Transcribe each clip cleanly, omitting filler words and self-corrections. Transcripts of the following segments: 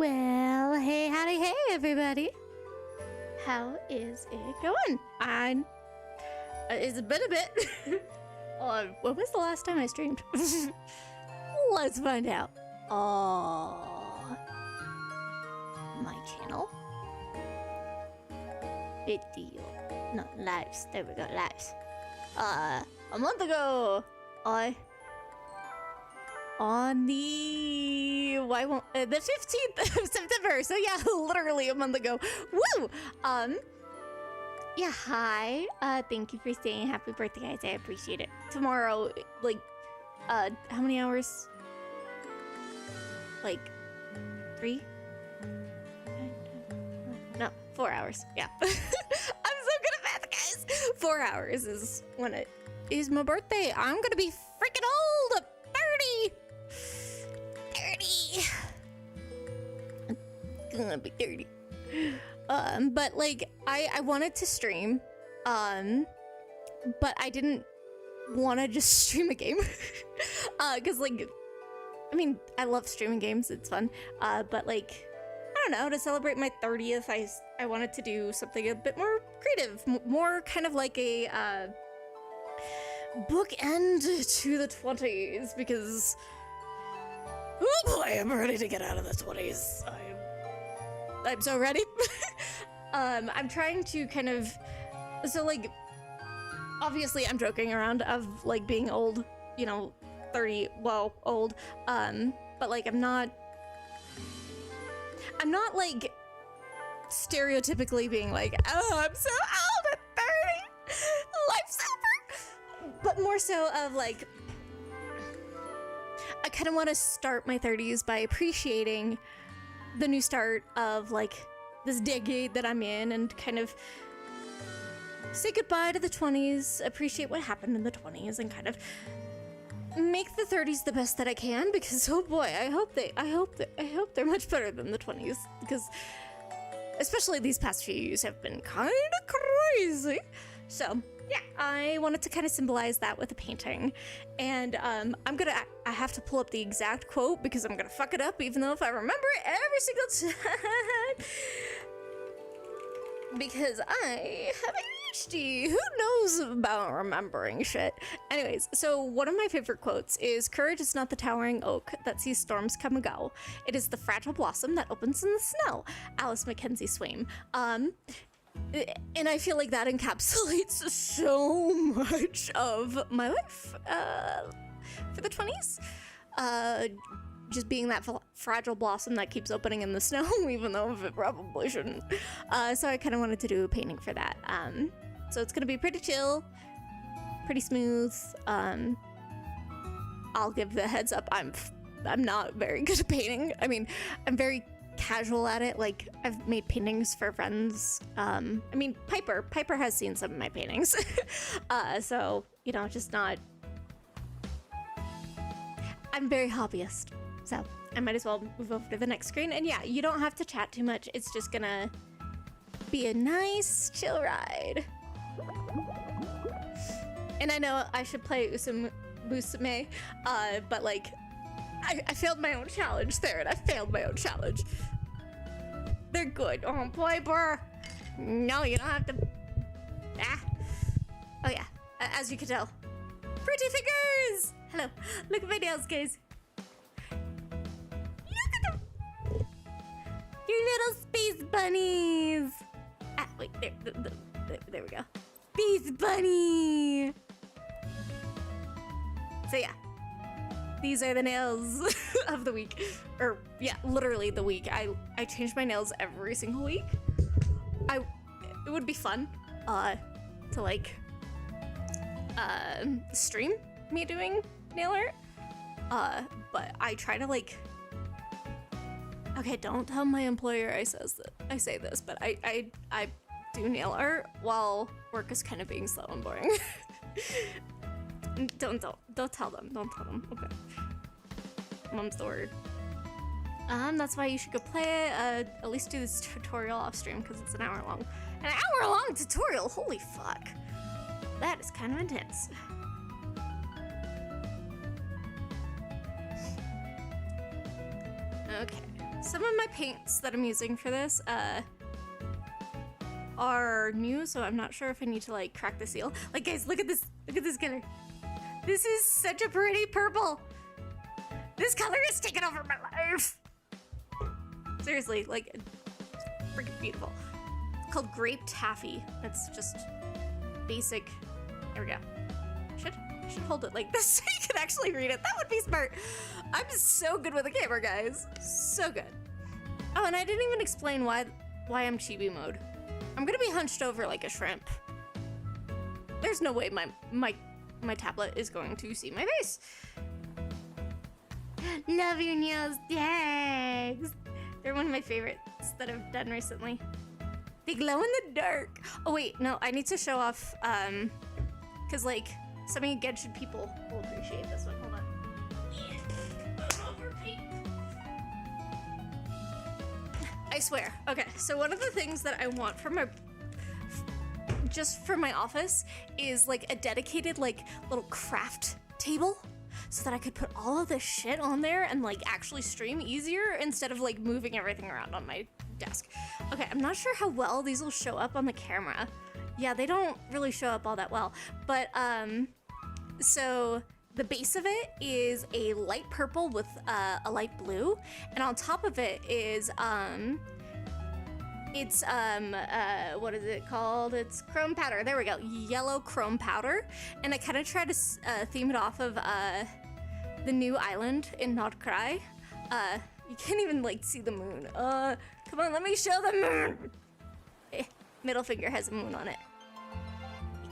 Well, hey, howdy, hey, everybody. How is it going? It's been a bit. When was the last time I streamed? Let's find out. My channel. Video. No, lives. There we go, lives. A month ago, on the the 15th of September. So yeah, literally a month ago. Woo! Yeah, hi. Thank you for saying happy birthday, guys. I appreciate it. Tomorrow, like, how many hours? Like, 3? No, 4 hours. Yeah. I'm so good at math, guys. 4 hours is when it is my birthday. I'm gonna be freaking old. 30. I'm gonna be 30. But like I wanted to stream, but I didn't want to just stream a game, because like, I mean, I love streaming games, it's fun, but like, I don't know, to celebrate my 30th, I wanted to do something a bit more creative, more kind of like a bookend to the 20s, because oh boy, I'm ready to get out of the 20s. I'm so ready. I'm trying to kind of, so like, obviously I'm joking around of like being old, you know, 30, well, old, but like I'm not like stereotypically being like, oh, I'm so old at 30, life's over, but more so of like, I kind of want to start my 30s by appreciating the new start of like this decade that I'm in, and kind of say goodbye to the 20s, appreciate what happened in the 20s, and kind of make the 30s the best that I can, because oh boy, I hope they're much better than the 20s, because especially these past few years have been kind of crazy. So yeah, I wanted to kind of symbolize that with a painting, and I have to pull up the exact quote because I'm gonna fuck it up, even though if I remember it every single time, because I have ADHD. Who knows about remembering shit? Anyways, so one of my favorite quotes is, "Courage is not the towering oak that sees storms come and go. It is the fragile blossom that opens in the snow." Alice Mackenzie Swain. And I feel like that encapsulates so much of my life for the 20s. Just being that fragile blossom that keeps opening in the snow, even though it probably shouldn't. So I kind of wanted to do a painting for that. So it's gonna be pretty chill, pretty smooth. I'll give the heads up, I'm not very good at painting. I mean, I'm very casual at it. Like, I've made paintings for friends. I mean, Piper has seen some of my paintings. So, you know, just not, I'm very hobbyist, so I might as well move over to the next screen. And yeah, you don't have to chat too much. It's just gonna be a nice chill ride. And I know I should play Musume, but like, I failed my own challenge there, and I failed my own challenge. They're good. Oh, Piper! No, you don't have to. Ah. Oh yeah, as you can tell. Pretty fingers! Hello. Look at my nails, guys. Look at them! Your little space bunnies! Ah, wait, there we go. Space bunny! So yeah. These are the nails of the week. Or, yeah, literally the week. I change my nails every single week. It would be fun to, like, stream me doing nail art. But I try to, like... Okay, don't tell my employer I say this, but I do nail art while work is kind of being slow and boring. Don't tell them. Don't tell them. Okay. Mom's the word. That's why you should go play it. At least do this tutorial off stream, because it's an hour long. An hour long tutorial. Holy fuck. That is kind of intense. Okay. Some of my paints that I'm using for this are new, so I'm not sure if I need to like crack the seal. Like, guys, look at this color. This is such a pretty purple. This color is taking over my life. Seriously, like, it's freaking beautiful. It's called Grape Taffy. It's just basic. There we go. I should hold it like this so you can actually read it. That would be smart. I'm so good with the camera, guys. So good. Oh, and I didn't even explain why I'm chibi mode. I'm gonna be hunched over like a shrimp. There's no way my tablet is going to see my face. Love your nails, thanks. They're one of my favorites that I've done recently. They glow in the dark. Oh wait, no, I need to show off, cause like some of you Genshin people will appreciate this one. Hold on. I swear. Okay, so one of the things that I want for my office is like a dedicated like little craft table so that I could put all of this shit on there and like actually stream easier instead of like moving everything around on my desk. Okay, I'm not sure how well these will show up on the camera. Yeah, they don't really show up all that well, but so the base of it is a light purple with a light blue, and on top of it is what is it called? It's chrome powder. There we go, yellow chrome powder. And I kind of try to theme it off of the new island in Not Cry. You can't even like see the moon. Come on, let me show the moon. Middle finger has a moon on it.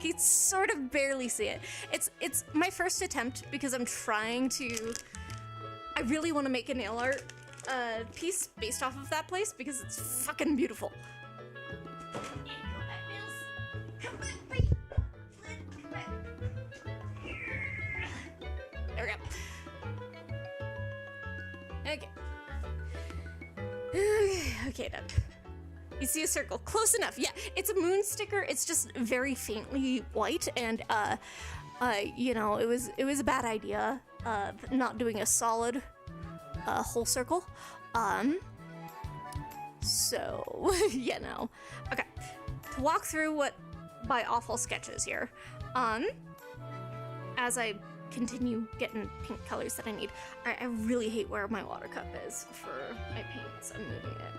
You can sort of barely see it. It's my first attempt because I'm trying to. I really want to make a nail art piece based off of that place because it's fucking beautiful. There we go. Okay, done. You see a circle, close enough. Yeah, it's a moon sticker. It's just very faintly white, and you know, it was a bad idea not doing a solid whole circle. So yeah, no. Okay, to walk through what my awful sketches here. As I continue getting pink colors that I need. I really hate where my water cup is for my paints. I'm moving it.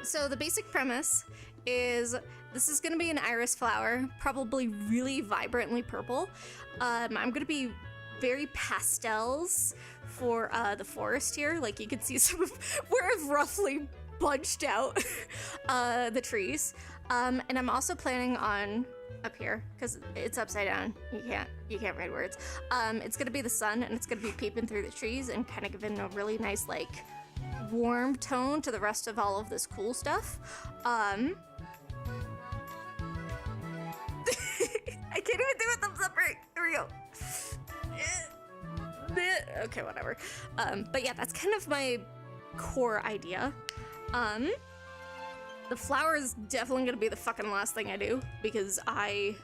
So the basic premise is this is gonna be an iris flower, probably really vibrantly purple. I'm gonna be very pastels for the forest here. Like you can see some of where I've roughly bunched out the trees. And I'm also planning on up here because it's upside down. You can't read words. It's gonna be the sun, and it's gonna be peeping through the trees and kind of giving a really nice like warm tone to the rest of all of this cool stuff. I can't even do a thumbs up right. There we go. Okay, whatever. But yeah, that's kind of my core idea. The flower is definitely gonna be the fucking last thing I do because I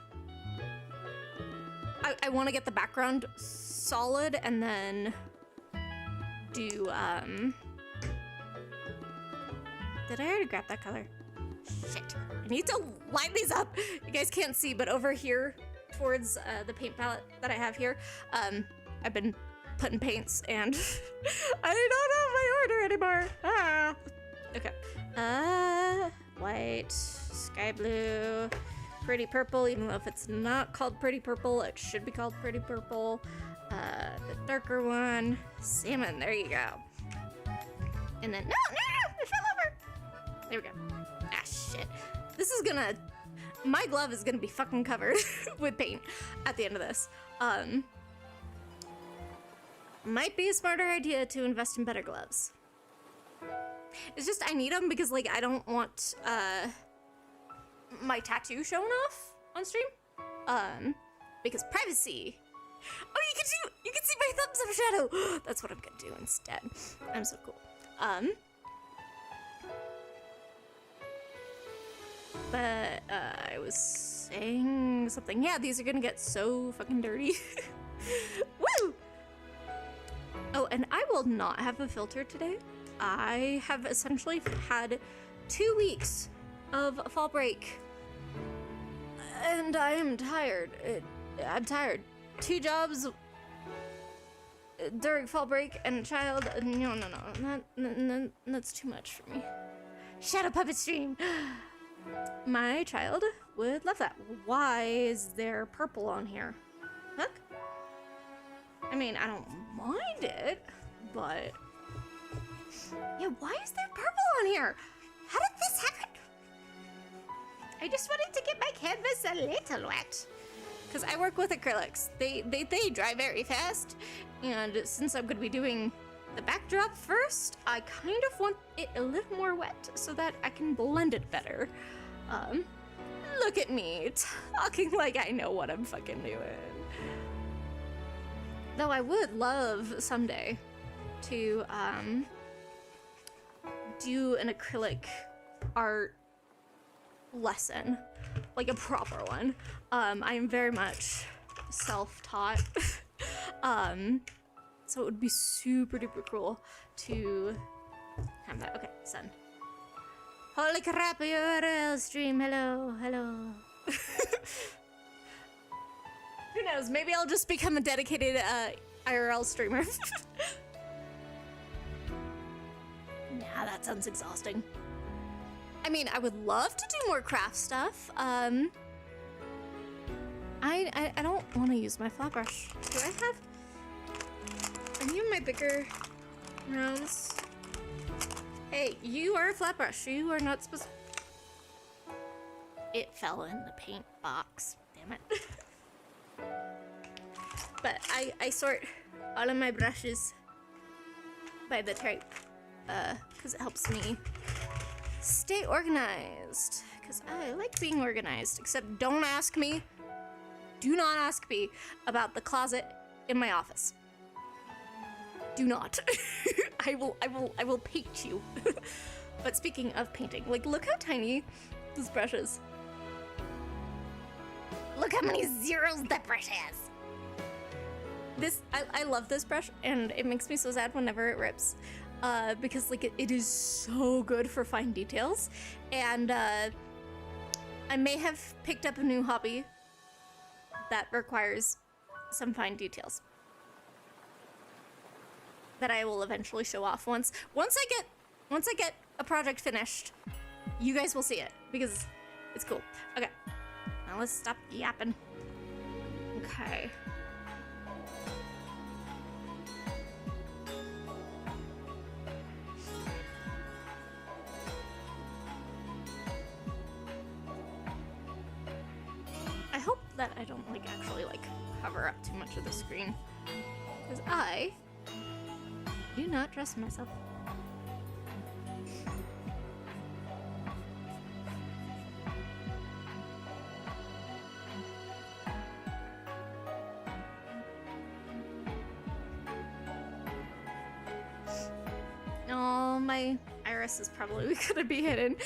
want to get the background solid and then do Did I already grab that color? Shit. I need to line these up. You guys can't see, but over here towards the paint palette that I have here, I've been putting paints and I don't have my order anymore. Ah. Okay. White, sky blue, pretty purple, even though if it's not called pretty purple, it should be called pretty purple. The darker one, salmon, there you go. And then, no, it fell over. There we go. Ah, shit. This is gonna, my glove is gonna be fucking covered with paint at the end of this. Might be a smarter idea to invest in better gloves. It's just, I need them because, like, I don't want, my tattoo showing off on stream. Because privacy. Oh, you can see my thumbs up shadow. That's what I'm gonna do instead. I'm so cool. But, I was saying something. Yeah, these are gonna get so fucking dirty. Woo! Oh, and I will not have a filter today. I have essentially had 2 weeks of fall break. And I am tired. I'm tired. 2 jobs during fall break and a child. No. That's too much for me. Shadow puppet stream. My child would love that. Why is there purple on here? Look. I mean, I don't mind it, but yeah, why is there purple on here? How did this happen? I just wanted to get my canvas a little wet. Because I work with acrylics. They dry very fast. And since I'm going to be doing the backdrop first, I kind of want it a little more wet so that I can blend it better. Look at me, talking like I know what I'm fucking doing. Though I would love someday to do an acrylic art lesson, like a proper one. I am very much self-taught, so it would be super duper cool to have that. Okay, son. Holy crap, URL stream. Hello. Who knows? Maybe I'll just become a dedicated IRL streamer. Nah, that sounds exhausting. I mean, I would love to do more craft stuff. I don't want to use my flat brush. Do I have any of my bigger rounds? Hey, you are a flat brush. You are not supposed to... It fell in the paint box. Damn it. But I sort all of my brushes by the type, because it helps me stay organized, because I like being organized. Except do not ask me about the closet in my office. Do not. I will paint you. But speaking of painting, like, look how tiny this brush is. Look how many zeros that brush has. I love this brush, and it makes me so sad whenever it rips. Because like it is so good for fine details, and I may have picked up a new hobby that requires some fine details that I will eventually show off once I get a project finished. You guys will see it because it's cool. Okay, now let's stop yapping. Okay. I hope that I don't like actually like cover up too much of the screen, because I do not trust myself. Oh, my iris is probably gonna be hidden.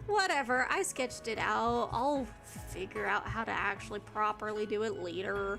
Whatever, I sketched it out. I'll figure out how to actually properly do it later.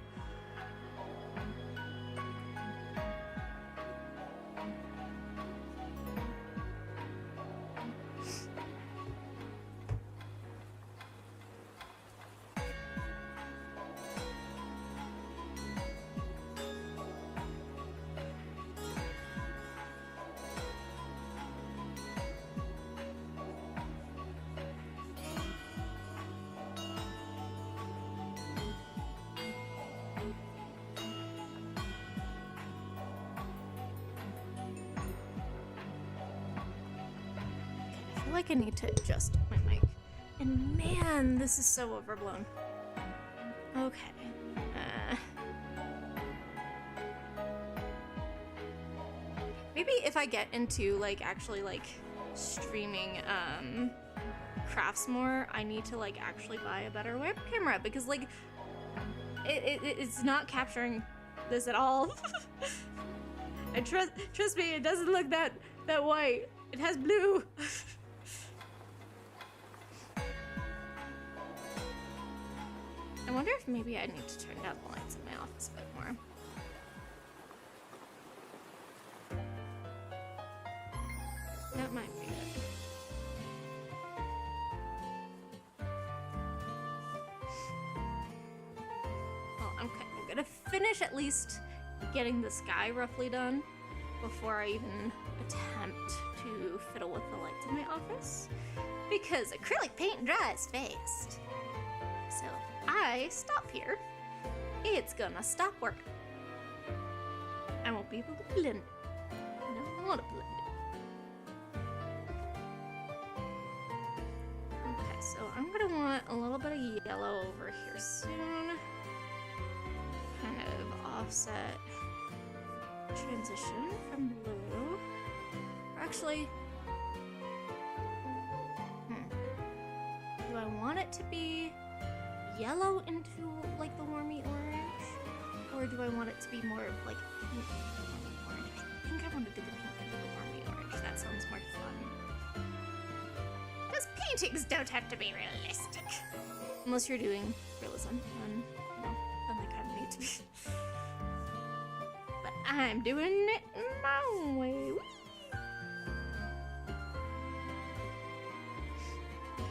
Like I need to adjust my mic, and man, this is so overblown. Okay. Maybe if I get into like actually like streaming crafts more, I need to like actually buy a better web camera, because like it's not capturing this at all. And trust me, it doesn't look that white. It has blue. I wonder if maybe I need to turn down the lights in my office a bit more. finish at least getting the sky roughly done before I even attempt to fiddle with the lights in my office, because acrylic paint dries fast. So if I stop here, it's gonna stop working. I won't be able to blend it. I don't want to blend it. Okay, so I'm gonna want a little bit of yellow over here soon. Kind of offset transition from blue. Or actually, do I want it to be yellow into like the warmy orange? Or do I want it to be more of like pink orange? I think I want to do the pink into the warmy orange. That sounds more fun. Because paintings don't have to be realistic. Unless you're doing realism, then, you know, then they kind of need to be. But I'm doing it my way. Whee!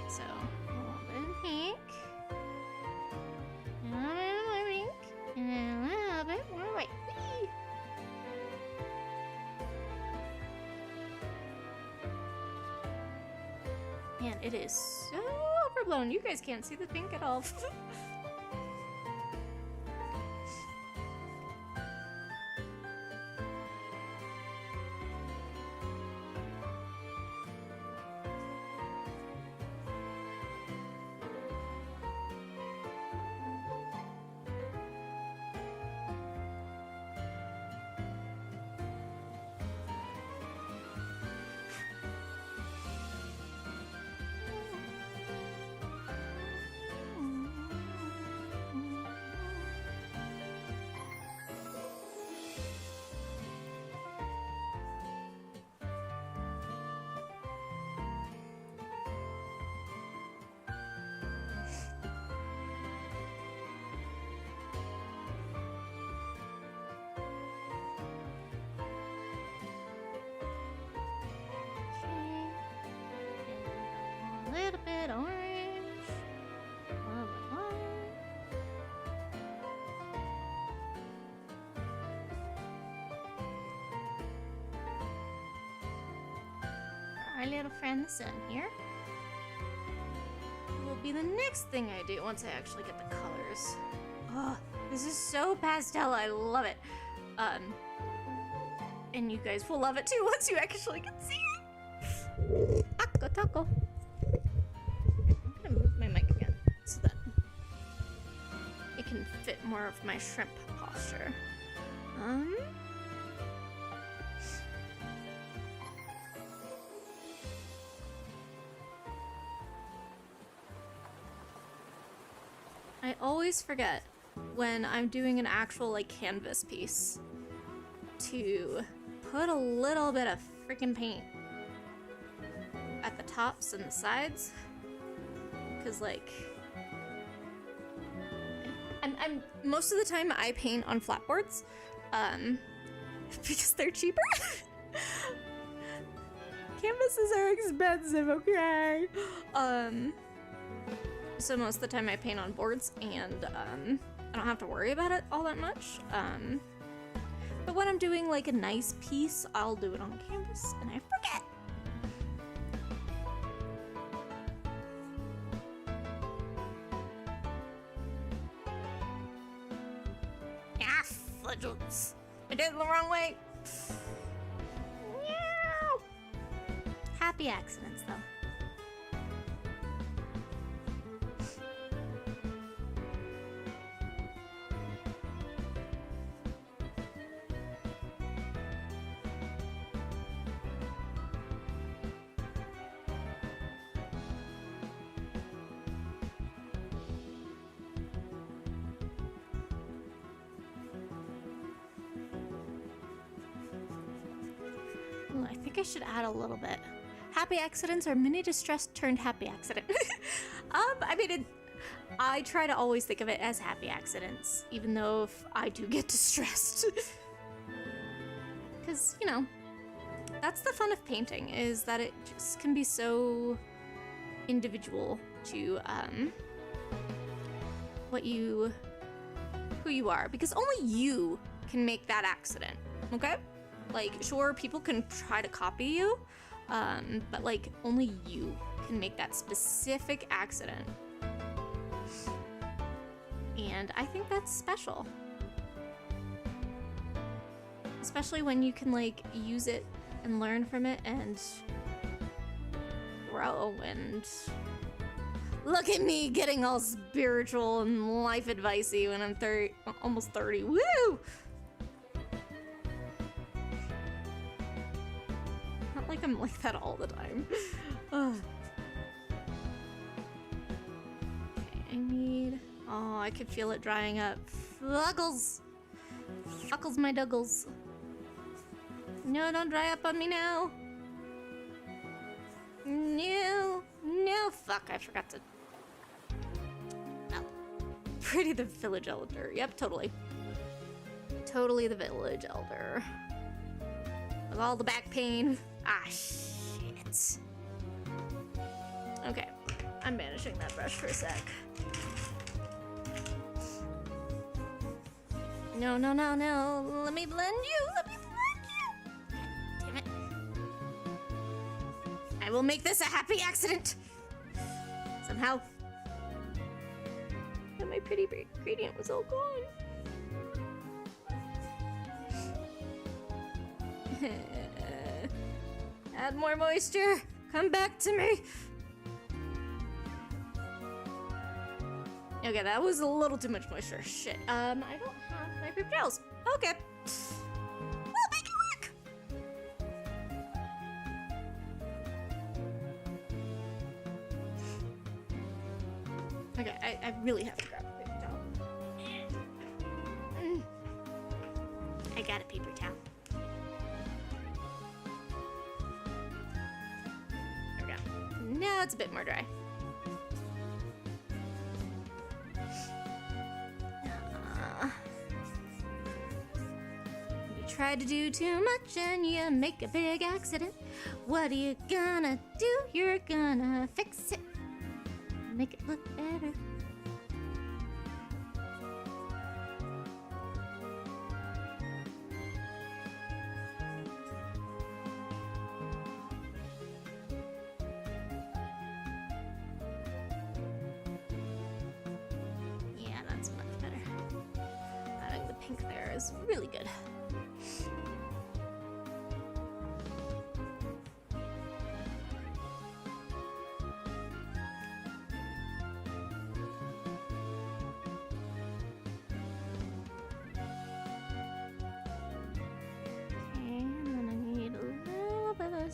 So, a little bit of pink. A little bit more pink. And a little bit more white. Whee! Man, it is so overblown. You guys can't see the pink at all. A little bit orange. A little bit white. Our little friend the sun here will be the next thing I do once I actually get the colors. Oh, this is so pastel. I love it. And you guys will love it too once you actually can see it. Taco, taco. I'm gonna move my mic again so that it can fit more of my shrimp posture. I always forget when I'm doing an actual like canvas piece to put a little bit of freaking paint at the tops and the sides, because like I'm most of the time I paint on flatboards because they're cheaper. Canvases are expensive, okay? So most of the time I paint on boards, and I don't have to worry about it all that much. But when I'm doing like a nice piece, I'll do it on canvas, and I forget. Ah, fudgles. I did it the wrong way. Meow. Happy accidents, though. I think I should add a little bit. Happy accidents are mini distress turned happy accident. I mean, I try to always think of it as happy accidents, even though if I do get distressed. Because, you know, that's the fun of painting, is that it just can be so individual to what you who you are, because only you can make that accident, okay? Like, sure, people can try to copy you, but like, only you can make that specific accident. And I think that's special. Especially when you can like use it and learn from it and grow. And look at me getting all spiritual and life advicey when I'm 30, almost 30. Woo! Not like I'm like that all the time. Ugh. Okay, I need. Oh, I could feel it drying up. Fuggles! Fuckles my duggles. No, don't dry up on me now. No, no, fuck, I forgot to. Oh. Pretty the village elder. Yep, totally. Totally the village elder. With all the back pain. Ah, shit. Okay, I'm banishing that brush for a sec. No, no, no, no. Let me blend you. Let me blend you. Damn it. I will make this a happy accident. Somehow. And my pretty gradient was all gone. Add more moisture. Come back to me. Okay, that was a little too much moisture. Shit. I don't have my paper towels. Okay. We'll make it work. Okay, I really have to grab a paper towel. I got a paper towel. There we go. Now it's a bit more dry. Try to do too much and you make a big accident. What are you gonna do? You're gonna fix it. Make it look better. Yeah, that's much better. Adding the pink there is really good.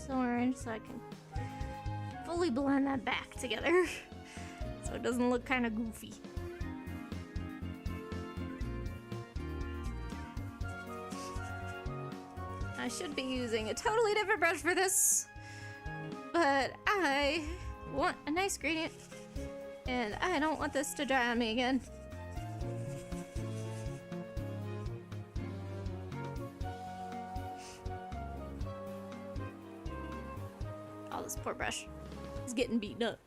Orange so I can fully blend that back together so it doesn't look kind of goofy. I should be using a totally different brush for this, but I want a nice gradient and I don't want this to dry on me again. This poor brush is getting beaten up.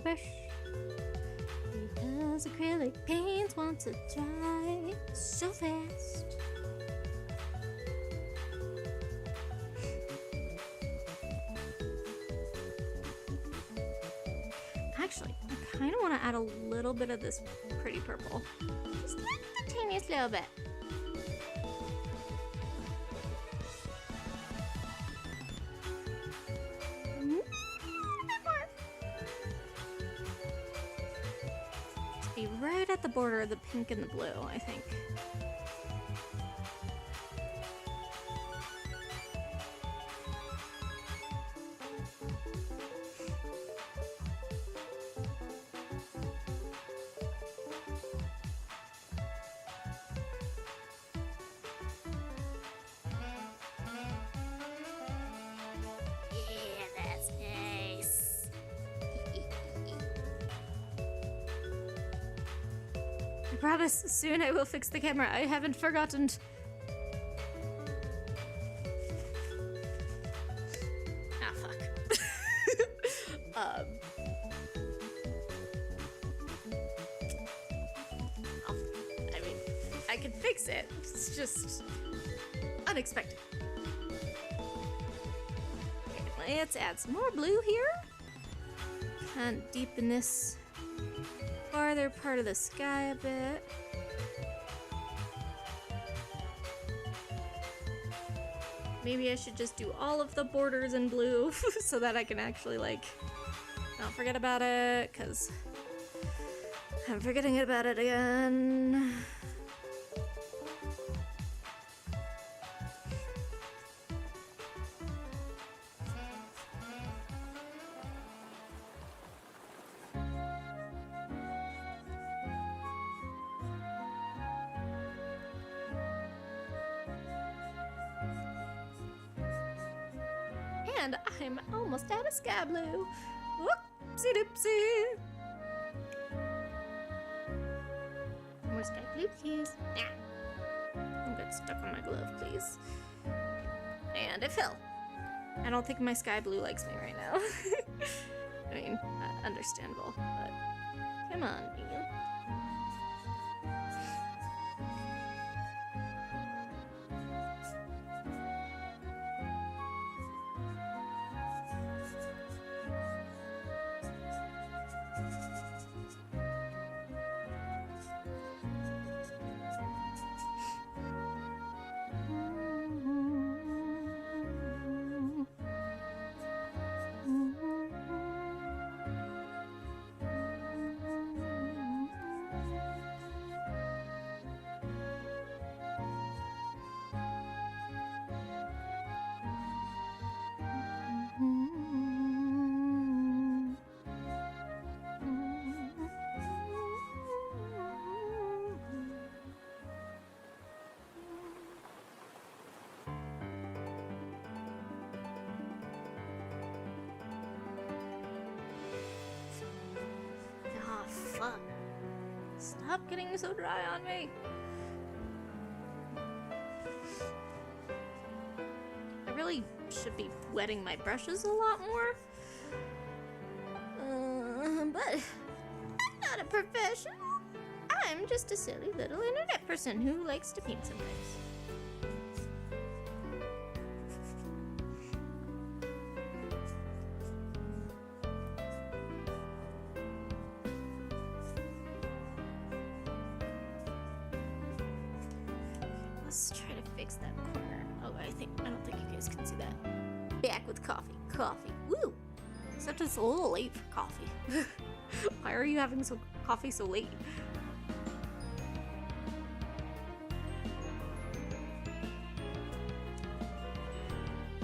brush. Because acrylic paints want to dry so fast. Actually, I kind of want to add a little bit of this pretty purple. Just the tiniest little bit. Just be right at the border of the pink and the blue, I think. I promise, soon I will fix the camera. I haven't forgotten. Ah, fuck. I mean, I can fix it. It's just unexpected. Okay, let's add some more blue here. And deepen this farther part of the sky a bit. Maybe I should just do all of the borders in blue so that I can actually, like, not forget about it, because I'm forgetting about it again. And I'm almost out of sky blue. Whoopsie doopsie. More sky blue, please. Don't get stuck on my glove, please. And it fell. I don't think my sky blue likes me right now. I mean, understandable, but come on, Neil. Fuck. Stop getting so dry on me. I really should be wetting my brushes a lot more. But I'm not a professional. I'm just a silly little internet person who likes to paint sometimes. Let's try to fix that corner. Oh, I don't think you guys can see that. Back with coffee. Coffee. Woo! Except it's a little late for coffee. Why are you having coffee so late?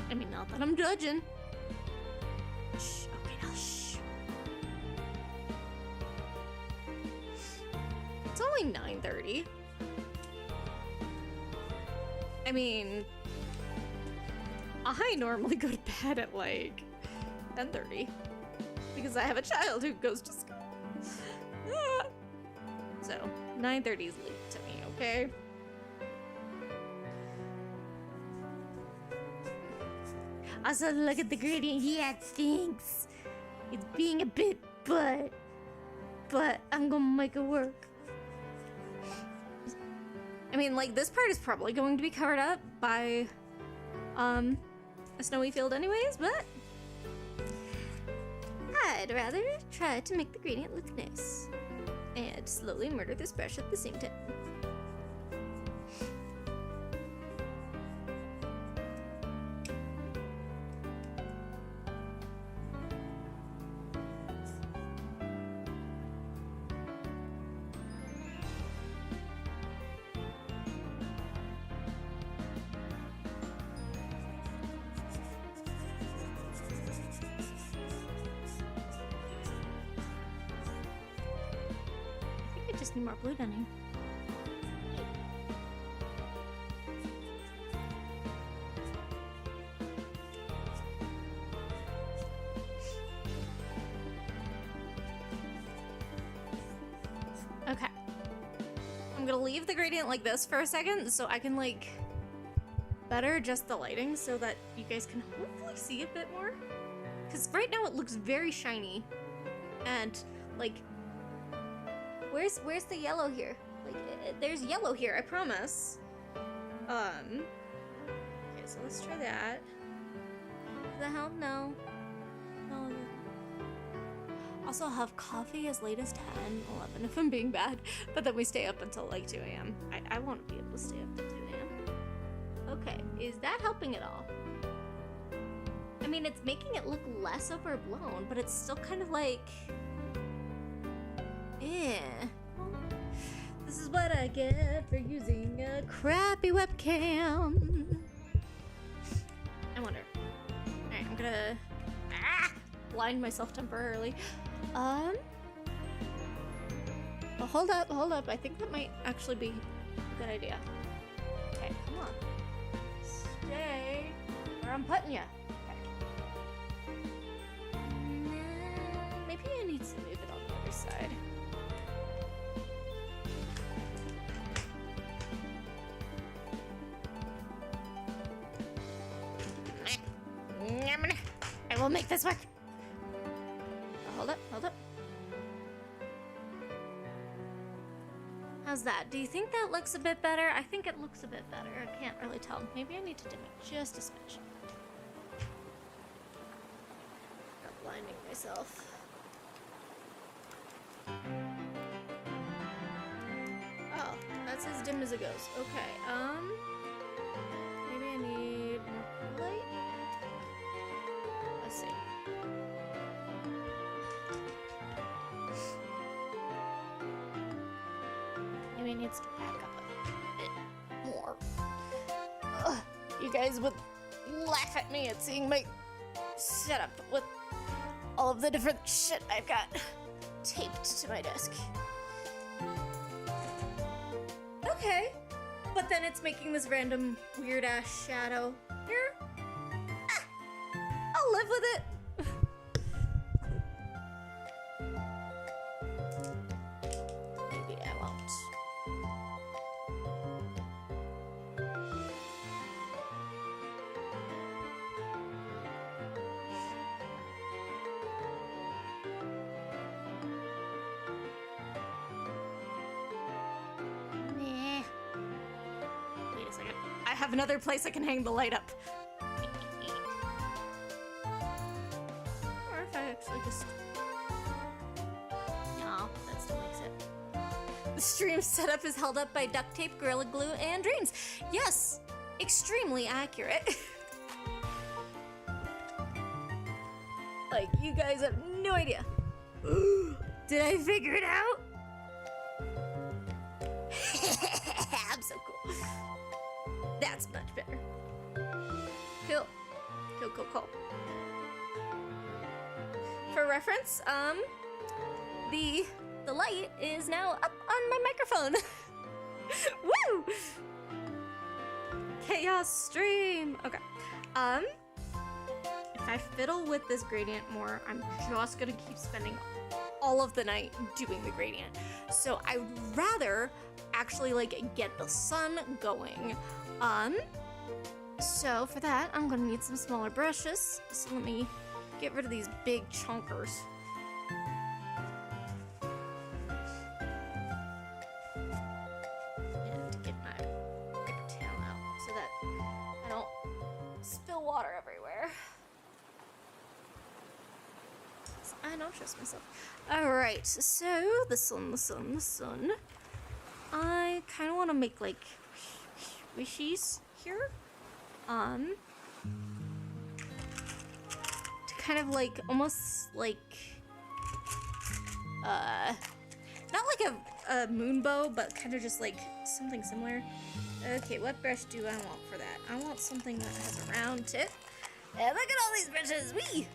I mean, not that I'm judging. Shh. Okay, now shh. It's only 9:30. I mean, I normally go to bed at like 10:30 because I have a child who goes to school. So 9:30 is late to me, okay? Also, look at the gradient. Yeah, it stinks. It's being a bit but I'm gonna make it work. I mean, like, this part is probably going to be covered up by, a snowy field anyways, but I'd rather try to make the gradient look nice and slowly murder this brush at the same time. I just need more blue down here. Okay. I'm gonna leave the gradient like this for a second so I can, like, better adjust the lighting so that you guys can hopefully see a bit more. Because right now it looks very shiny. And, like, where's the yellow here? Like, there's yellow here, I promise. Okay, so let's try that. What the hell? No. No. Also, I'll have coffee as late as 10, 11 if I'm being bad. But then we stay up until like 2 a.m. I won't be able to stay up till 2 a.m. Okay, is that helping at all? I mean, it's making it look less overblown, but it's still kind of like... This is what I get for using a crappy webcam. I wonder. Alright, I'm gonna blind myself temporarily. Well, hold up. I think that might actually be a good idea. Okay, come on. Stay where I'm putting you. Okay. Maybe I need to move it on the other side. I will make this work. Hold up. How's that? Do you think that looks a bit better? I think it looks a bit better. I can't really tell. Maybe I need to dim it just a smidge. Not blinding myself. Oh, that's as dim as it goes. Okay, maybe I need more light. Let's see. Maybe it needs to back up a bit more. Ugh, you guys would laugh at me at seeing my setup with all of the different shit I've got taped to my desk. Okay, but then it's making this random weird ass shadow here. I'll live with it. Maybe I won't. Nah. Wait a second. I have another place I can hang the light up. Actually just... No, that still makes it. The stream setup is held up by duct tape, Gorilla Glue, and dreams. Yes! Extremely accurate. Like, you guys have no idea. Did I figure it out? I'm so cool. That's much better. Cool. Cool. For reference, the light is now up on my microphone. Woo! Chaos stream. Okay. If I fiddle with this gradient more, I'm just gonna keep spending all of the night doing the gradient. So I'd rather actually like get the sun going. So for that, I'm gonna need some smaller brushes. So let me get rid of these big chunkers. I don't trust myself. Alright, so the sun. I kind of want to make like wishies here. To kind of like, almost like, not like a moon bow, but kind of just like something similar. Okay, what brush do I want for that? I want something that has a round tip. And look at all these brushes, wee!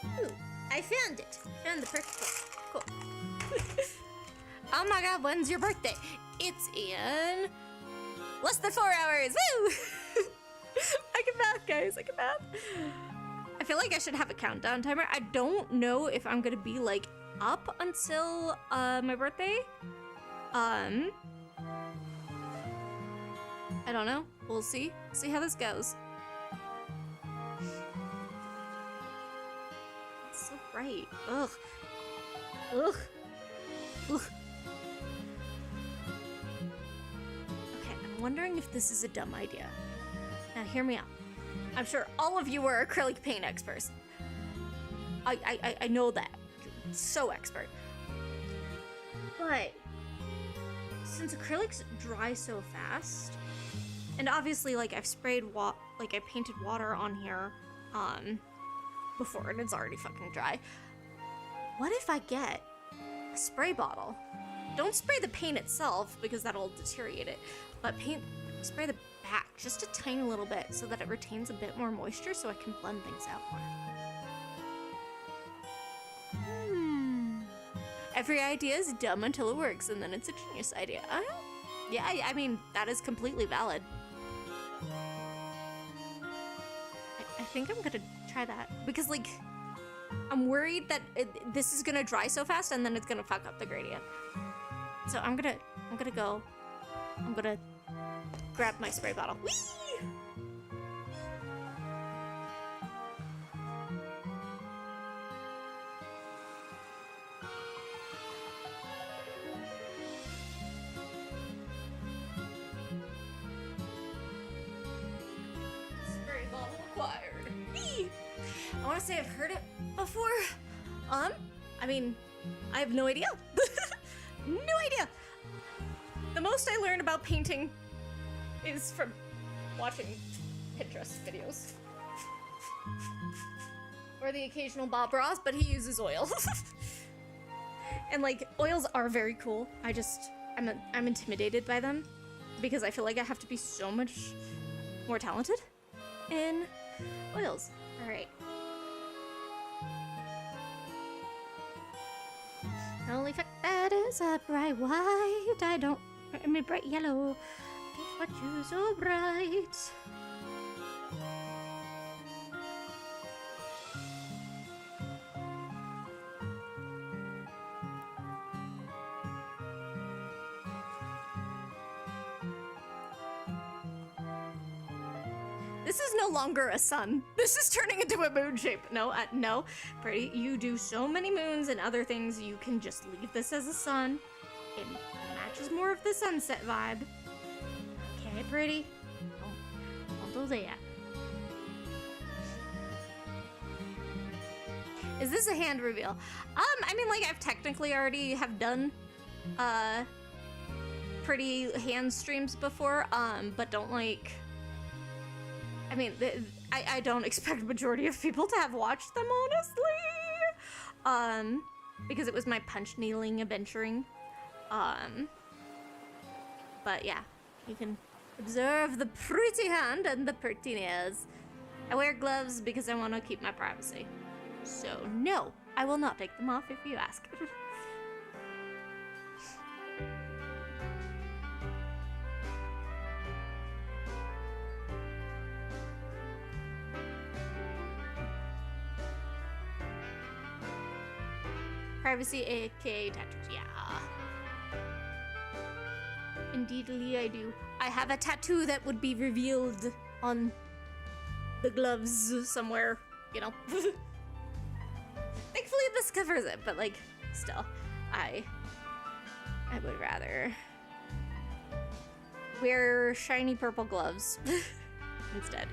Ooh, I found it. Found the perfect one. Cool. Oh my god, when's your birthday? It's in less than 4 hours. Woo! I can math, guys. I can math. I feel like I should have a countdown timer. I don't know if I'm gonna be like up until my birthday. I don't know. We'll see. See how this goes. It's so bright. Ugh. Ugh. Ugh. Okay, I'm wondering if this is a dumb idea. Now, hear me out. I'm sure all of you are acrylic paint experts. I know that. You're so expert. But since acrylics dry so fast, and obviously, like, I've sprayed I painted water on here, before, and it's already fucking dry. What if I get a spray bottle? Don't spray the paint itself, because that'll deteriorate it, but spray the back just a tiny little bit so that it retains a bit more moisture so I can blend things out more. Every idea is dumb until it works, and then it's a genius idea. Yeah, I mean, that is completely valid. I think I'm gonna try that, because, like, I'm worried that this is gonna dry so fast and then it's gonna fuck up the gradient. So I'm gonna grab my spray bottle. Whee! Spray bottle acquired. Whee! I want to say I've heard it before. I mean, I have no idea. No idea. The most I learned about painting is from watching Pinterest videos. Or the occasional Bob Ross, but he uses oil. And like, oils are very cool. I'm intimidated by them because I feel like I have to be so much more talented in oils. All right. Holy fuck, that is a bright white. I mean bright yellow. Get what you so bright. This is no longer a sun. This is turning into a moon shape. No, no. Pruitii, you do so many moons and other things, you can just leave this as a sun. It matches more of the sunset vibe. Okay, Pruitii? Don't do that. Is this a hand reveal? I mean, like, I've technically already have done, Pruitii hand streams before, but don't, like... I mean, I don't expect majority of people to have watched them, honestly. Because it was my punch needling adventuring. But yeah, you can observe the pretty hand and the pretty nails. I wear gloves because I want to keep my privacy. So no, I will not take them off if you ask. Privacy, aka tattoos, yeah. Indeedly, I do. I have a tattoo that would be revealed on the gloves somewhere, you know. Thankfully, this covers it, but like, still, I would rather wear shiny purple gloves instead.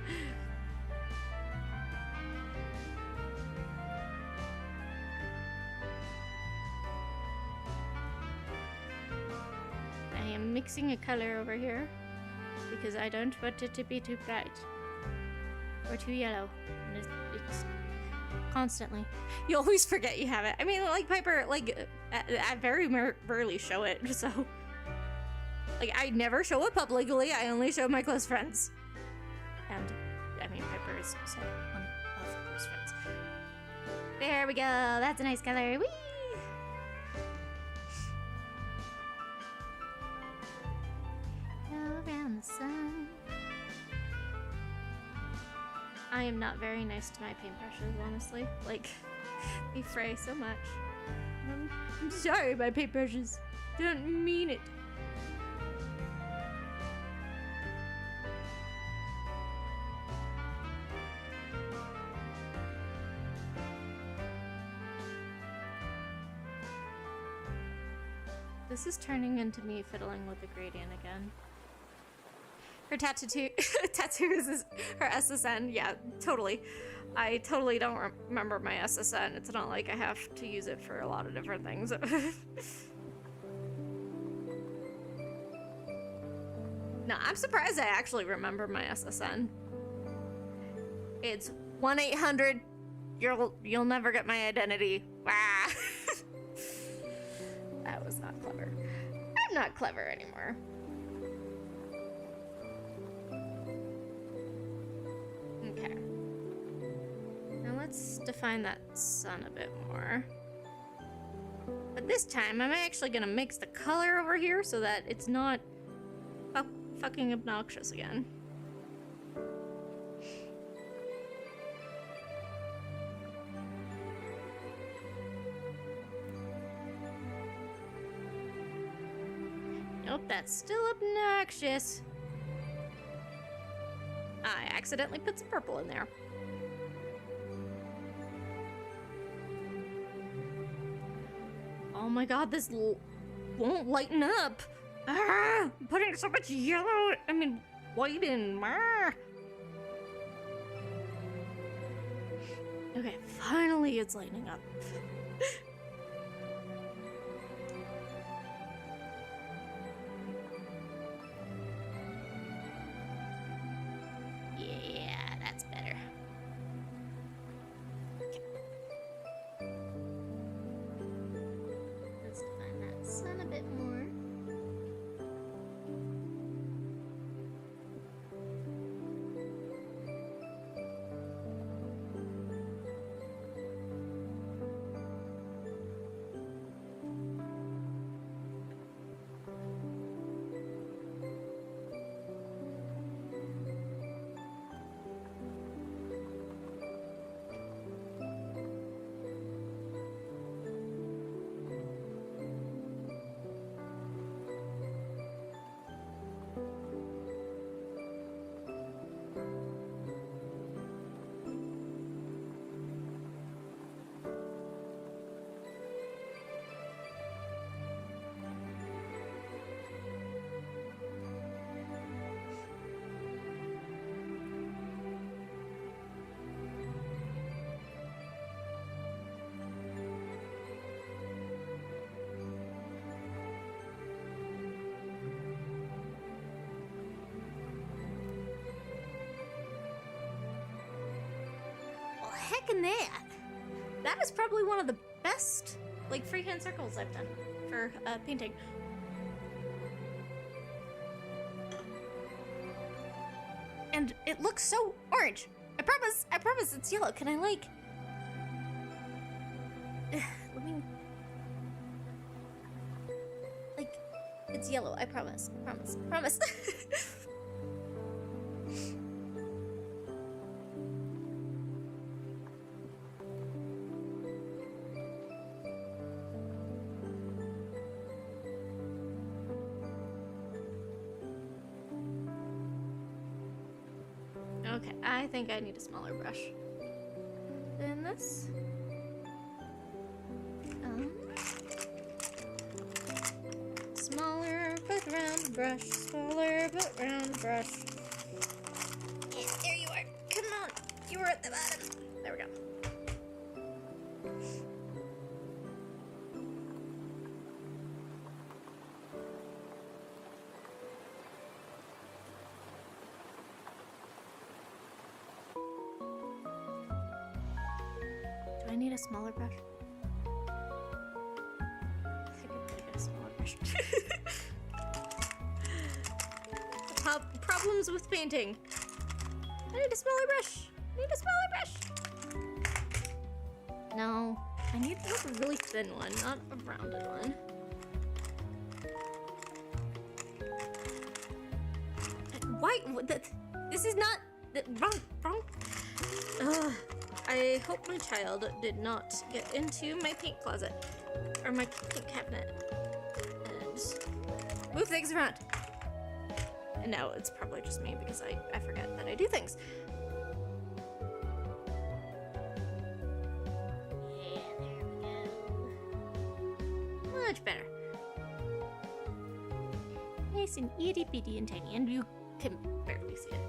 mixing a color over here because I don't want it to be too bright or too yellow. And it's constantly. You always forget you have it. I mean, like Piper, like I very rarely show it, so like I never show it publicly. I only show my close friends. And I mean, Piper is so one of close friends. There we go. That's a nice color. Whee! Go around the sun. I am not very nice to my paintbrushes, honestly. Like, they fray so much. I'm sorry, my paintbrushes. Don't mean it. This is turning into me fiddling with the gradient again. Her tattoo is her SSN. Yeah, totally. I totally don't remember my SSN. It's not like I have to use it for a lot of different things. No, I'm surprised I actually remember my SSN. It's 1-800. You'll never get my identity. Ah. That was not clever. I'm not clever anymore. Okay. Now let's define that sun a bit more. But this time, I'm actually gonna mix the color over here so that it's not fucking obnoxious again. Nope, that's still obnoxious. I accidentally put some purple in there. Oh my god, this won't lighten up. Ah, I'm putting so much yellow, white in. Ah. Okay, finally it's lightening up. Yeah, that's better. Okay. Let's define that sun a bit more. Heckin' that! That is probably one of the best, like, freehand circles I've done for painting. And it looks so orange. I promise it's yellow. Can I, like... let me... Like, it's yellow. I promise. I promise. Okay, I think I need a smaller brush than this. Smaller but round brush, smaller but round brush. Yeah, there you are. Come on, you were at the bottom. There we go. a smaller brush? I think I'm gonna get a smaller brush. Problems with painting. I need a smaller brush. No, I need like a really thin one, not a rounded one. Why? This is not wrong. I hope my child did not get into my paint closet or my paint cabinet and move things around. And now it's probably just me because I forget that I do things. Yeah, there we go. Much better. Nice and itty bitty and tiny, and you can barely see it.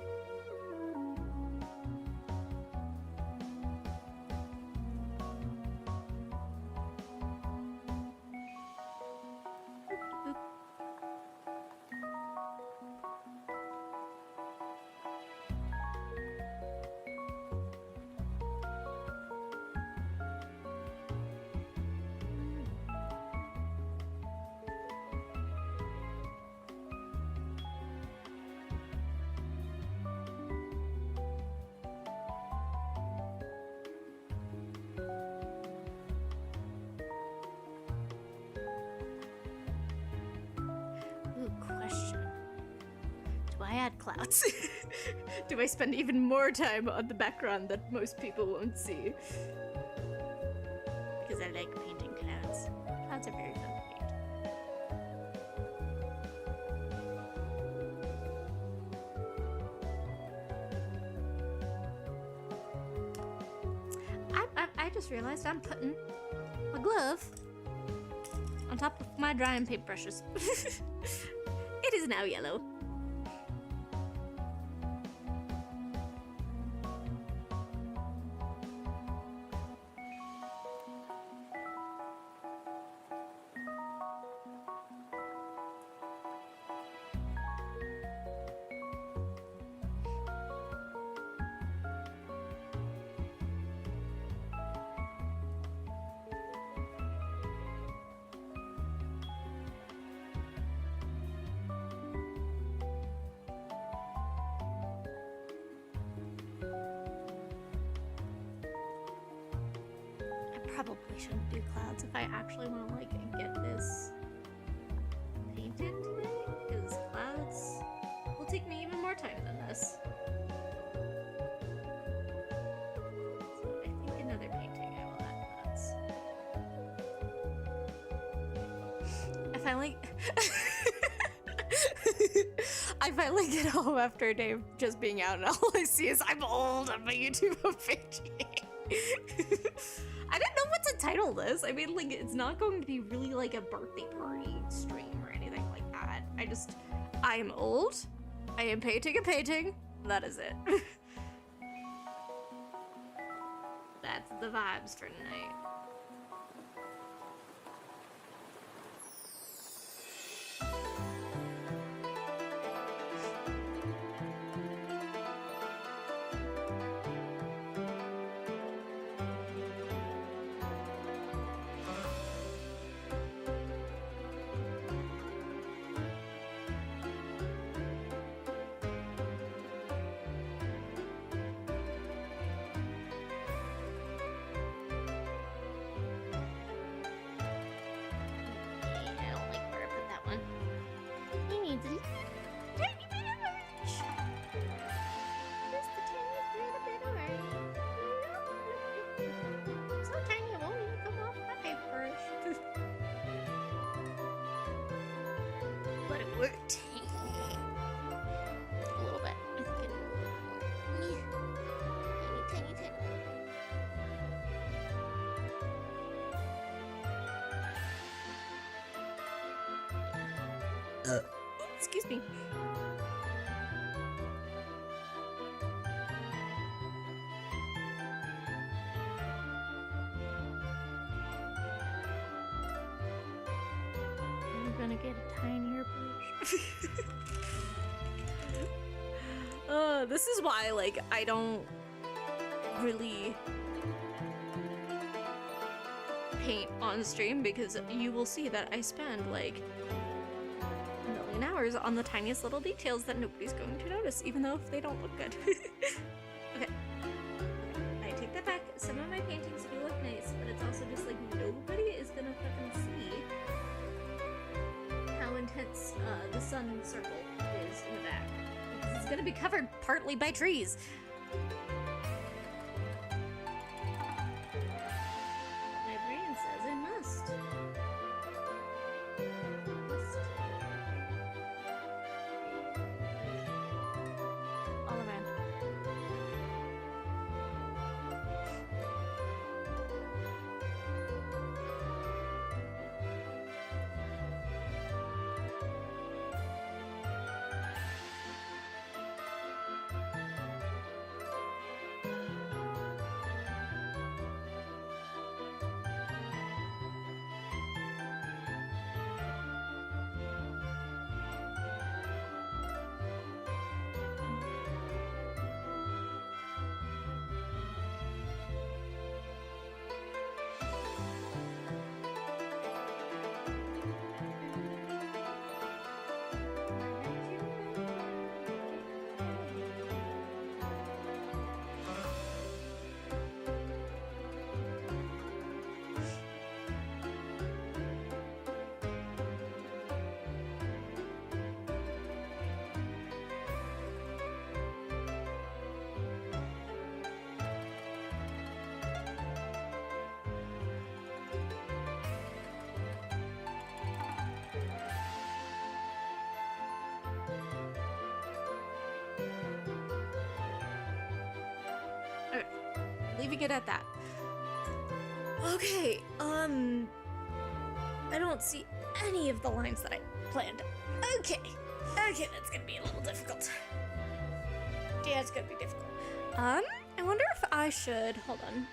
I add clouds? Do I spend even more time on the background that most people won't see? Because I like painting clouds. Clouds are very fun to paint. I just realized I'm putting my glove on top of my drying paintbrushes. It is now yellow. Probably shouldn't do clouds if I actually want to like get this painted today, because clouds will take me even more time than this. So I think another painting I will add clouds. I finally get home after a day of just being out and all I see is I'm old on my YouTube page. I didn't know what to title this. I mean, like, it's not going to be really like a birthday party stream or anything like that. I am old. I am painting a painting. That is it. That's the vibes for tonight. Excuse me. I'm gonna get a tinier brush. This is why, like, I don't really paint on stream because you will see that I spend like a million hours on the tiniest little details that nobody's going to notice, even though if they don't look good. Okay. I take that back. Some of my paintings do look nice, but it's also just like nobody is gonna fucking see how intense the sun circle is in the back. Because it's gonna be covered partly by trees. My brain says I must. All around. Leaving it at that. Okay, I don't see any of the lines that I planned. Okay, that's gonna be a little difficult. Yeah, it's gonna be difficult. I wonder if I should, hold on.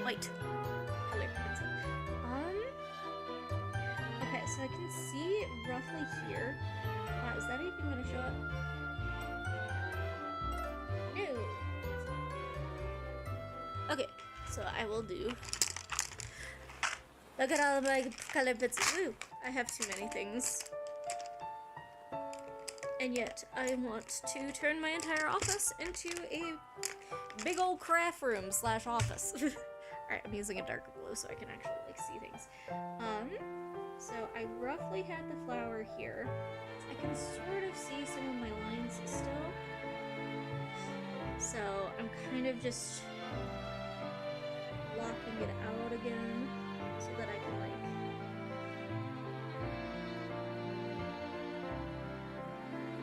Wait. Color pencil. Okay, so I can see roughly here. Wow, is that even gonna show up? No. Okay, so I will do. Look at all of my color pencils. Woo! I have too many things. And yet, I want to turn my entire office into a big old craft room / office. Alright, I'm using a darker blue so I can actually like see things. So I roughly had the flower here. I can sort of see some of my lines still. So I'm kind of just blocking it out again so that I can like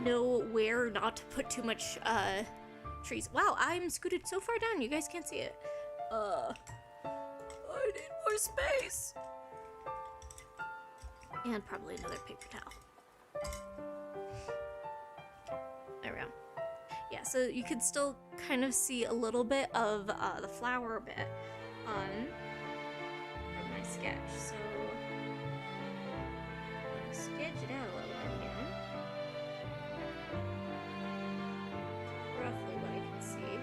know where not to put too much trees. Wow, I'm scooted so far down you guys can't see it. I need more space. And probably another paper towel. There we go. Yeah, so you could still kind of see a little bit of the flower bit from my sketch. So I'm gonna sketch it out a little bit here. Roughly what I can see.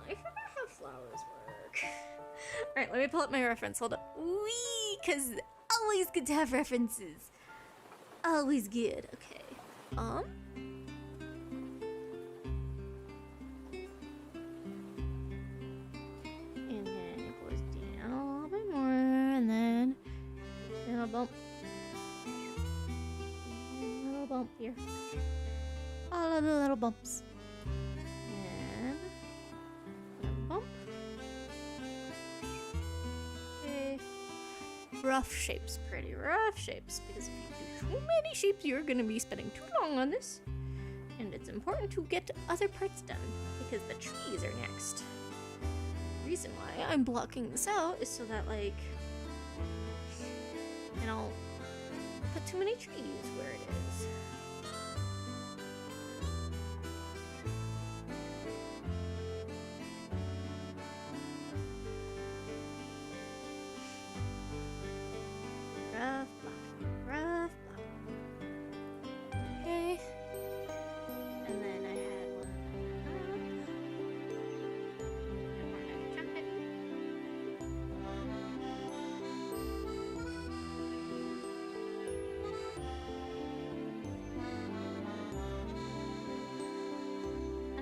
I forgot how flowers work. Alright, let me pull up my reference. Hold up. Wee! Because always good to have references. Always good. Okay. And then it goes down a little bit more, and then a little bump. A little bump here. All of the little bumps. And a bump. Okay. Rough shapes, pretty rough shapes, because if you do too many shapes, you're gonna be spending too long on this. And it's important to get other parts done, because the trees are next. The reason why I'm blocking this out is so that, like, I don't put too many trees where it is. Rough block. Okay.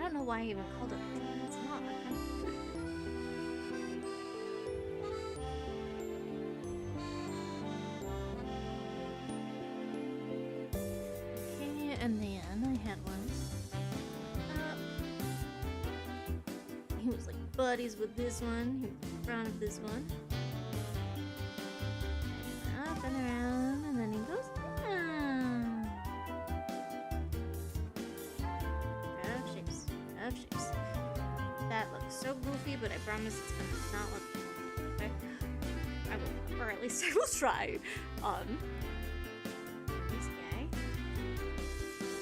don't know why I even called it a tree. It's not. Okay, and then I had one. He was like buddies with this one. He was in front of this one. Up and around, and then he goes down. Of shapes. Of shapes. That looks so goofy, but I promise it's gonna not look goofy. Okay? I will, or at least I will try. This guy.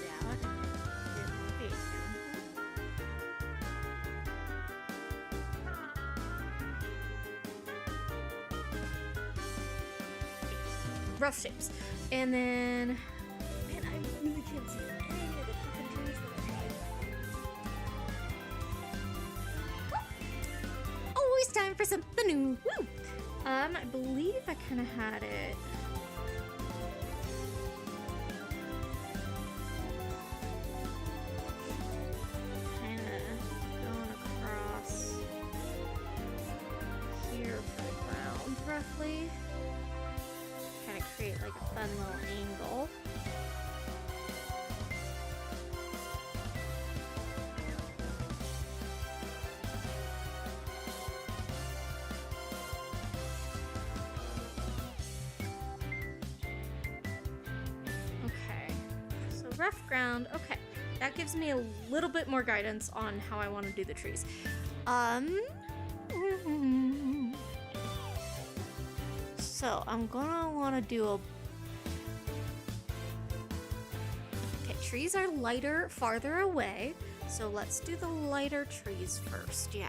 Yeah. Rough shapes. And then, man, I really can't see any of the fucking trees that I tried. Always time for something new. Woo! I believe I kind of had it. Kind of going across here for the ground, roughly. Kind of create like a fun little angle. Okay, so rough ground. Okay, that gives me a little bit more guidance on how I want to do the trees. So I'm gonna want to do a... Okay, trees are lighter, farther away. So let's do the lighter trees first. Yeah.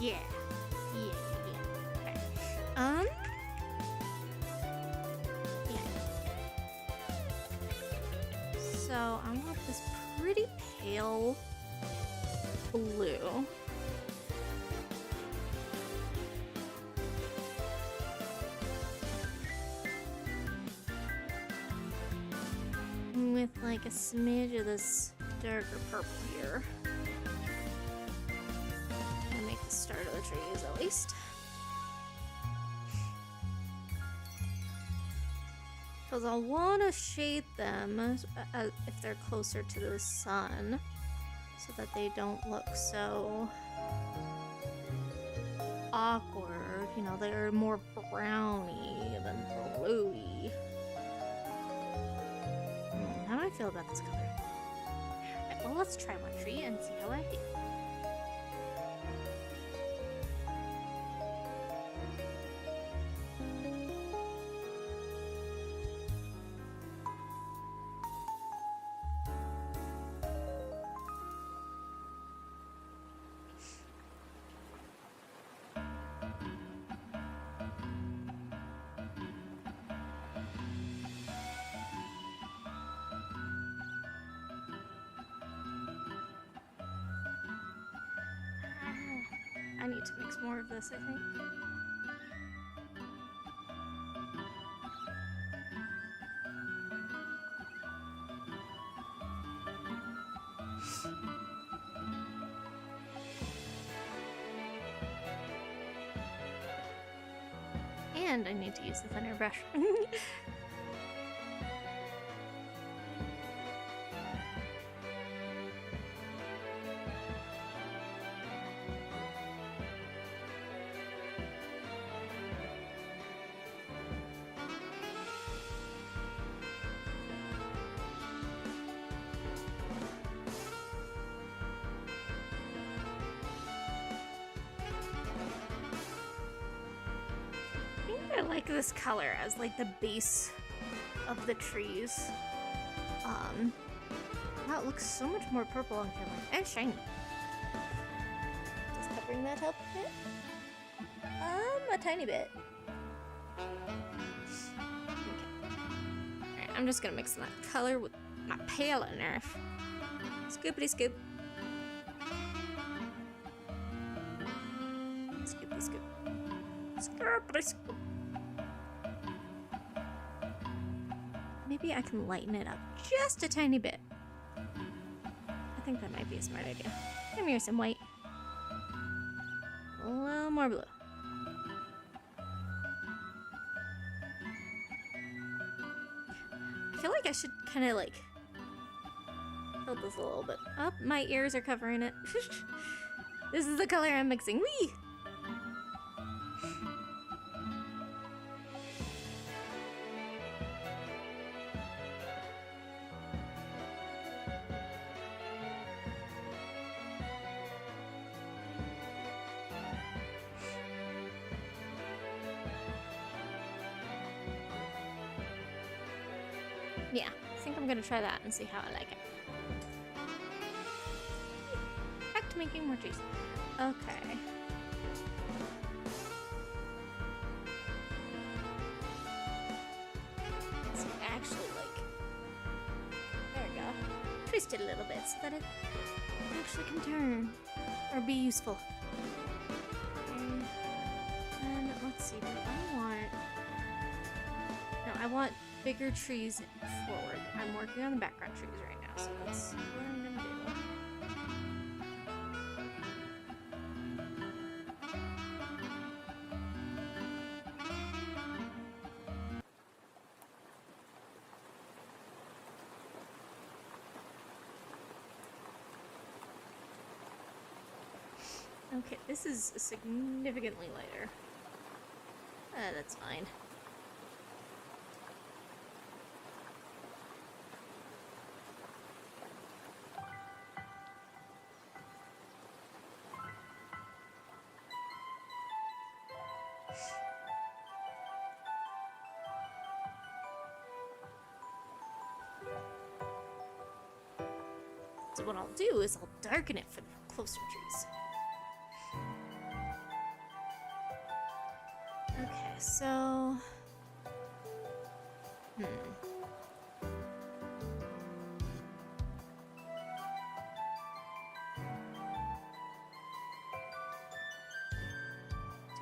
Yeah. Okay. Yeah. So I want this pretty pale blue. With like a smidge of this darker purple here. To make the start of the trees at least. Because I want to shade them if they're closer to the sun, so that they don't look so awkward. You know, they're more browny than bluey. How do I feel about this color? Right, well, let's try one tree and see how I feel. I need to mix more of this, I think. And I need to use the thinner brush. I like this color as like the base of the trees. Wow, it looks so much more purple on camera and shiny. Does covering that help a bit? A tiny bit. Okay. Alright, I'm just gonna mix that color with my pale enough. Scoopity scoop. Scoopity scoop. Scoopity scoop. Maybe I can lighten it up just a tiny bit. I think that might be a smart idea. Come here, some white. A little more blue. I feel like I should kind of like tilt this a little bit up. My ears are covering it. This is the color I'm mixing. Whee! Yeah, I think I'm gonna try that and see how I like it. Back to making more cheese. Okay. So actually, like, there we go. Twist it a little bit so that it actually can turn or be useful. Okay. And let's see. Do I want? No, I want bigger trees forward. I'm working on the background trees right now, so that's what I'm gonna do. Okay, this is significantly lighter. That's fine. So what I'll do is I'll darken it for the closer trees. Okay, so... Do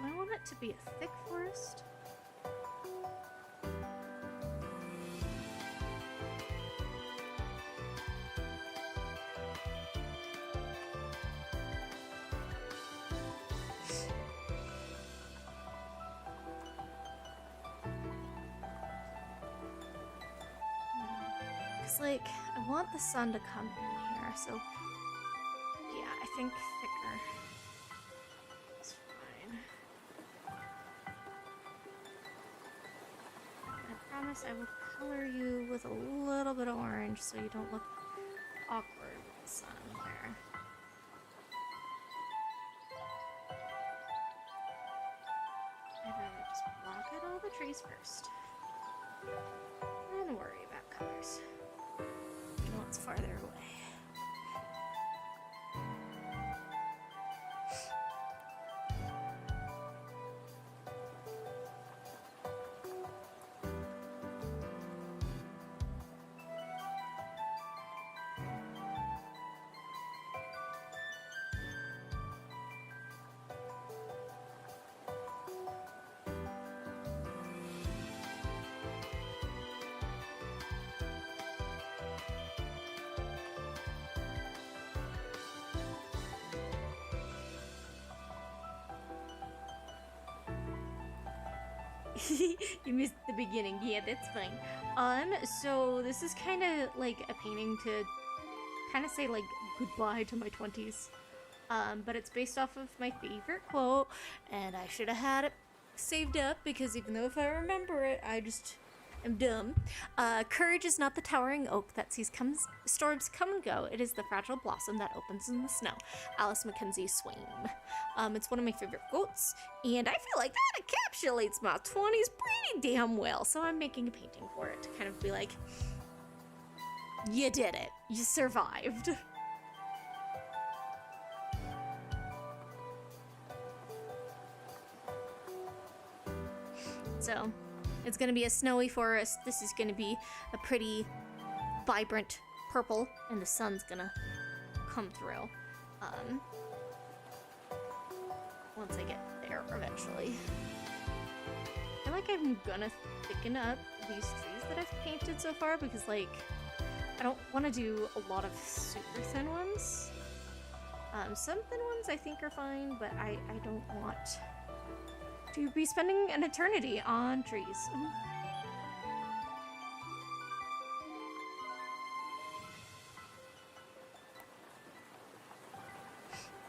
I want it to be a thick forest? Like, I want the sun to come in here, so yeah, I think thicker is fine. I promise I will color you with a little bit of orange so you don't look awkward with the sun there. I'd rather just block out all the trees first and worry about colors. It's farther away. You missed the beginning. Yeah, that's fine. So this is kind of like a painting to kind of say like goodbye to my 20s. But it's based off of my favorite quote, and I should have had it saved up because even though if I remember it, I just am dumb. Courage is not the towering oak that sees storms come and go. It is the fragile blossom that opens in the snow. Alice Mackenzie Swain. It's one of my favorite quotes, and I feel like that encapsulates my 20s pretty damn well. So I'm making a painting for it to kind of be like, you did it. You survived. So it's going to be a snowy forest. This is going to be a pretty vibrant purple, and the sun's going to come through once I get there eventually. I feel like I'm going to thicken up these trees that I've painted so far because, like, I don't want to do a lot of super thin ones. Some thin ones I think are fine, but I don't want to be spending an eternity on trees.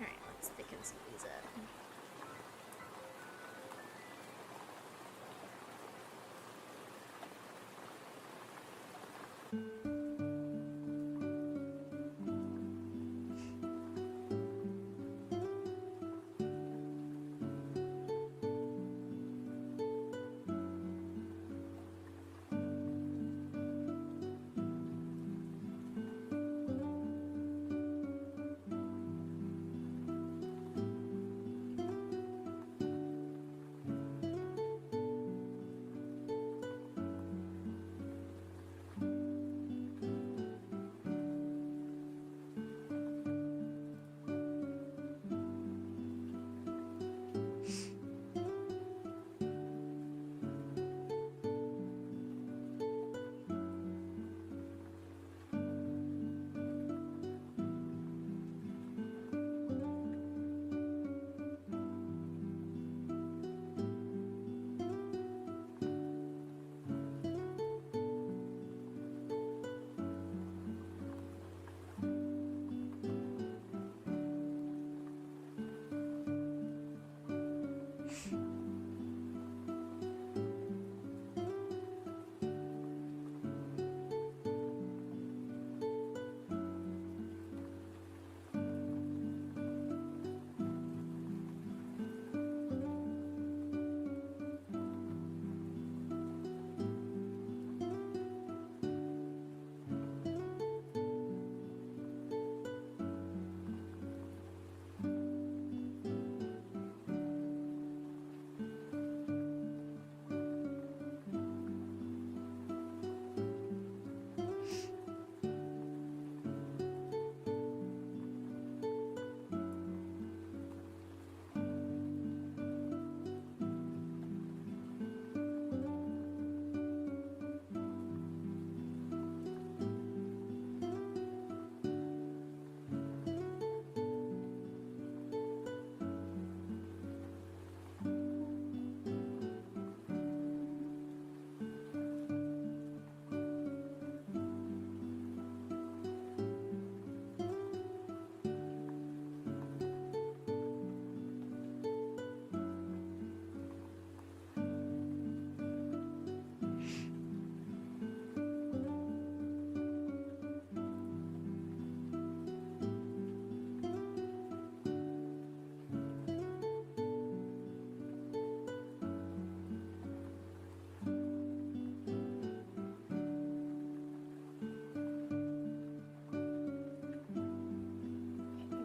Alright, let's thicken some of these up.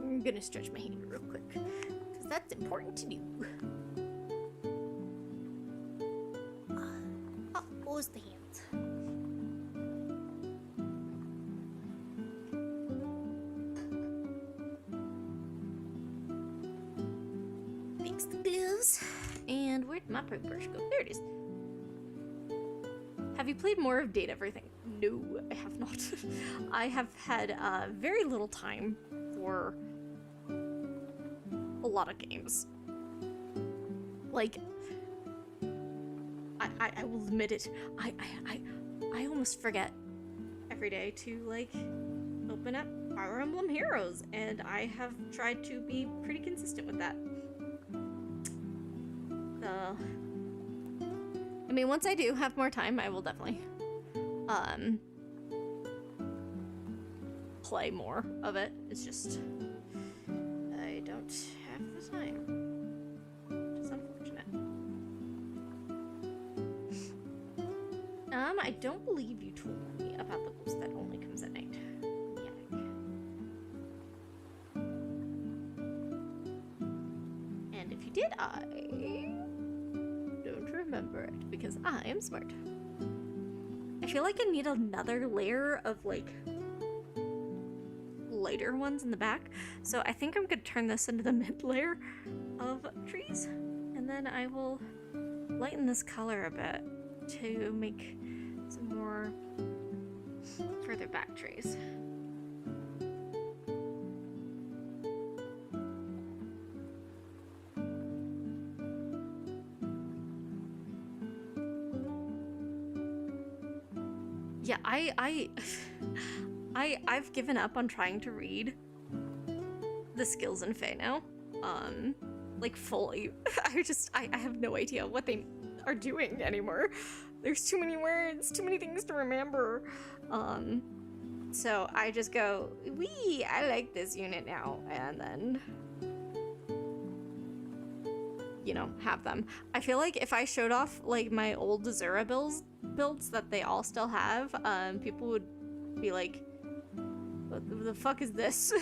I'm gonna stretch my hand real quick, because that's important to do. Oh, what was the hands? Fix the gloves. And where'd my paintbrush go? There it is. Have you played more of Date Everything? No, I have not. I have had very little time for a lot of games. Like, I will admit it. I almost forget every day to like open up Fire Emblem Heroes, and I have tried to be pretty consistent with that. I mean, once I do have more time, I will definitely play more of it. It's just I don't have the time. It's unfortunate. I don't believe you told me about the ghost that only comes at night. Yeah. And if you did, I don't remember it because I am smart. I feel like I need another layer of like lighter ones in the back, so I think I'm gonna turn this into the mid layer of trees, and then I will lighten this color a bit to make some more for further back trace. Yeah, I've given up on trying to read the skills in Fae now. Like fully. I have no idea what they are doing anymore. There's too many words, too many things to remember. So I just go, wee, I like this unit now, and then, you know, have them. I feel like if I showed off like my old Azura builds that they all still have, people would be like, what the fuck is this?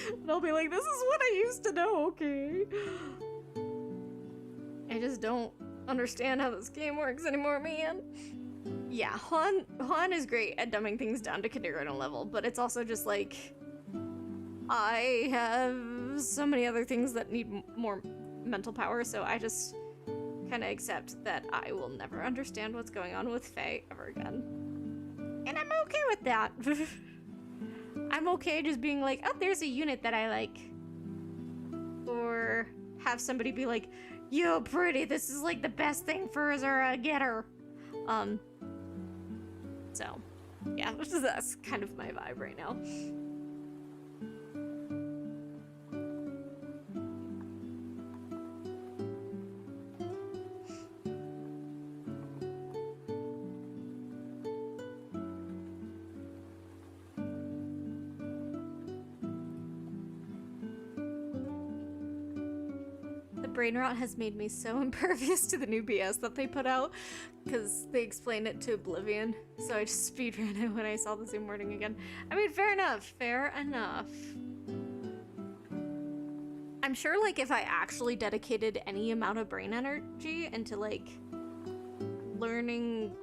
And I'll be like, this is what I used to know, okay? I just don't understand how this game works anymore, man. Yeah, Juan is great at dumbing things down to kindergarten level, but it's also just like, I have so many other things that need more mental power, so I just kind of accept that I will never understand what's going on with Fae ever again. And I'm okay with that. I'm okay just being like, oh, there's a unit that I like. Or have somebody be like, yo, Pruitii, this is like the best thing for Azura, get her. So, yeah, that's kind of my vibe right now. Brain rot has made me so impervious to the new BS that they put out because they explained it to oblivion, so I just speedran it when I saw the Zoom wording again. I mean, fair enough. I'm sure, like, if I actually dedicated any amount of brain energy into, like, learning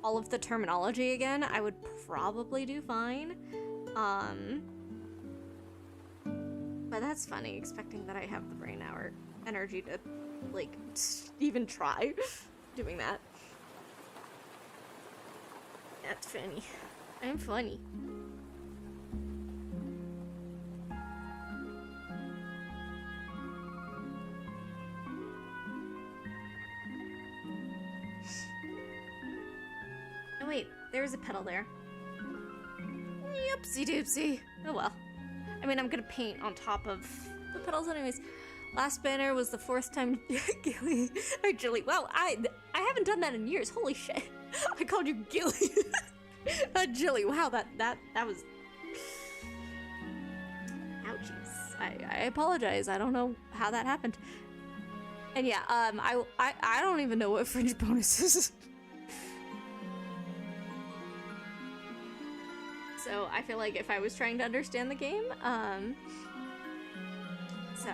all of the terminology again, I would probably do fine. But that's funny, expecting that I have the brain energy to, like, even try doing that. That's funny. I'm funny. Oh wait, there's a petal there. Yupsy doopsie. Oh well. I mean, I'm gonna paint on top of the petals anyways. Last banner was the 4th time Gilly or Jilly. Wow, I haven't done that in years. Holy shit. I called you Gilly. Jilly. Wow, that was ouchies. I apologize. I don't know how that happened. And yeah, I don't even know what fringe bonus is. So I feel like if I was trying to understand the game, so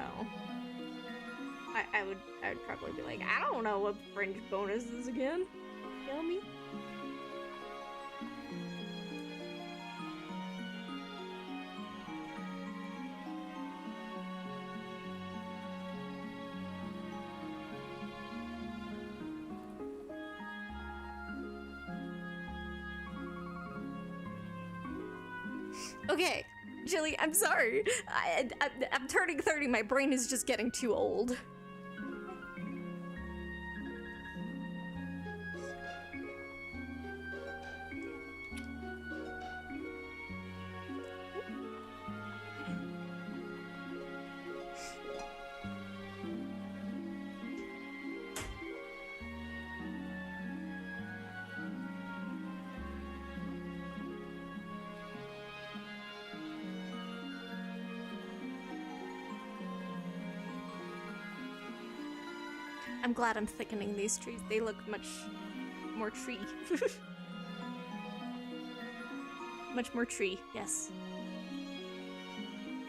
I would probably be like, I don't know what fringe bonus is again. Tell me. Okay, Jilly, I'm sorry. I'm turning 30. My brain is just getting too old. I'm glad I'm thickening these trees. They look much more tree. Much more tree, yes.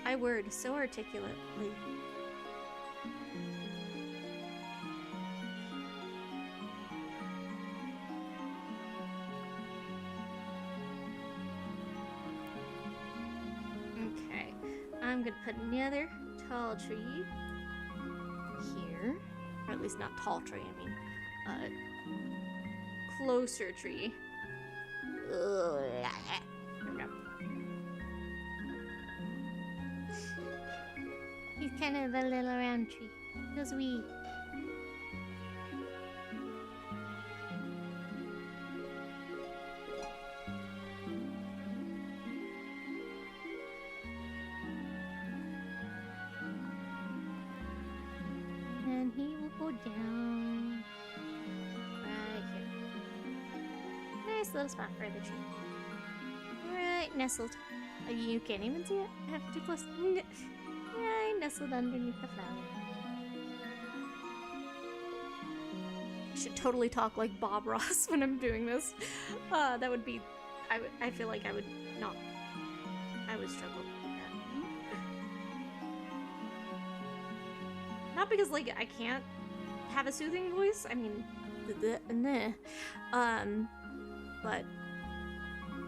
I word so articulately. Okay, I'm gonna put another tall tree here. Or at least not tall tree, I mean, closer tree. Ugh. kind of a little round tree. Feels wee. And he will go down right here. Nice little spot for the tree. Right nestled. You can't even see it. I have too close. Right nestled underneath the flower. I should totally talk like Bob Ross when I'm doing this. That would be. I feel like I would not. I would struggle with that. Not because like I can't have a soothing voice. I mean, but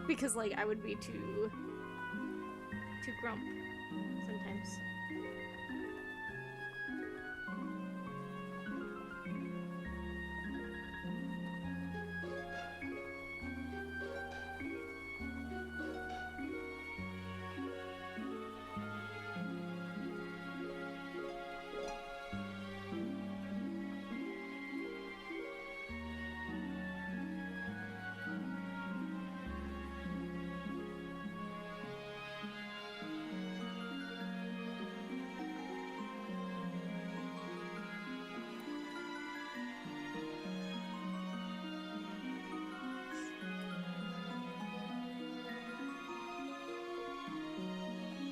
because like I would be too grump sometimes.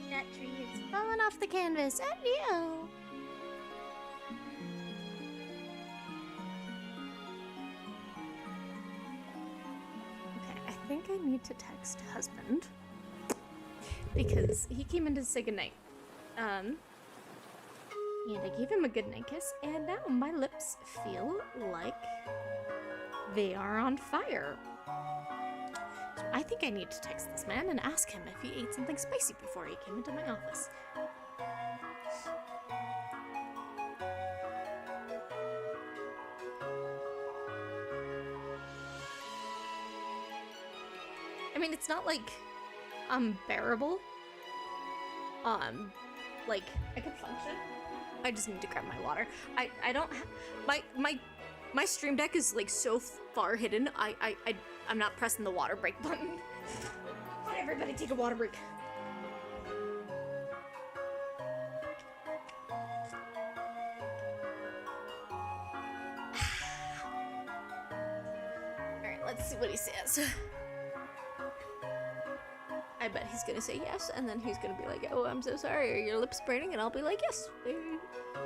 That tree is falling off the canvas. Adieu. Okay, I think I need to text husband because he came in to say goodnight. And I gave him a goodnight kiss, and now my lips feel like they are on fire. So I think I need to text this man and ask him if he ate something spicy before he came into my office. I mean, it's not like unbearable. Like I could function. I just need to grab my water. I don't my stream deck is like so far hidden. I'm not pressing the water break button. Everybody take a water break. Alright, let's see what he says. I bet he's gonna say yes, and then he's gonna be like, oh, I'm so sorry, are your lips burning? And I'll be like, yes, they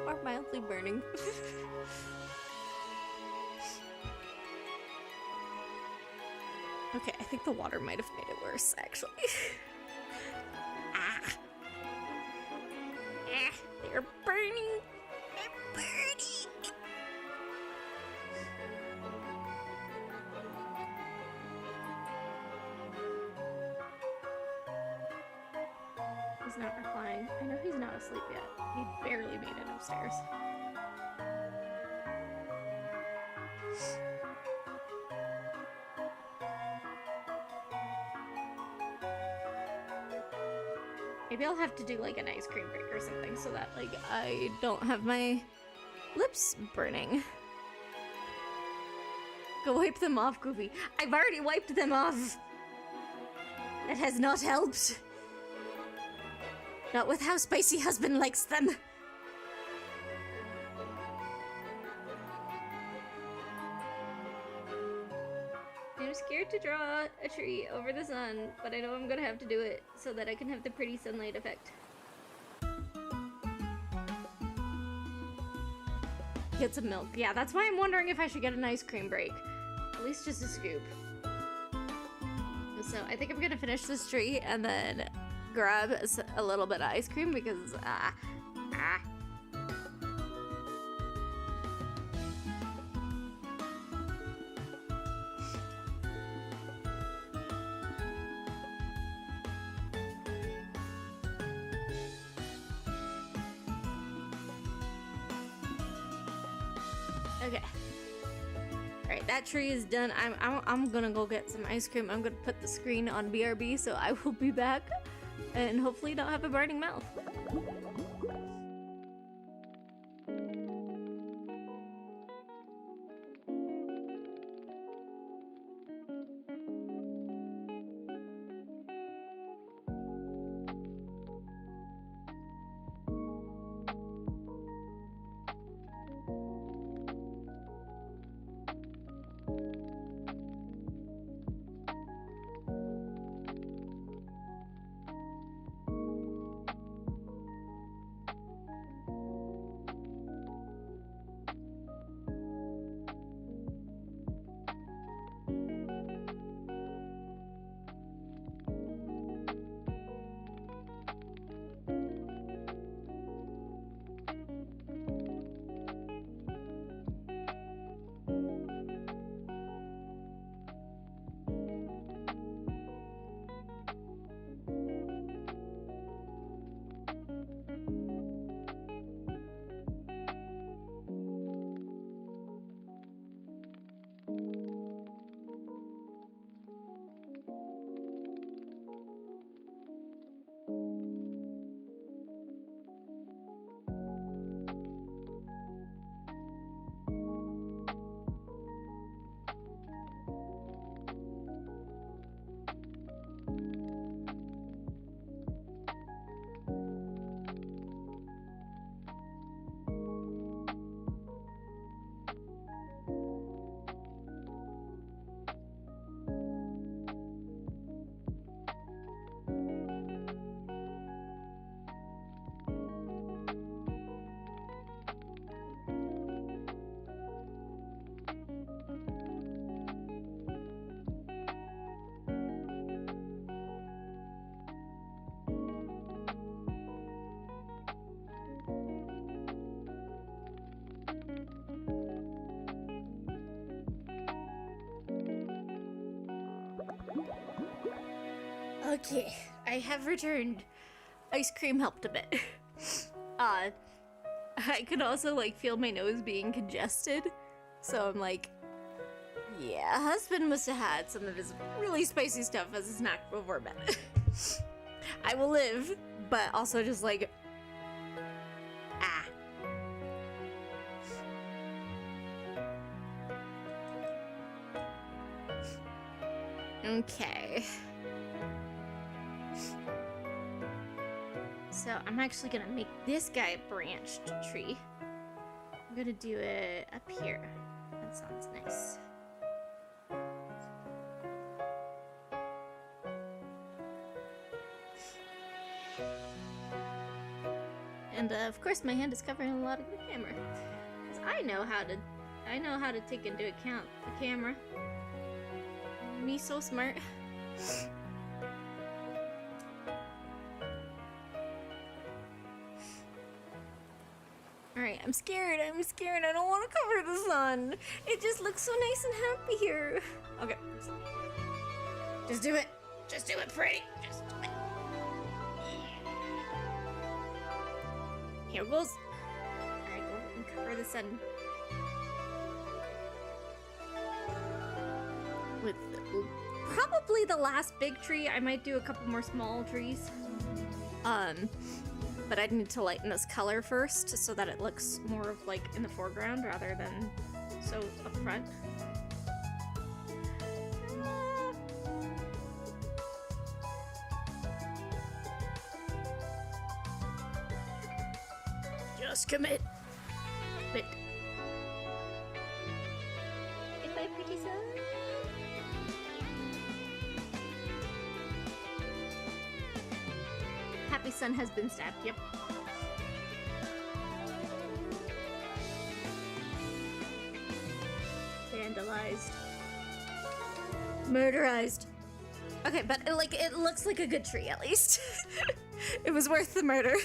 are mildly burning. Okay, I think the water might have made it worse, actually. Ah. Ah, they're burning. They're burning. He's not replying. I know he's not asleep yet. He barely made it upstairs. Maybe I'll have to do like an ice cream break or something so that like I don't have my lips burning. Go wipe them off, Goofy. I've already wiped them off. That has not helped. Not with how spicy husband likes them. I'm scared to draw a tree over the sun, but I know I'm gonna have to do it so that I can have the pretty sunlight effect. Get some milk. Yeah, that's why I'm wondering if I should get an ice cream break. At least just a scoop. So I think I'm gonna finish this tree and then grab a little bit of ice cream because okay. Alright, that tree is done. I'm gonna go get some ice cream. I'm gonna put the screen on BRB, so I will be back and hopefully not have a burning mouth. Okay, I have returned. Ice cream helped a bit. I could also like feel my nose being congested, so I'm like, yeah, husband must have had some of his really spicy stuff as a snack before bed. I will live, but also just like, ah. Okay. So I'm actually gonna make this guy a branched tree. I'm gonna do it up here. That sounds nice. And of course my hand is covering a lot of the camera. 'Cause I know how to take into account the camera. Me so smart. Alright, I'm scared. I don't want to cover the sun. It just looks so nice and happy here. Okay. Just do it. Just do it, Pruitii. Just do it. Here goes. Alright, go and cover the sun. With probably the last big tree. I might do a couple more small trees. But I need to lighten this color first so that it looks more of like in the foreground rather than so up front. Just commit. Commit. Goodbye, pretty son. Happy son has been stabbed, yep. Vandalized. Murderized. Okay, but like it looks like a good tree at least. It was worth the murder.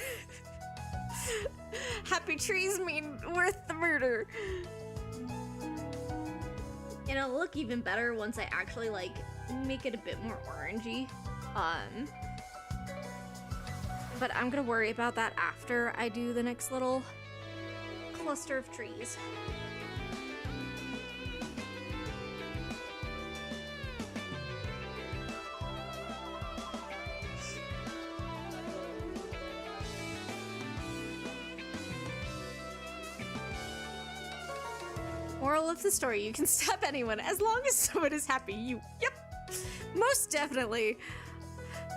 Happy trees mean worth the murder. And it'll look even better once I actually like make it a bit more orangey. But I'm gonna worry about that after I do the next little cluster of trees. Moral of the story, you can stab anyone as long as someone is happy. Yep, most definitely.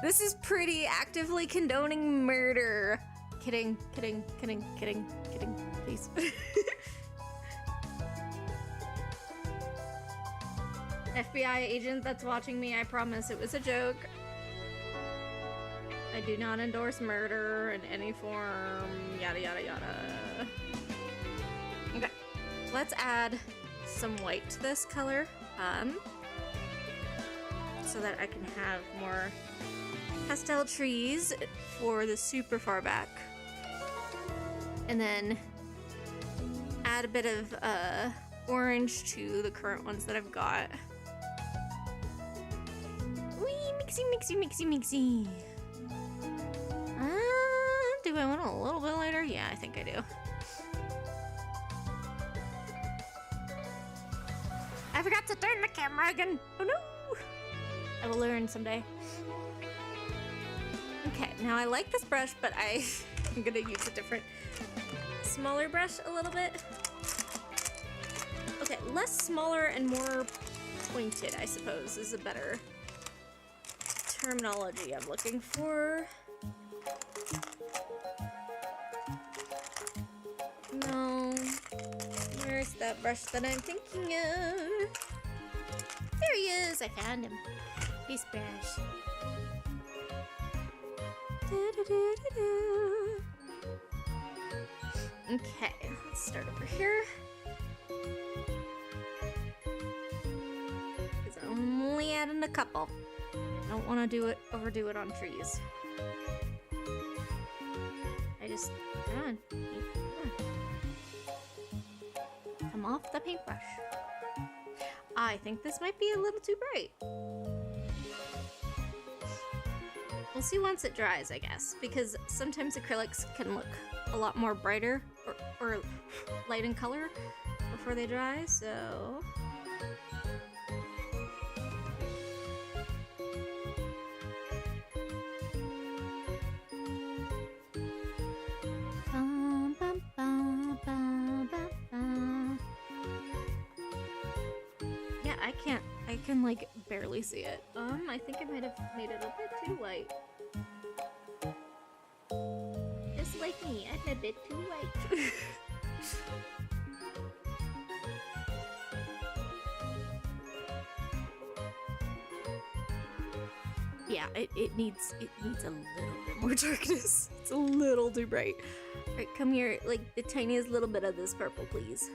This is Pruitii actively condoning murder. Kidding, please. FBI agent that's watching me, I promise it was a joke. I do not endorse murder in any form, yada yada yada. Okay, let's add some white to this color, so that I can have more pastel trees for the super far back. And then add a bit of orange to the current ones that I've got. Wee, mixy. Do I want it a little bit lighter? Yeah, I think I do. I forgot to turn the camera again. Oh no! I will learn someday. Okay, now I like this brush, but I'm gonna use a different, smaller brush a little bit. Okay, less smaller and more pointed, I suppose, is a better terminology I'm looking for. No. Where's that brush that I'm thinking of? There he is! I found him. This brush. Okay, let's start over here. Because I'm only adding a couple. I don't want to overdo it on trees. Come on. Come off the paintbrush. I think this might be a little too bright. We'll see once it dries, I guess, because sometimes acrylics can look a lot more brighter or light in color before they dry, so... Yeah, I can like barely see it. I think I might have made it a bit too white. Just like me, I'm a bit too white. Yeah, it needs a little bit more darkness. It's a little too bright. Alright, come here, like the tiniest little bit of this purple, please.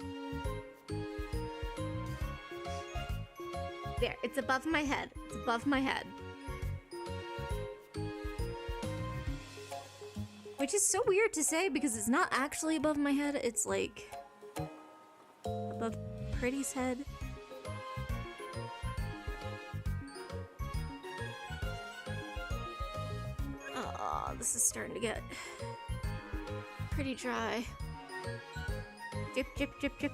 There, it's above my head. It's above my head. Which is so weird to say because it's not actually above my head. It's like above Pretty's head. Oh, this is starting to get pretty dry. Drip, drip, drip, drip.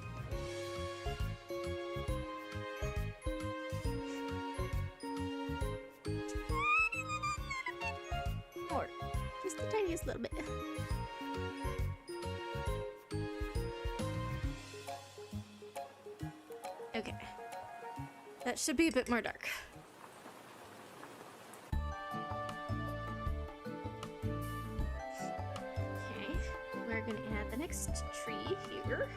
More. Just the tiniest little bit. Okay. That should be a bit more dark. Okay, we're gonna add the next tree here.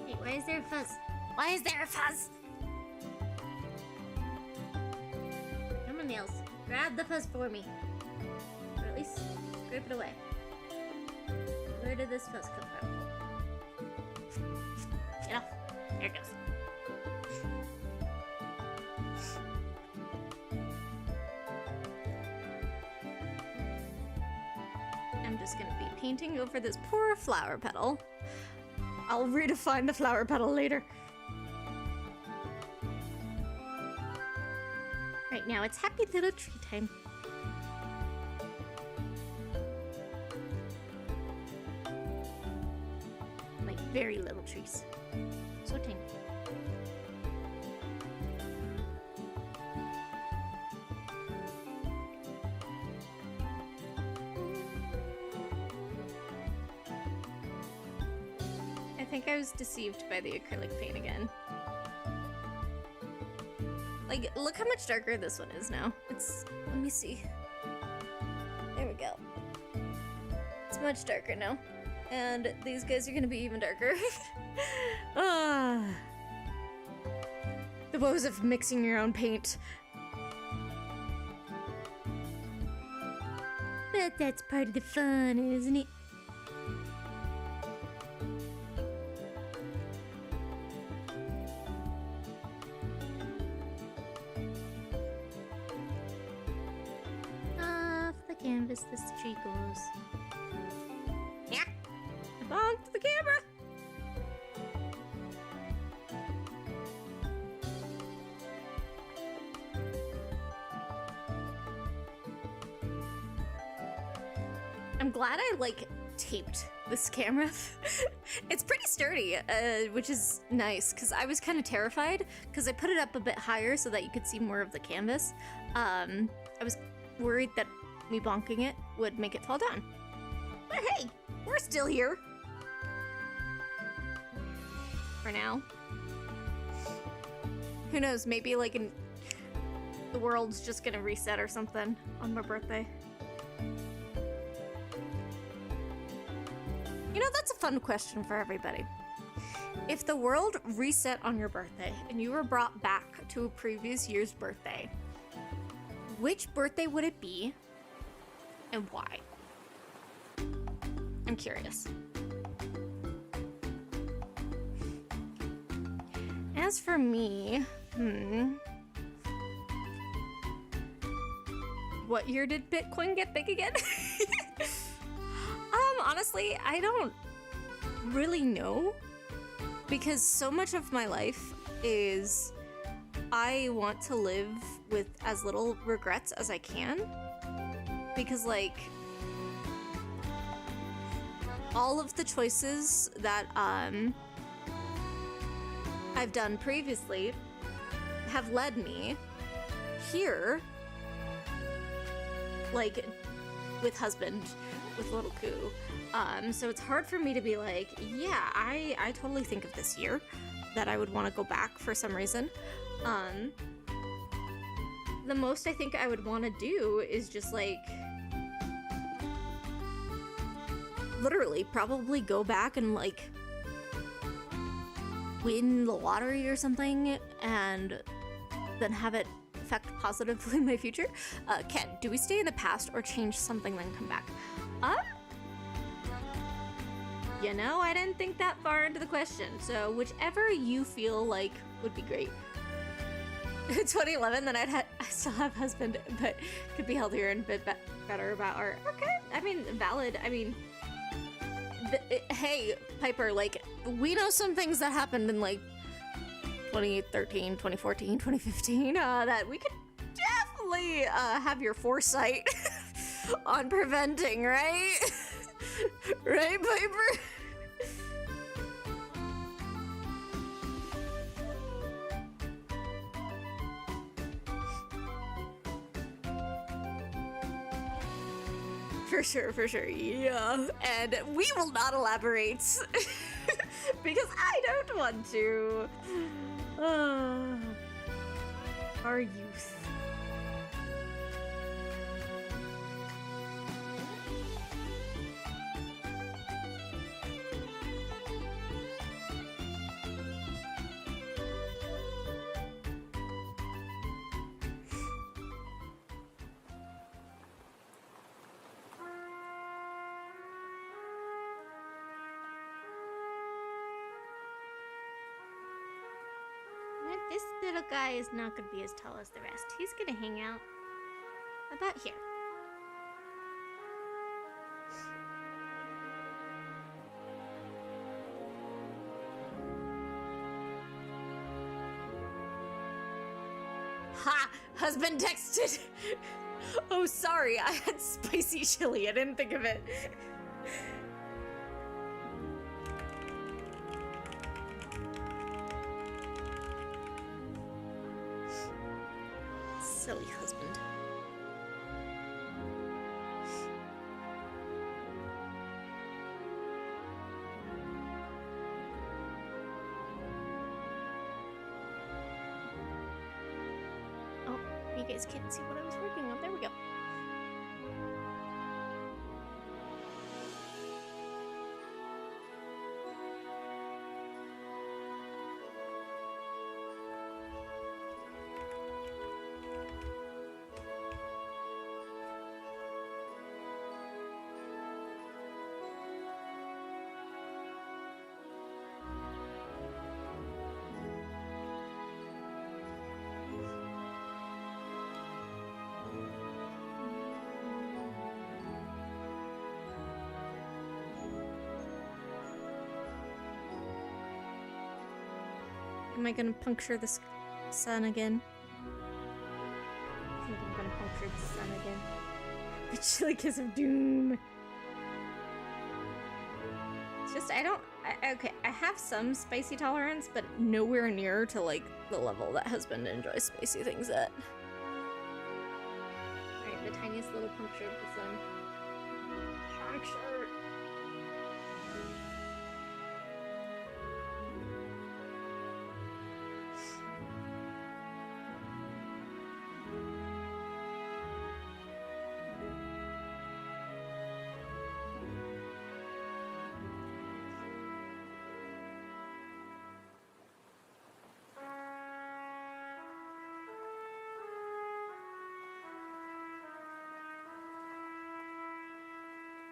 Hey, why is there a fuzz? Why is there a fuzz? Come on, Nails. Grab the fuzz for me. Or at least scrape it away. Where did this fuzz come from? Get off. There it goes. I'm just gonna be painting over this poor flower petal. I'll redefine the flower petal later. Right now, it's happy little tree time. Like very little trees. So tiny. I think I was deceived by the acrylic paint again. Like, look how much darker this one is now. Let me see. There we go. It's much darker now. And these guys are gonna be even darker. Ah. The woes of mixing your own paint. But that's part of the fun, isn't it? canvas this tree goes. Yeah. Bonk to the camera. I'm glad I like taped this camera. It's pretty sturdy, which is nice because I was kind of terrified because I put it up a bit higher so that you could see more of the canvas. I was worried that me bonking it would make it fall down. But hey, we're still here. For now. Who knows, maybe like the world's just gonna reset or something on my birthday. You know, that's a fun question for everybody. If the world reset on your birthday and you were brought back to a previous year's birthday, which birthday would it be and why? I'm curious. As for me, what year did Bitcoin get big again? Honestly, I don't really know because so much of my life is I want to live with as little regrets as I can because like all of the choices that I've done previously have led me here, like with husband, with little Koo. So it's hard for me to be like, yeah, I totally think of this year that I would want to go back for some reason. The most I think I would want to do is just like literally probably go back and like win the lottery or something and then have it affect positively my future. Ken, do we stay in the past or change something then come back? You know, I didn't think that far into the question, so whichever you feel like would be great. 2011, then I still have husband, but could be healthier and a bit better about art. Okay, I mean, valid. I mean, hey, Piper, like, we know some things that happened in, like, 2013, 2014, 2015, that we could definitely have your foresight on preventing, right? Right, Piper? For sure, yeah. And we will not elaborate because I don't want to. Our youth. This little guy is not gonna be as tall as the rest. He's gonna hang out about here. Ha! Husband texted! Oh, sorry, I had spicy chili. I didn't think of it. Silly husband. Oh, you guys can't see what I was working on. There we go. Am I gonna puncture the sun again? I think I'm gonna puncture the sun again. The chilly kiss of doom. It's just, okay, I have some spicy tolerance, but nowhere near to, like, the level that husband enjoys spicy things at. Alright, the tiniest little puncture of the sun. Puncture!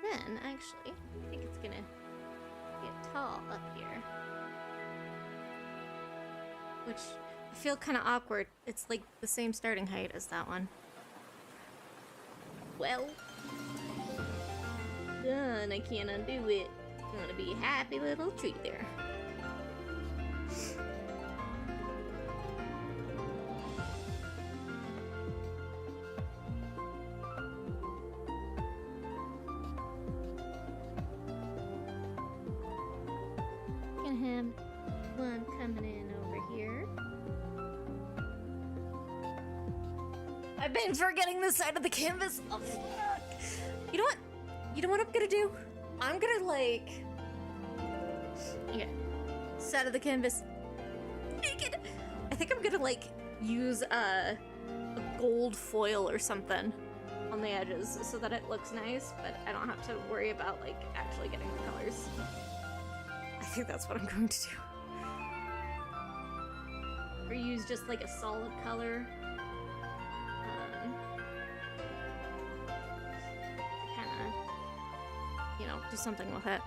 Then, actually, I think it's gonna get tall up here. Which, I feel kind of awkward. It's like the same starting height as that one. Well, done. I can't undo it. I'm gonna be a happy little tree there. Have one coming in over here. I've been forgetting this side of the canvas. Oh, fuck. You know what? You know what I'm gonna do? I'm gonna, like... Okay. Side of the canvas. Naked! I think I'm gonna, like, use a gold foil or something on the edges so that it looks nice, but I don't have to worry about, like, actually getting the colors. I think that's what I'm going to do. Or use just like a solid color. Kind of, you know, do something with it.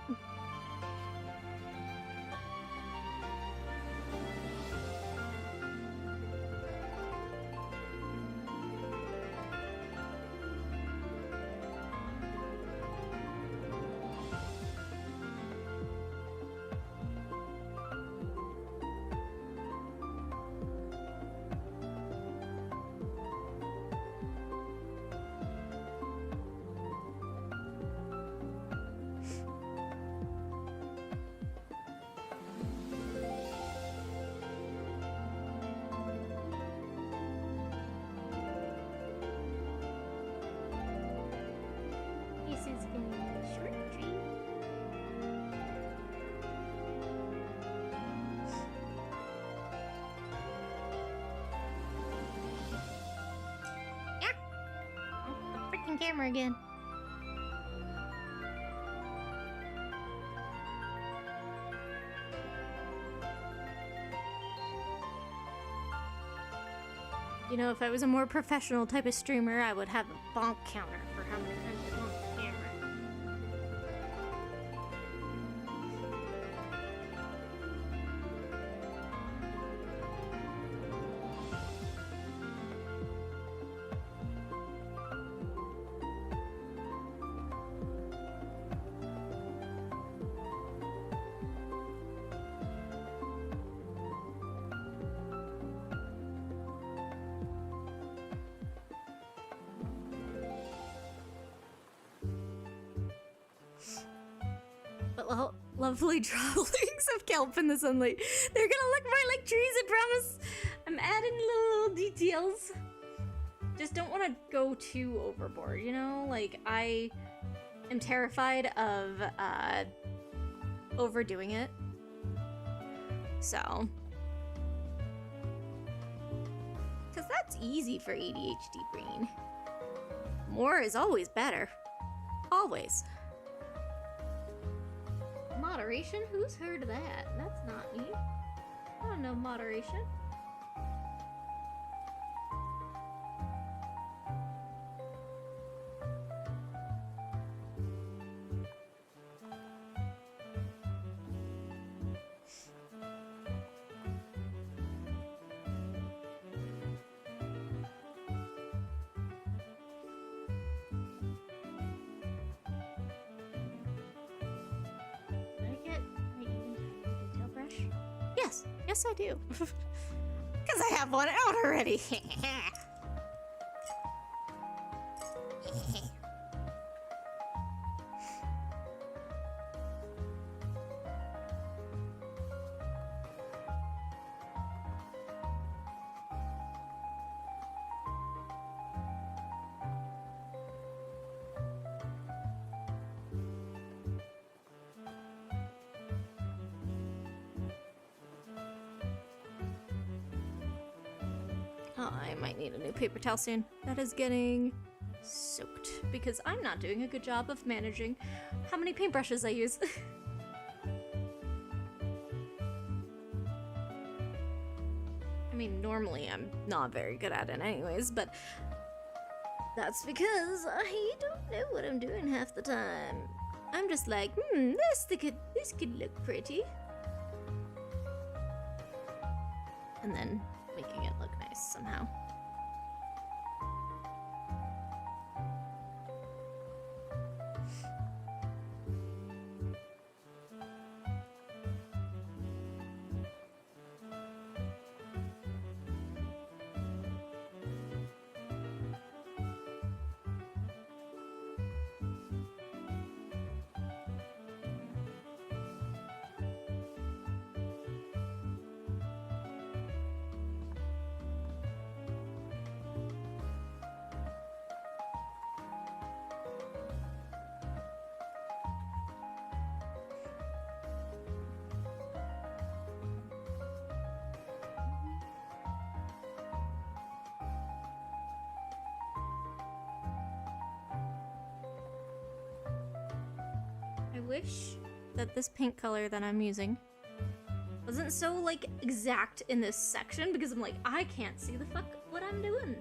Camera again. You know, if I was a more professional type of streamer, I would have a bonk counter for how many times I bonk the camera. Lovely drawings of kelp in the sunlight. They're gonna look more like trees, I promise. I'm adding little details. Just don't want to go too overboard, you know? Like, I am terrified of overdoing it. So. Because that's easy for ADHD brain. More is always better. Always. Moderation? Who's heard of that? That's not me. I don't know moderation. Yes, I do. Because I have one out already. Oh, I might need a new paper towel soon. That is getting soaked because I'm not doing a good job of managing how many paintbrushes I use. I mean, normally I'm not very good at it anyways, but that's because I don't know what I'm doing half the time. I'm just like, this could look pretty. And then making it look nice somehow. I wish that this paint color that I'm using wasn't so, like, exact in this section, because I'm like, I can't see the fuck what I'm doing.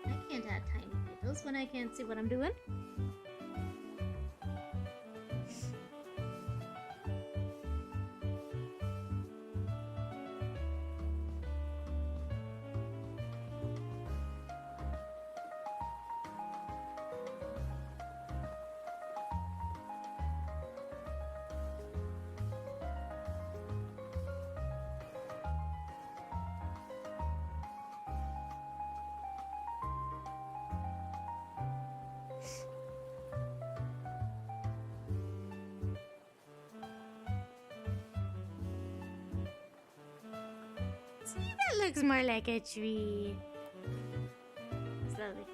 I can't add tiny details when I can't see what I'm doing. See, that looks more like a tree. Slowly.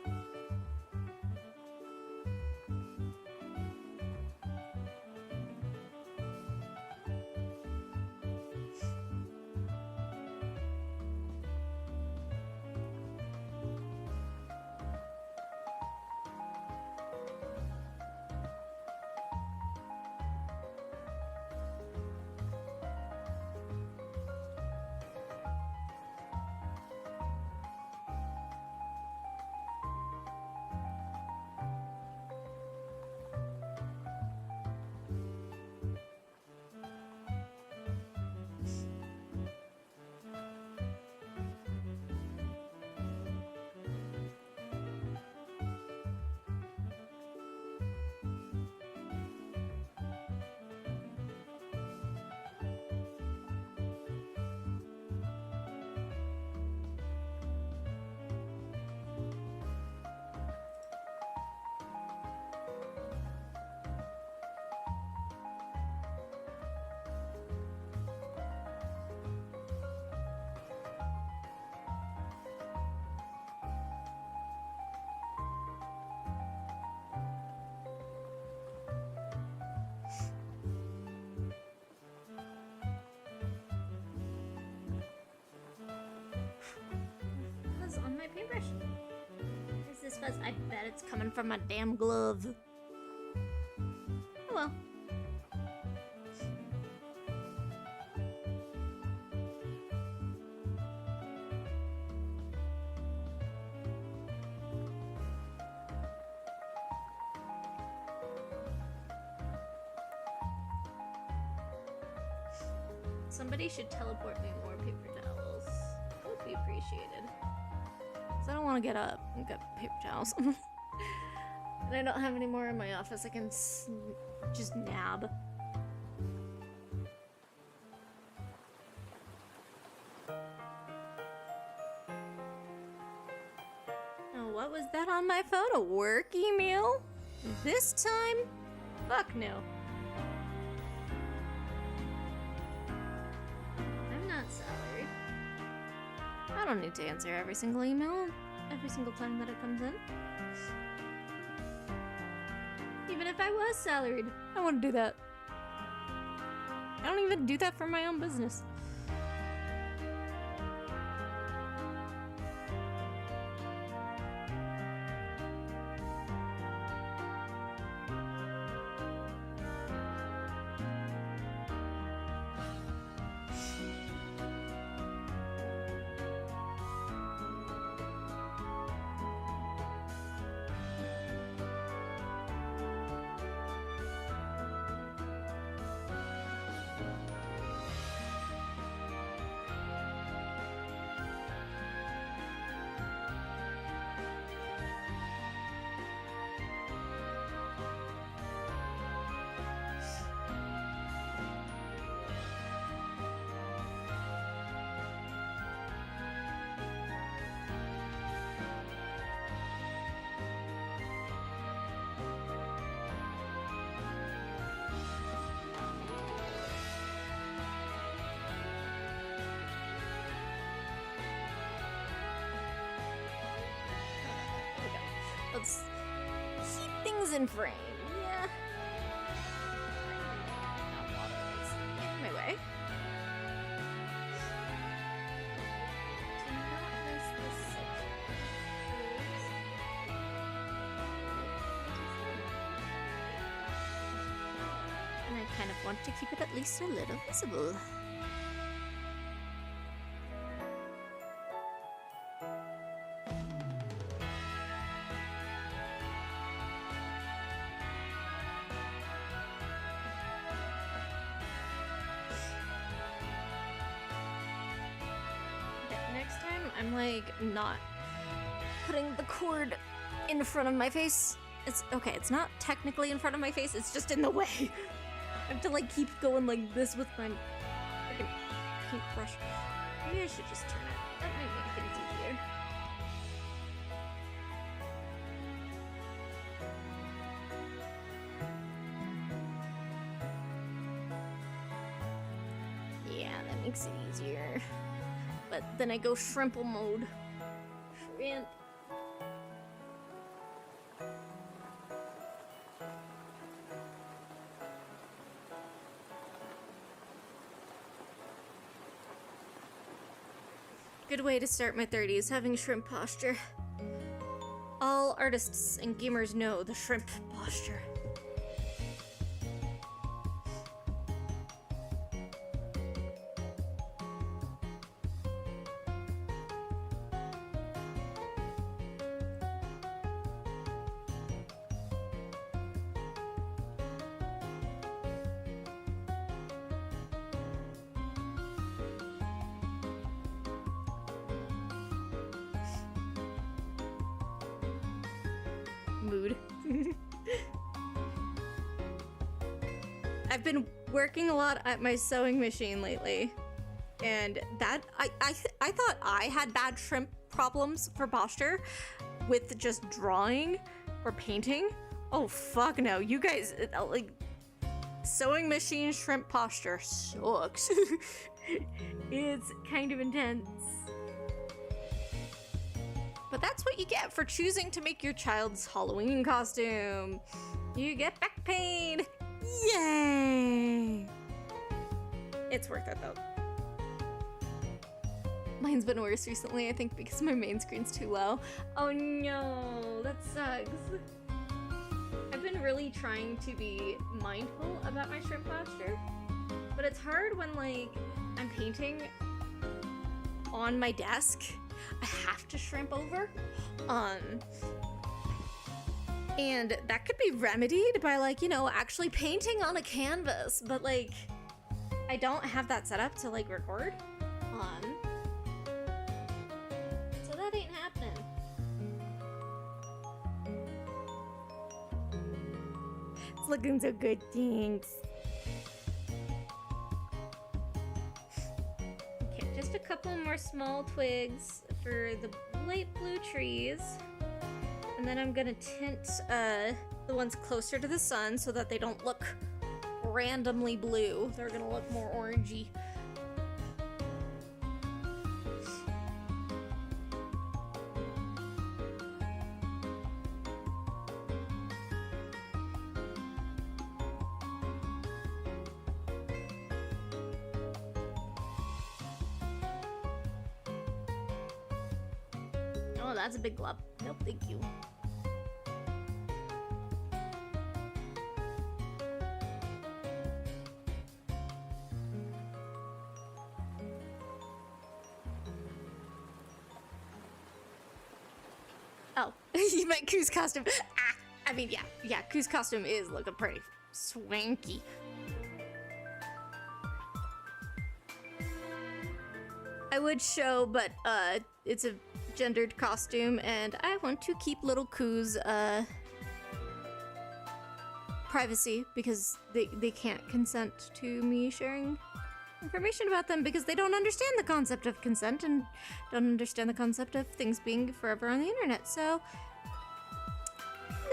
Fuzz on my paintbrush. Where's this fuzz? I bet it's coming from my damn glove. Oh well. Somebody should teleport me more paper towels. That would be appreciated. Because I don't want to get up and get paper towels. And I don't have any more in my office I can just nab. what was that on my phone? A work email? This time? Fuck no. I'm not salaried. I don't need to answer every single email every single time that it comes in. Even if I was salaried, I wouldn't do that. I don't even do that for my own business. Let's keep things in frame. Yeah. Get my way. Do not miss this section. And I kind of want to keep it at least a little visible. Next time, I'm like not putting the cord in front of my face. It's okay, it's not technically in front of my face, it's just in the way. I have to like keep going like this with my freaking paintbrush. Maybe I should just turn it. That might make things easier. Yeah, that makes it easier. But then I go shrimple mode. Shrimp. Good way to start my 30s, having shrimp posture. All artists and gamers know the shrimp posture. Mood. I've been working a lot at my sewing machine lately, and that I thought I had bad shrimp problems for posture with just drawing or painting. Oh fuck no, you guys like sewing machine shrimp posture sucks. It's kind of intense. But that's what you get for choosing to make your child's Halloween costume. You get back pain. Yay! It's worth it though. Mine's been worse recently, I think, because my main screen's too low. Oh no, that sucks. I've been really trying to be mindful about my shrimp posture, but it's hard when like I'm painting on my desk. I have to shrimp over. And that could be remedied by like, you know, actually painting on a canvas, but like I don't have that set up to like record on. So that ain't happening. It's looking so good, thanks. Okay, just a couple more small twigs for the light blue trees. And then I'm gonna tint the ones closer to the sun so that they don't look randomly blue. They're gonna look more orangey. Oh, that's a big glob. Nope, thank you. Oh, you meant Koo's costume. Ah, I mean, yeah, Koo's costume is looking pretty swanky. I would show, but it's a gendered costume, and I want to keep little Koo's privacy because they can't consent to me sharing information about them because they don't understand the concept of consent and don't understand the concept of things being forever on the internet. So,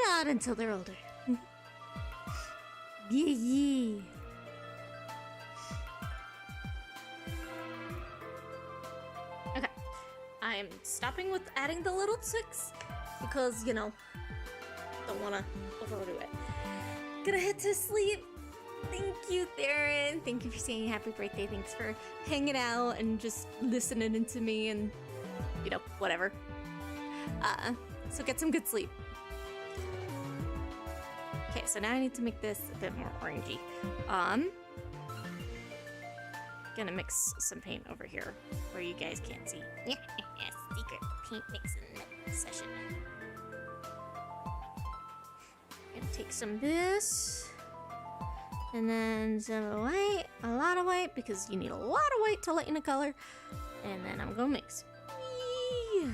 not until they're older. Yeah. Okay, I'm stopping with adding the little ticks because, you know, don't want to overdo it. Gonna head to sleep. Thank you, Theron. Thank you for saying happy birthday. Thanks for hanging out and just listening to me and, you know, whatever. So get some good sleep. Okay, so now I need to make this a bit more orangey. Gonna mix some paint over here where you guys can't see. Secret paint mixing session. Gonna take some of this. And then some white, a lot of white, because you need a lot of white to lighten a color. And then I'm gonna mix. Whee!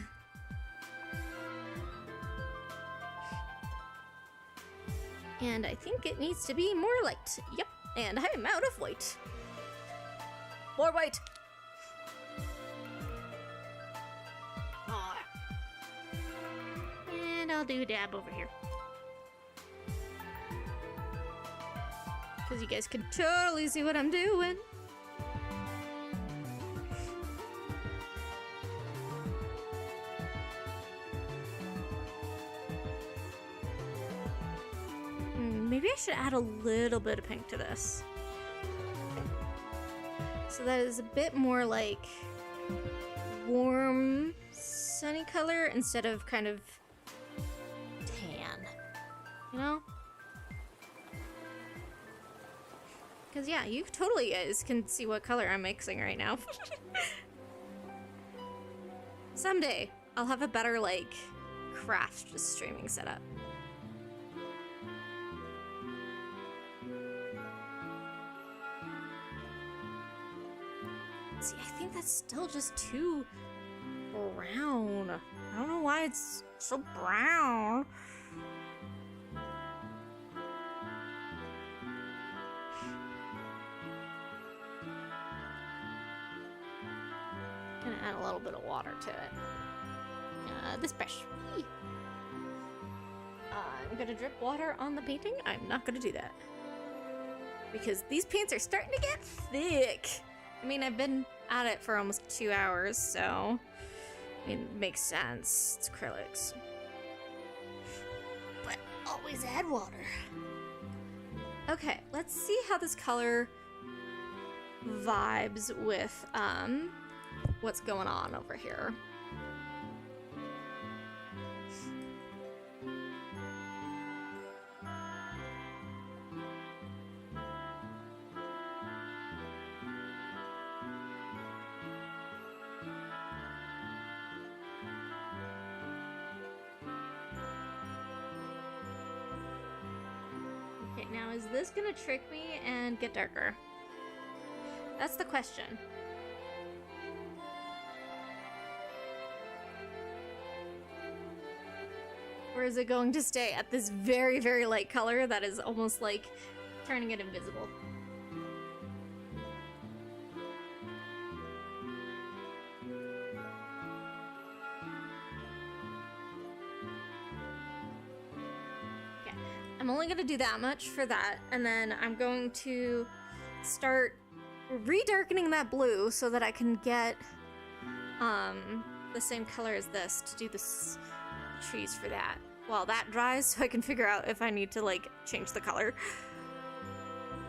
And I think it needs to be more light. Yep, and I'm out of white. More white! And I'll do a dab over here. Because you guys can totally see what I'm doing. Maybe I should add a little bit of pink to this. So that is a bit more like warm, sunny color instead of kind of tan, you know? Because, yeah, you totally guys can see what color I'm mixing right now. Someday, I'll have a better, like, craft streaming setup. See, I think that's still just too brown. I don't know why it's so brown. Gonna add a little bit of water to it. This brush. I'm gonna drip water on the painting. I'm not gonna do that. Because these paints are starting to get thick. I mean, I've been at it for almost 2 hours, so I mean, it makes sense. It's acrylics. But always add water. Okay, let's see how this color vibes with what's going on over here. Okay, now is this gonna trick me and get darker? That's the question. Or is it going to stay at this very, very light color that is almost like turning it invisible? I'm only gonna do that much for that, and then I'm going to start redarkening that blue so that I can get the same color as this to do the trees for that. While that dries, so I can figure out if I need to like change the color.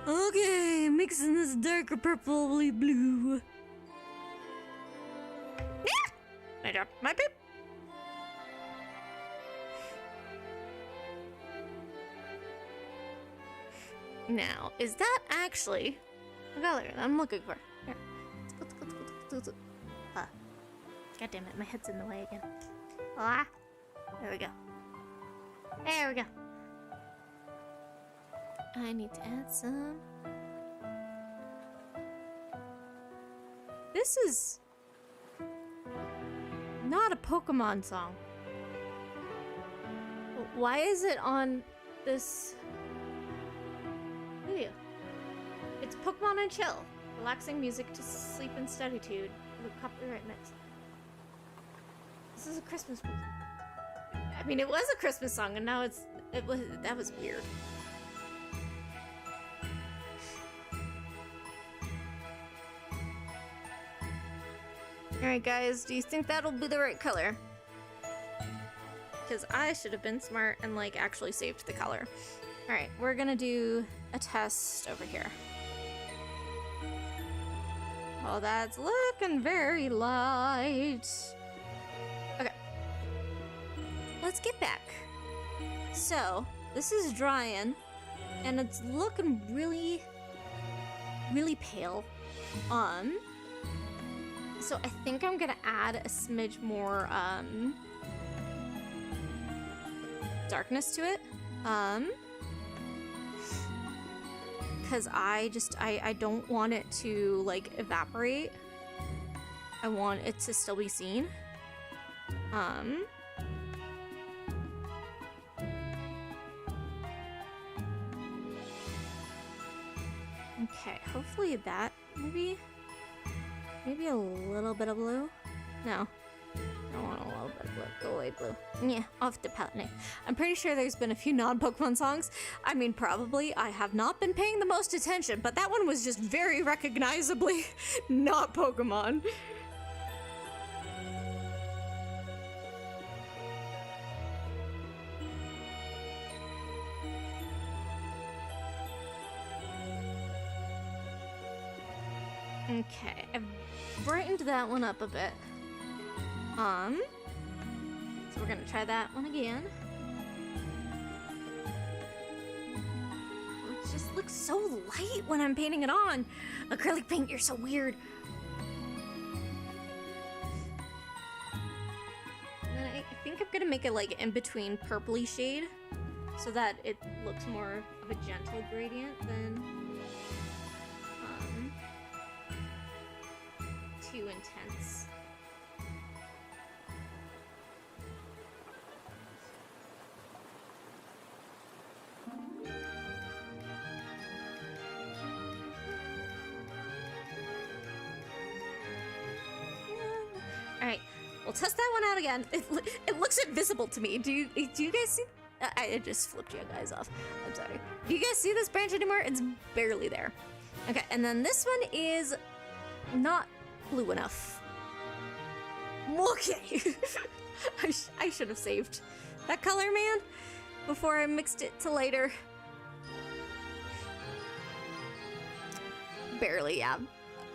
Okay, mixing this darker purpley blue. I dropped my poop. Now, is that actually the color that I'm looking for? Here. God damn it, my head's in the way again. Ah, there we go. There we go. I need to add some. This is not a Pokemon song. Why is it on this video? It's Pokemon and Chill. Relaxing music to sleep and study to with copyright mix. This is a Christmas music. I mean, it was a Christmas song, and now that was weird. Alright guys, do you think that'll be the right color? Because I should have been smart and like actually saved the color. Alright, we're gonna do a test over here. Oh, that's looking very light. Okay. Let's get back. So, this is drying, and it's looking really, really pale. So I think I'm gonna add a smidge more, darkness to it. Because I don't want it to, like, evaporate. I want it to still be seen. Okay, hopefully that, maybe a little bit of blue? No. I want a little bit of blue. Go away, blue. Yeah, off the palette knife. I'm pretty sure there's been a few non-Pokemon songs. I mean, probably I have not been paying the most attention, but that one was just very recognizably not Pokemon. Okay, I've brightened that one up a bit. So we're gonna try that one again. It just looks so light when I'm painting it on. Acrylic paint, you're so weird. And then I think I'm gonna make it like in between purpley shade so that it looks more of a gentle gradient than too intense. Alright, we'll test that one out again. It looks invisible to me. Do you guys see? I just flipped you guys off. I'm sorry. Do you guys see this branch anymore? It's barely there. Okay, and then this one is not blue enough. Okay. I should have saved that color, man, before I mixed it to later. Barely, yeah.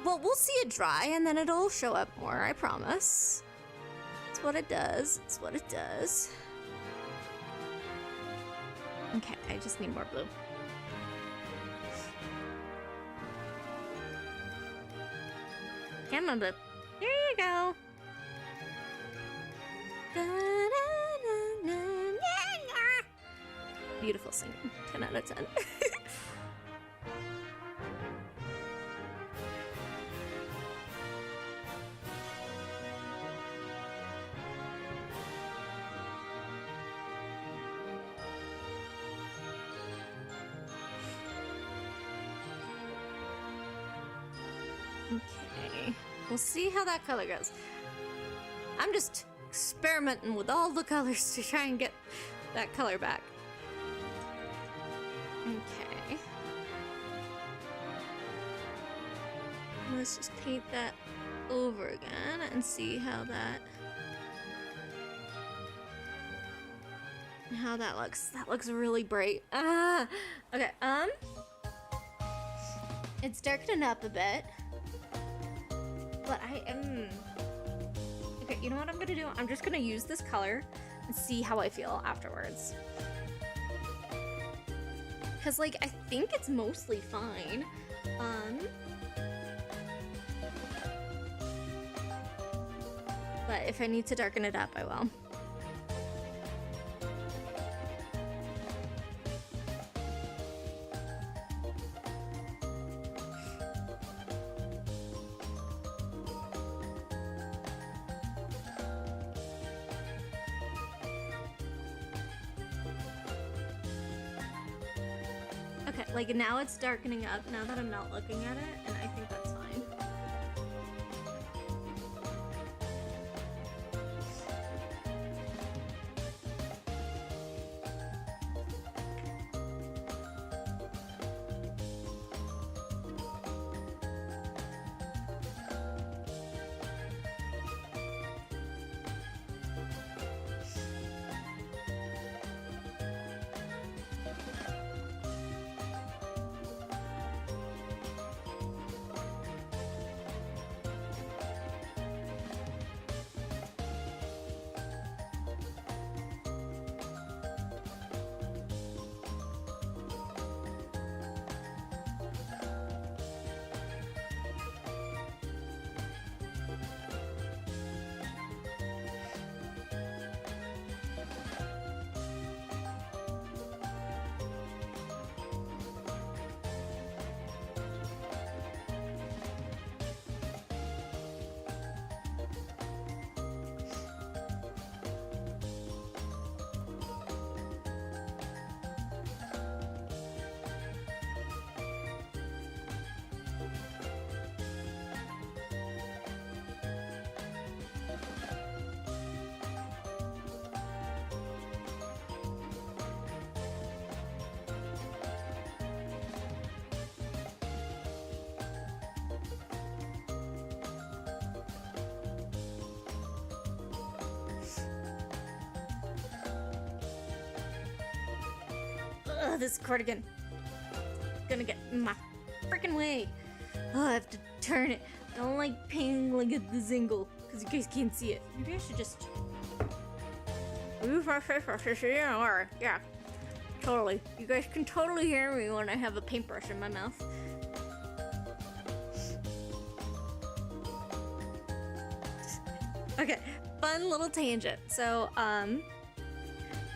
Well, we'll see it dry and then it'll show up more, I promise. It's what it does. It's what it does. Okay, I just need more blue. Come on, blue. There you go. Beautiful singing. 10 out of 10. Okay, we'll see how that color goes. I'm just experimenting with all the colors to try and get that color back. let's just paint that over again and see how that looks. That looks really bright. Okay, it's darkening up a bit, but I am, okay, you know what I'm gonna do? I'm just gonna use this color and see how I feel afterwards. Cause like, I think it's mostly fine. But if I need to darken it up, I will. Okay, like now it's darkening up now that I'm not looking at it, and I think that's fine. Ugh, this cardigan gonna get in my freaking way. Oh, I have to turn it. I don't like painting like at the zingle because you guys can't see it. Maybe I should just move my face off this or yeah, totally. You guys can totally hear me when I have a paintbrush in my mouth. Okay, fun little tangent. So,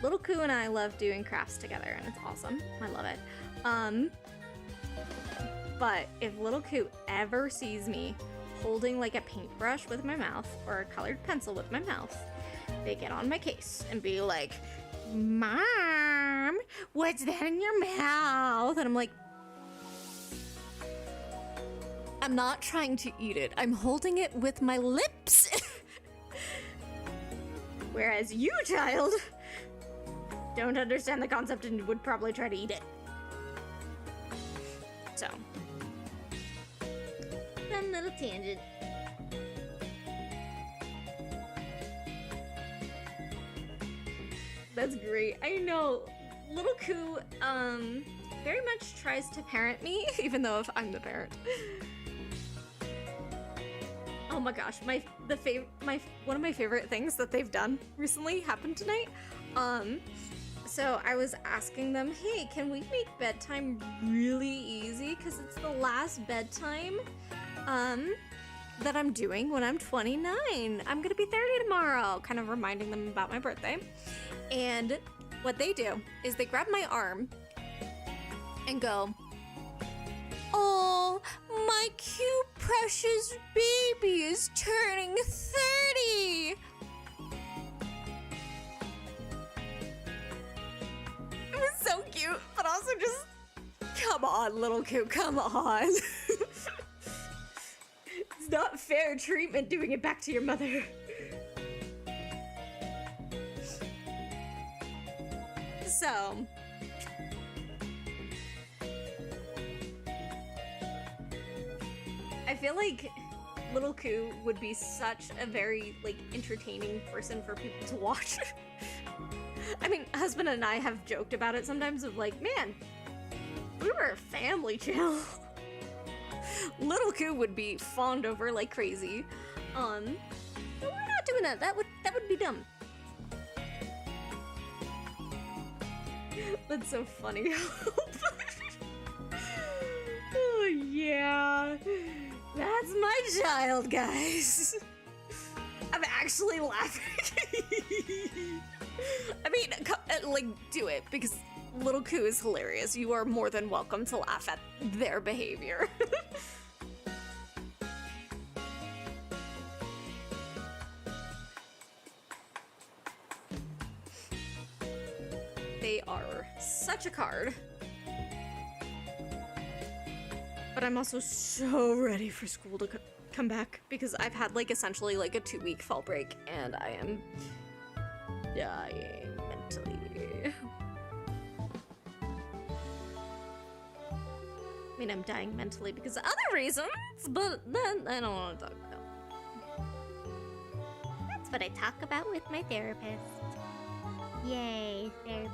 Little Koo and I love doing crafts together, and it's awesome. I love it. But if Little Koo ever sees me holding like a paintbrush with my mouth or a colored pencil with my mouth, they get on my case and be like, "Mom, what's that in your mouth?" And I'm like, I'm not trying to eat it. I'm holding it with my lips. Whereas you, child, don't understand the concept and would probably try to eat it. So, fun little tangent. That's great. I know. Little Koo, very much tries to parent me, even though if I'm the parent. Oh my gosh, one of my favorite things that they've done recently happened tonight. So I was asking them, hey, can we make bedtime really easy? Because it's the last bedtime that I'm doing when I'm 29. I'm gonna be 30 tomorrow, kind of reminding them about my birthday. And what they do is they grab my arm and go, "Oh, my cute precious baby is turning 30. It was so cute, but also just, come on, Little Koo, come on. It's not fair treatment doing it back to your mother. So, I I feel like Little Koo would be such a very, like, entertaining person for people to watch. I mean, husband and I have joked about it sometimes of like, man, we were a family channel. Little Koo would be fawned over like crazy. But we're not doing that. That would be dumb. That's so funny. Oh yeah. That's my child, guys. I'm actually laughing. I mean, like, do it, because Little Koo is hilarious. You are more than welcome to laugh at their behavior. They are such a card. But I'm also so ready for school to come back, because I've had, like, essentially, like, a 2-week fall break, and I am dying mentally. I mean, I'm dying mentally because of other reasons, but then I don't want to talk about. That's what I talk about with my therapist. Yay, therapy.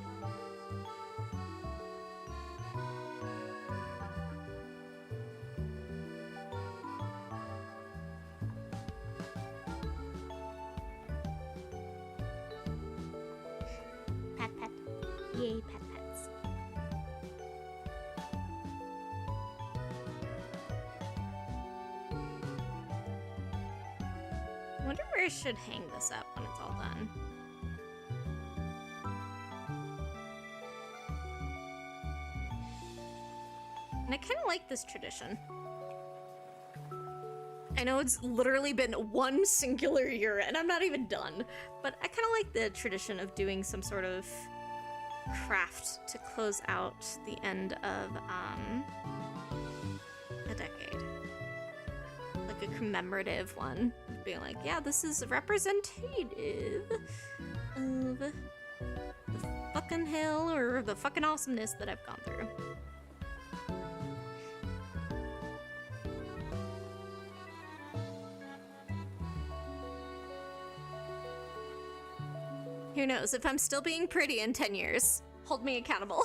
Pat pat. Yay, pat pats. I wonder where I should hang this up when it's all done. And I kind of like this tradition. I know it's literally been one singular year and I'm not even done, but I kind of like the tradition of doing some sort of craft to close out the end of a decade. Like a commemorative one. Being like, yeah, this is representative of the fucking hell or the fucking awesomeness that I've gone through. Who knows, if I'm still being pretty in 10 years, hold me accountable.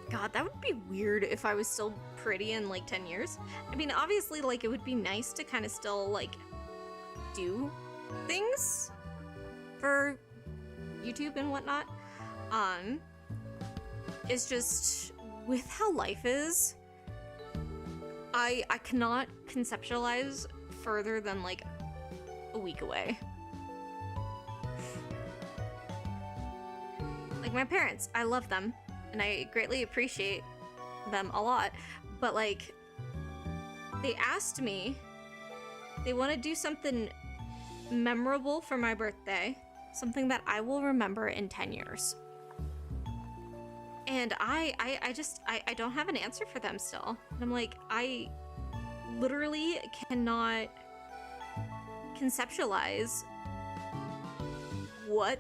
God, that would be weird if I was still pretty in like 10 years. I mean, obviously, like, it would be nice to kind of still, like, do things for YouTube and whatnot. It's just, with how life is, I cannot conceptualize further than, like, a week away. Like, my parents, I love them, and I greatly appreciate them a lot, but, like, they asked me, they want to do something memorable for my birthday, something that I will remember in 10 years. And I don't have an answer for them still. And I'm like, I literally cannot conceptualize what,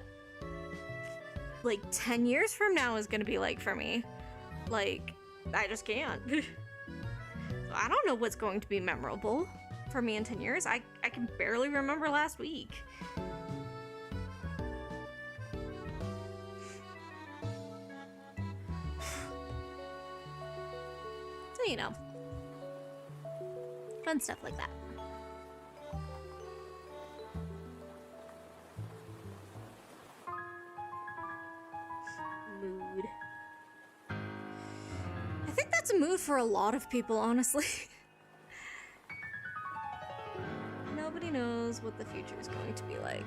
like, 10 years from now is gonna be like for me. Like, I just can't. So I don't know what's going to be memorable for me in 10 years. I can barely remember last week. So, you know, fun stuff like that. Mood. I think that's a mood for a lot of people, honestly. Nobody knows what the future is going to be like.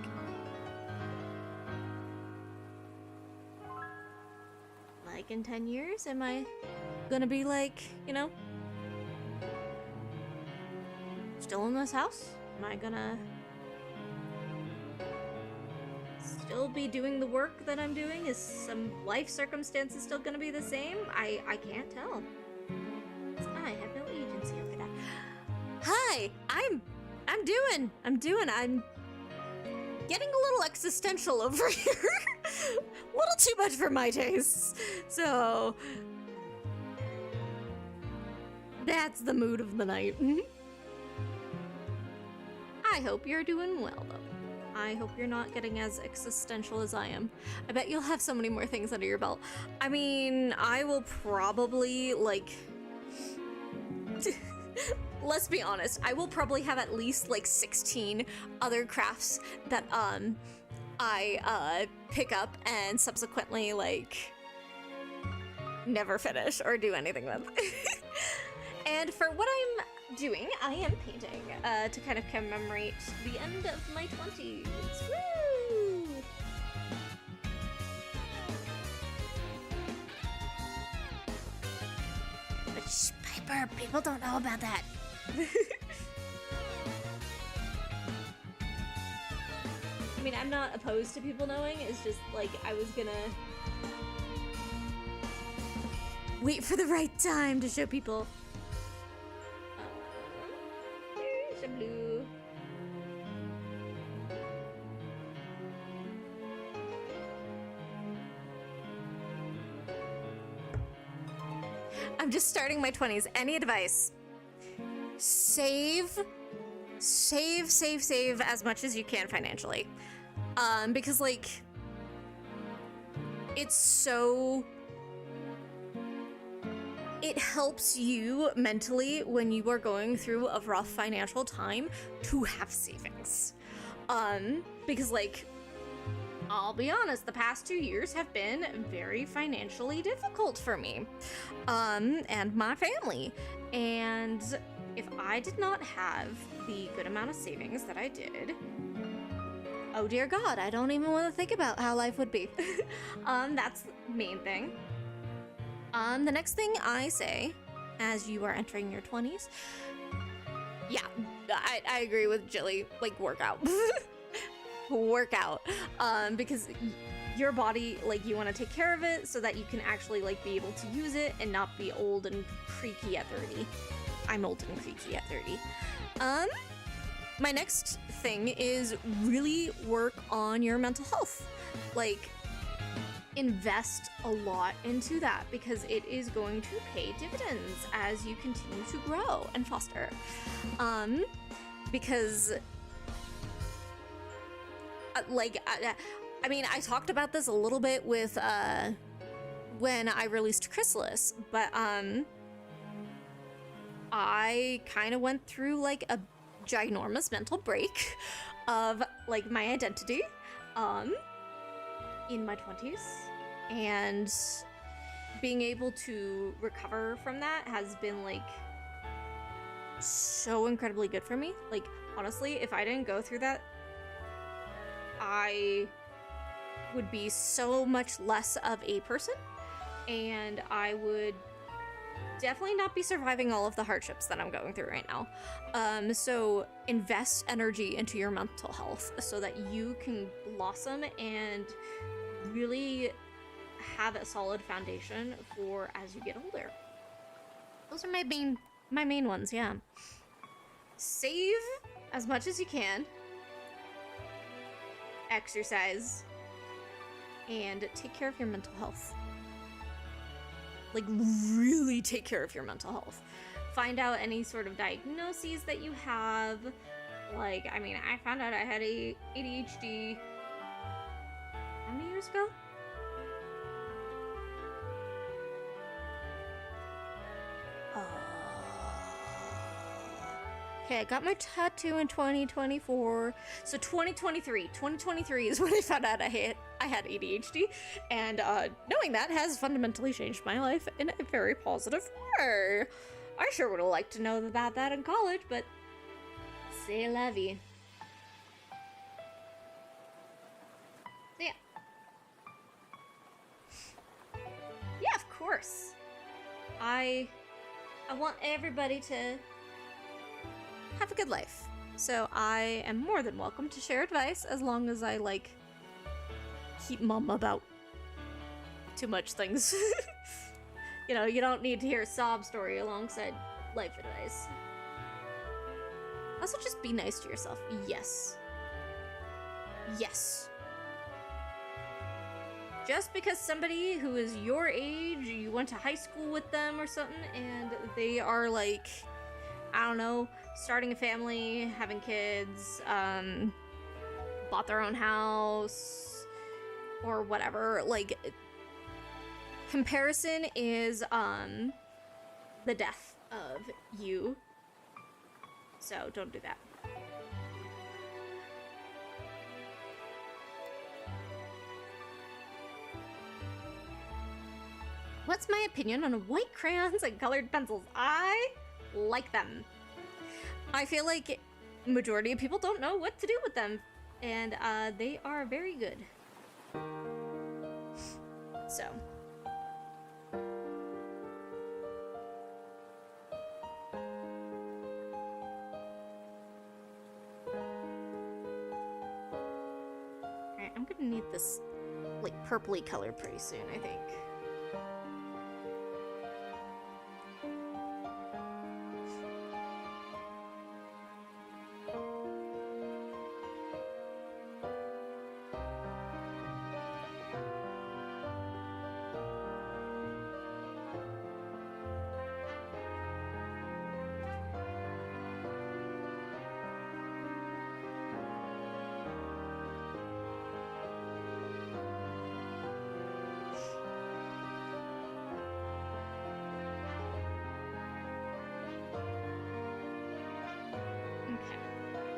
Like, in 10 years, am I gonna be like, you know, still in this house? Am I gonna still be doing the work that I'm doing? Is some life circumstances still gonna be the same? I can't tell. I have no agency over that. Hi, I'm getting a little existential over here. little too much for my tastes. So that's the mood of the night. I hope you're doing well, though. I hope you're not getting as existential as I am. I bet you'll have so many more things under your belt. I mean, I will probably, like... Let's be honest, I will probably have at least, like, 16 other crafts that, I, pick up and subsequently, like, never finish or do anything with. And for what I'm doing, I am painting to kind of commemorate the end of my 20s. Woo! But shh, Piper, people don't know about that. I mean, I'm not opposed to people knowing, it's just like I was gonna wait for the right time to show people. There's a blue. I'm just starting my 20s. Any advice? Save as much as you can financially. Because, like, it's so... It helps you mentally when you are going through a rough financial time to have savings. Because, like, I'll be honest, the past 2 years have been very financially difficult for me, and my family. And if I did not have the good amount of savings that I did, oh dear God, I don't even want to think about how life would be. That's the main thing. The next thing I say, as you are entering your 20s, yeah, I agree with Jilly, like, workout. Workout, because your body, like, you want to take care of it so that you can actually, like, be able to use it and not be old and creaky at 30. I'm old and creaky at 30. My next thing is really work on your mental health. Like, invest a lot into that because it is going to pay dividends as you continue to grow and foster. Because I mean, I talked about this a little bit with when I released Chrysalis, but I kind of went through like a ginormous mental break of like my identity in my 20s, and being able to recover from that has been like so incredibly good for me. Like, honestly, if I didn't go through that, I would be so much less of a person, and I would definitely not be surviving all of the hardships that I'm going through right now. So invest energy into your mental health so that you can blossom and really have a solid foundation for as you get older. Those are my main ones, yeah. Save as much as you can. Exercise. And take care of your mental health. Like, really take care of your mental health. Find out any sort of diagnoses that you have. Like, I mean, I found out I had ADHD how many years ago? Okay, I got my tattoo in 2024. So 2023 is when I found out I had ADHD, and knowing that has fundamentally changed my life in a very positive way. I sure would have liked to know about that in college, but c'est la vie. So yeah. Yeah, of course. I want everybody to have a good life. So I am more than welcome to share advice as long as I, like, keep mum about too much things. You know, you don't need to hear a sob story alongside life advice. Also, just be nice to yourself. Yes. Yes. just because somebody who is your age, you went to high school with them or something, and they are like, I don't know, starting a family, having kids, bought their own house, or whatever, like, comparison is, the death of you. So don't do that. What's my opinion on white crayons and colored pencils? I like them. I feel like majority of people don't know what to do with them, and they are very good. So. Alright, I'm gonna need this like purpley color pretty soon, I think.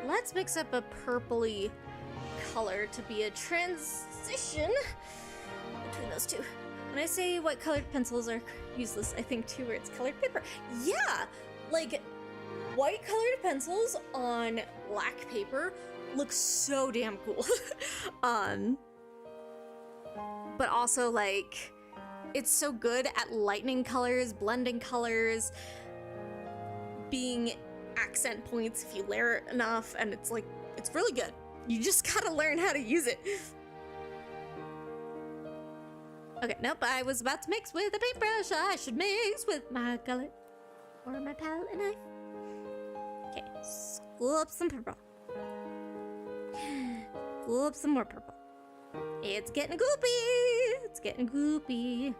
Let's mix up a purpley color to be a transition between those two. When I say white colored pencils are useless, I think too where it's colored paper. Yeah, like white colored pencils on black paper look so damn cool. But also like it's so good at lightening colors, blending colors, being accent points if you layer it enough, and it's like, it's really good. You just gotta learn how to use it. Okay, nope, I was about to mix with a paintbrush. I should mix with my color or my palette knife. Okay, school up some purple. School up some more purple. It's getting goopy. It's getting goopy.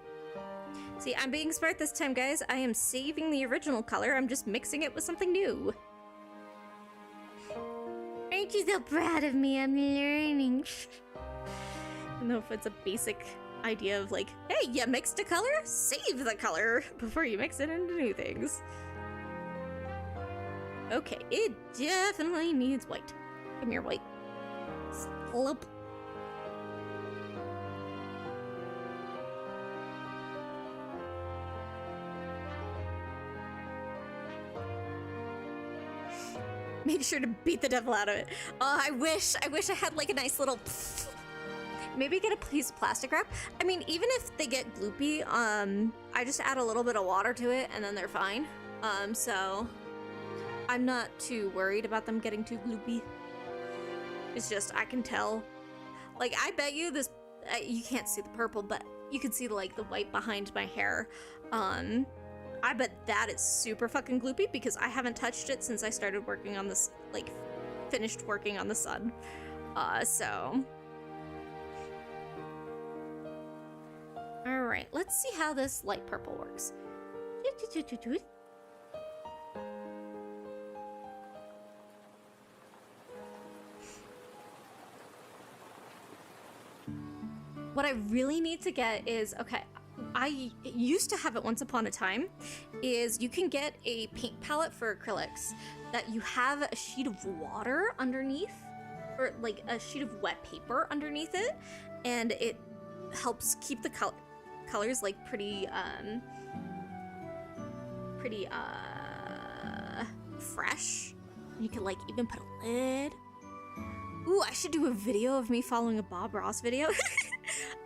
See, I'm being smart this time, guys. I am saving the original color. I'm just mixing it with something new. Aren't you so proud of me? I'm learning. I don't know if it's a basic idea of like, hey, you mixed a color? Save the color before you mix it into new things. Okay, it definitely needs white. Come here, white. Slope. Make sure to beat the devil out of it. Oh, I wish I had like a nice little maybe get a piece of plastic wrap. I mean, even if they get gloopy, I just add a little bit of water to it and then they're fine. So I'm not too worried about them getting too gloopy. It's just, I can tell. Like, I bet you this, you can't see the purple, but you can see like the white behind my hair. I bet that is super fucking gloopy because I haven't touched it since I started working on this, like, finished working on the sun. So. Alright, let's see how this light purple works. What I really need to get is, okay, I used to have it once upon a time, is you can get a paint palette for acrylics that you have a sheet of water underneath, or like a sheet of wet paper underneath it, and it helps keep the colors like pretty fresh. You can like even put a lid. Ooh, I should do a video of me following a Bob Ross video.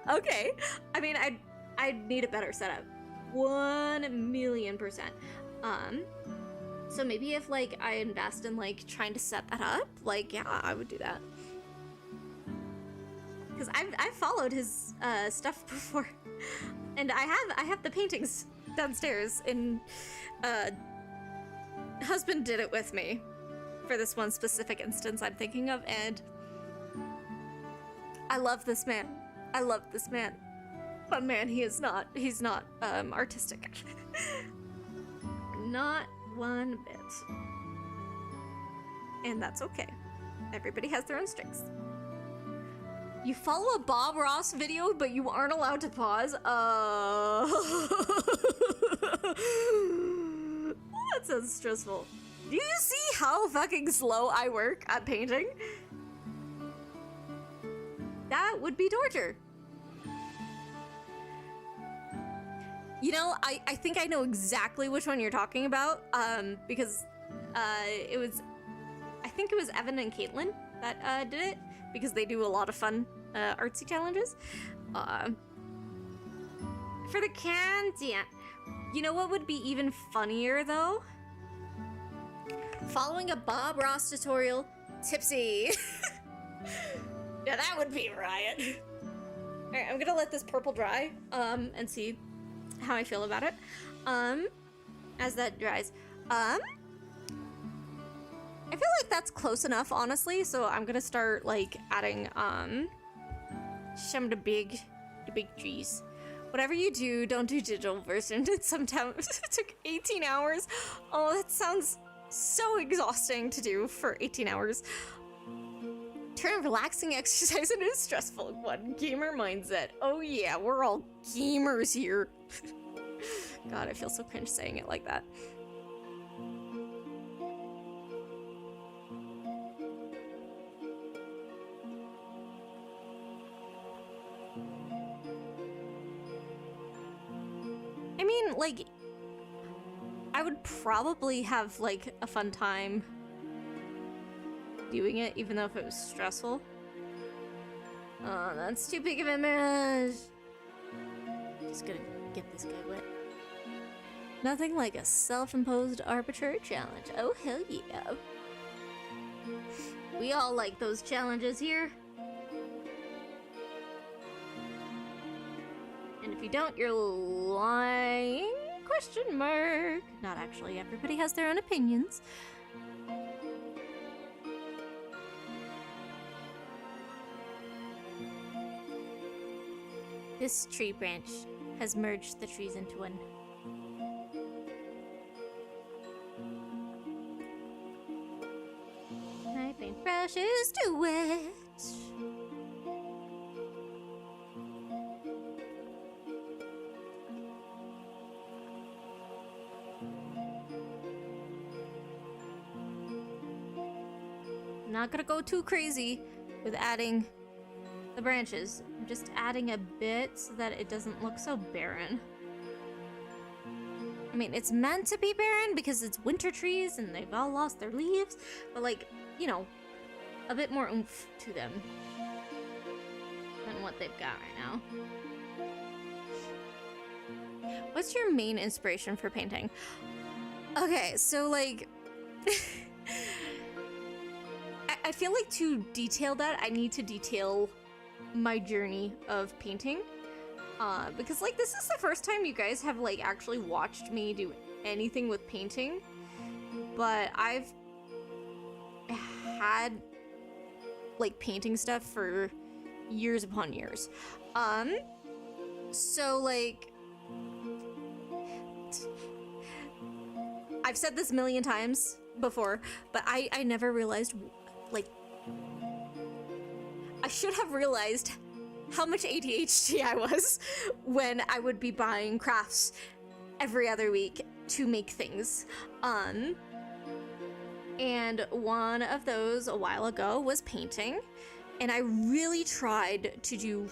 Okay, I mean, I'd need a better setup, 1,000,000%. So maybe if like I invest in like trying to set that up, like yeah, I would do that. Because I've followed his stuff before, and I have the paintings downstairs. And husband did it with me for this one specific instance I'm thinking of, and I love this man. I love this man. But man, he's not artistic. Not one bit. And that's okay. Everybody has their own strengths. You follow a Bob Ross video, but you aren't allowed to pause? That sounds stressful. Do you see how fucking slow I work at painting? That would be torture. You know, I think I know exactly which one you're talking about, because I think it was Evan and Caitlin that did it, because they do a lot of fun artsy challenges. For the candy, you know what would be even funnier though? Following a Bob Ross tutorial, tipsy. Yeah, that would be a riot. All right, I'm gonna let this purple dry, and see how I feel about it. As that dries, I feel like that's close enough, honestly. So I'm gonna start like adding some of the big trees. Whatever you do, don't do digital version. It sometimes took 18 hours. Oh, that sounds so exhausting to do for 18 hours. Turn a relaxing exercise into a stressful one. Gamer mindset. Oh yeah, we're all gamers here. God, I feel so cringe saying it like that. I mean, like, I would probably have, like, a fun time doing it, even though if it was stressful. Oh, that's too big of a mess. Just gonna get this guy wet. Nothing like a self-imposed arbitrary challenge. Oh, hell yeah. We all like those challenges here. And if you don't, you're lying? Question mark. Not actually. Everybody has their own opinions. This tree branch has merged the trees into one. My paintbrush is too wet. Not gonna go too crazy with adding the branches. I'm just adding a bit so that it doesn't look so barren. I mean, it's meant to be barren because it's winter trees and they've all lost their leaves, but like, you know, a bit more oomph to them than what they've got right now. What's your main inspiration for painting? Okay, so like... I feel like to detail that, I need to detail my journey of painting. Because like this is the first time you guys have like actually watched me do anything with painting. But I've had like painting stuff for years upon years. So like... I've said this a million times before, but I never realized... Like, I should have realized how much ADHD I was when I would be buying crafts every other week to make things. And one of those a while ago was painting, and I really tried to do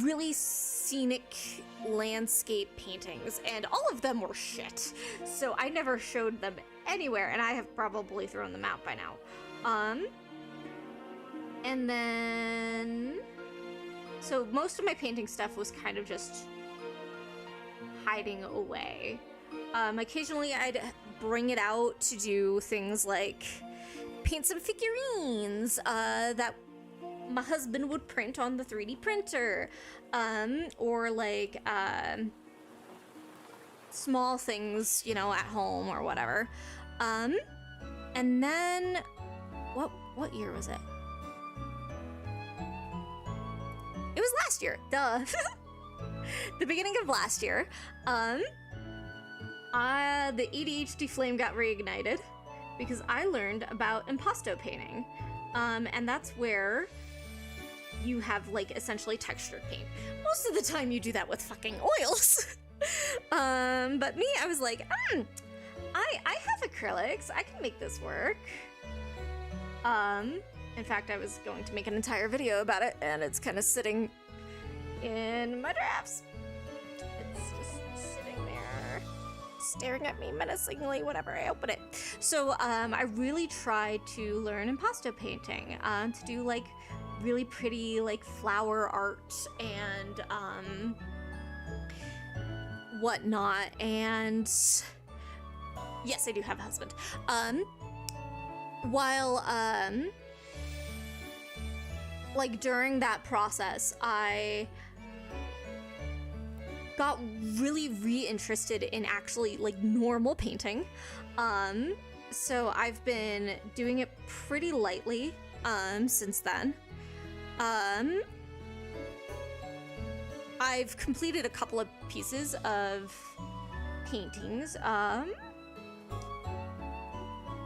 really scenic landscape paintings, and all of them were shit. So I never showed them anywhere, and I have probably thrown them out by now. And then... So most of my painting stuff was kind of just hiding away. Occasionally I'd bring it out to do things like paint some figurines that my husband would print on the 3D printer. Or like, small things, you know, at home or whatever. And then, what year was it? It was last year, duh. The beginning of last year, the ADHD flame got reignited because I learned about impasto painting. And that's where you have, like, essentially textured paint. Most of the time you do that with fucking oils. But me, I was like, I have acrylics. I can make this work. In fact, I was going to make an entire video about it, and it's kind of sitting in my drafts. It's just sitting there, staring at me menacingly whenever I open it. So, I really tried to learn impasto painting, to do, like, really pretty, like, flower art and, whatnot, and yes, I do have a husband. While, like, during that process, I got really reinterested in actually, like, normal painting. So I've been doing it pretty lightly, since then. I've completed a couple of pieces of paintings.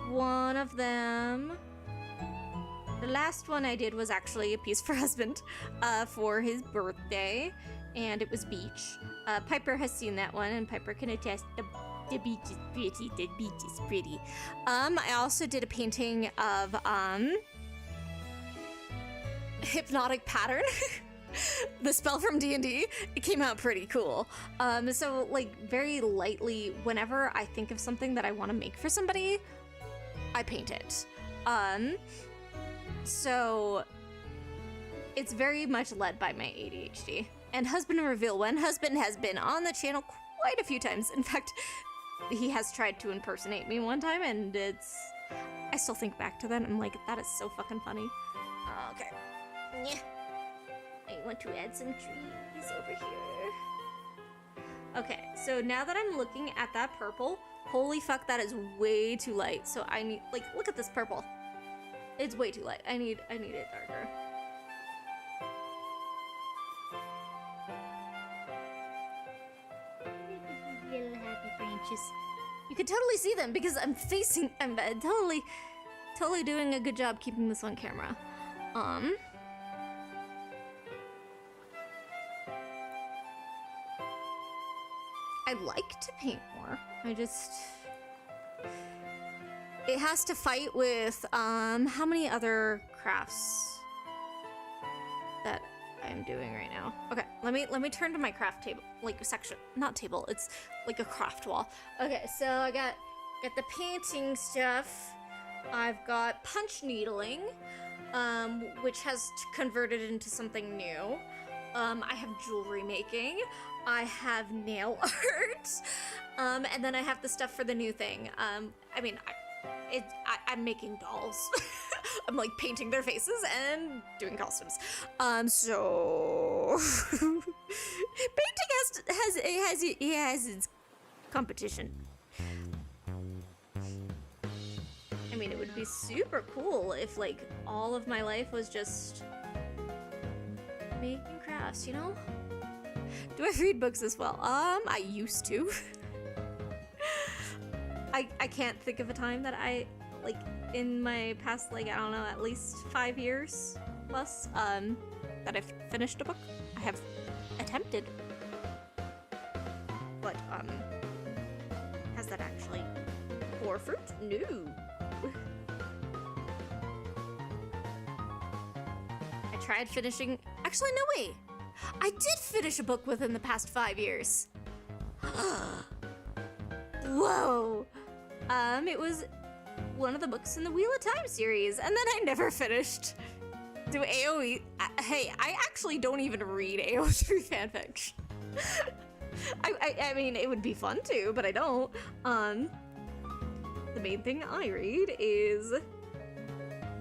One of them, the last one I did was actually a piece for husband, for his birthday, and it was beach. Piper has seen that one, and Piper can attest the beach is pretty. The beach is pretty. I also did a painting of hypnotic pattern. The spell from D&D. It came out pretty cool. So, like, very lightly, whenever I think of something that I want to make for somebody, I paint it. So it's very much led by my ADHD. And husband reveal, when husband has been on the channel quite a few times. In fact, he has tried to impersonate me one time, and I still think back to that, and I'm like, that is so fucking funny. Okay. Yeah. I want to add some trees over here. Okay, so now that I'm looking at that purple, holy fuck, that is way too light. So I need, like, look at this purple. It's way too light. I need it darker. Little happy branches. You can totally see them because I'm totally doing a good job keeping this on camera. I like to paint more. It has to fight with, how many other crafts that I'm doing right now? Okay, let me turn to my craft table, like, section, not table, it's like a craft wall. Okay, so I got the painting stuff. I've got punch needling, which has converted into something new. I have jewelry making. I have nail art. And then I have the stuff for the new thing. I mean, I'm making dolls. I'm, like, painting their faces and doing costumes. So painting has its competition. I mean, it would be super cool if, like, all of my life was just making crafts, you know? Do I read books as well? I used to. I can't think of a time that I, like, in my past, like, I don't know, at least 5 years plus, that I've finished a book. I have attempted. But, has that actually bore fruit? No. I tried finishing, actually, no, wait. I did finish a book within the past 5 years. Whoa. It was one of the books in the Wheel of Time series, and then I never finished. Do AoE? Hey, I actually don't even read AO3 fanfiction. I mean, it would be fun to, but I don't. The main thing I read is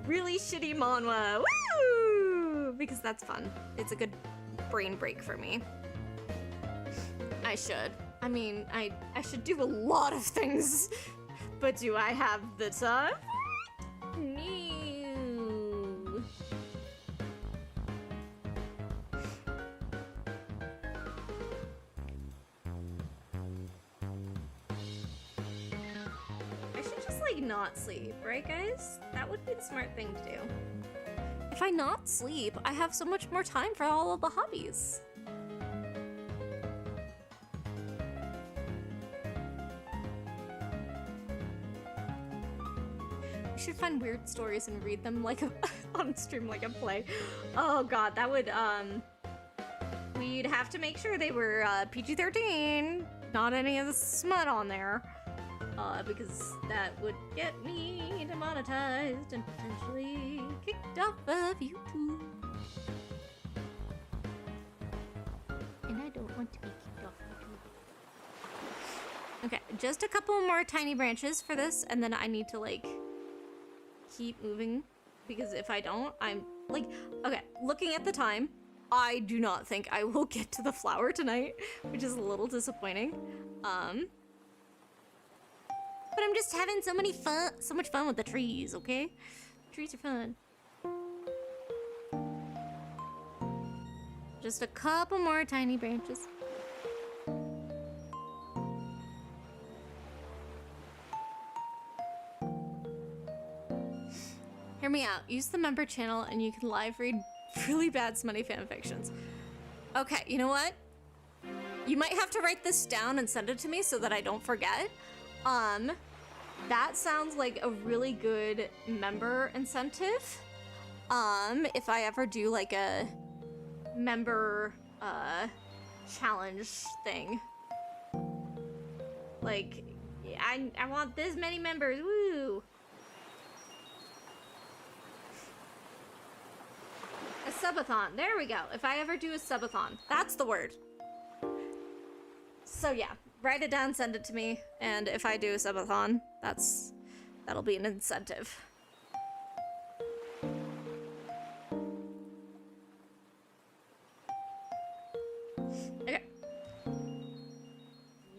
really shitty manhwa. Woo! Because that's fun. It's a good brain break for me. I should. I mean, I should do a lot of things, but do I have the time? No. probably not sleep, right guys? That would be the smart thing to do. If I not sleep, I have so much more time for all of the hobbies. We should find weird stories and read them like on stream like a play. Oh god, that would, we'd have to make sure they were PG-13, not any of the smut on there. Because that would get me demonetized and potentially kicked off of YouTube. And I don't want to be kicked off YouTube. Okay, just a couple more tiny branches for this, and then I need to, like, keep moving. Because if I don't, I'm, like, okay, looking at the time, I do not think I will get to the flower tonight, which is a little disappointing. But I'm just having so much fun with the trees, okay? Trees are fun. Just a couple more tiny branches. Hear me out. Use the member channel and you can live read really bad smutty fanfictions. Okay, you know what? You might have to write this down and send it to me so that I don't forget. That sounds like a really good member incentive. If I ever do like a member, challenge thing. Like, I want this many members, woo! A subathon, there we go. If I ever do a subathon, that's the word. So yeah, write it down, send it to me, and if I do a subathon, that'll be an incentive. Okay.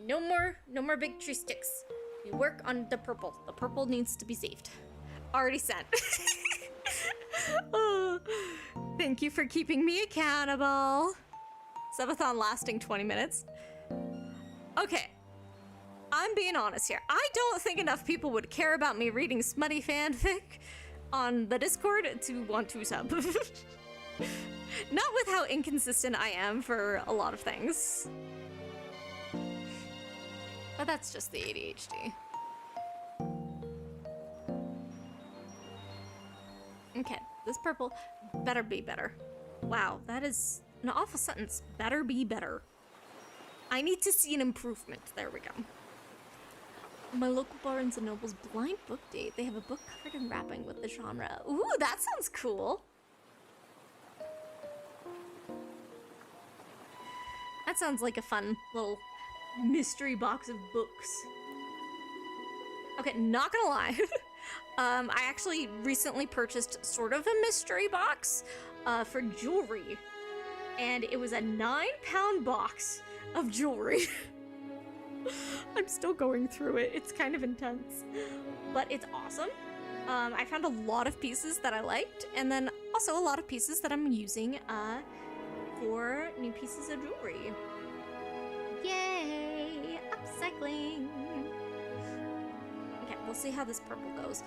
No more big tree sticks. We work on the purple. The purple needs to be saved. Already sent. Oh, thank you for keeping me accountable. Subathon lasting 20 minutes. Okay, I'm being honest here. I don't think enough people would care about me reading smutty fanfic on the Discord to want to sub. Not with how inconsistent I am for a lot of things. But that's just the ADHD. Okay, this purple better be better. Wow, that is an awful sentence. Better be better. I need to see an improvement. There we go. My local Barnes & Noble's blind book date. They have a book covered in wrapping with the genre. Ooh, that sounds cool. That sounds like a fun little mystery box of books. Okay, not gonna lie. I actually recently purchased sort of a mystery box for jewelry. And it was a 9-pound box of jewelry. I'm still going through it. It's kind of intense, but it's awesome. I found a lot of pieces that I liked, and then also a lot of pieces that I'm using for new pieces of jewelry. Yay! Upcycling! Okay, we'll see how this purple goes.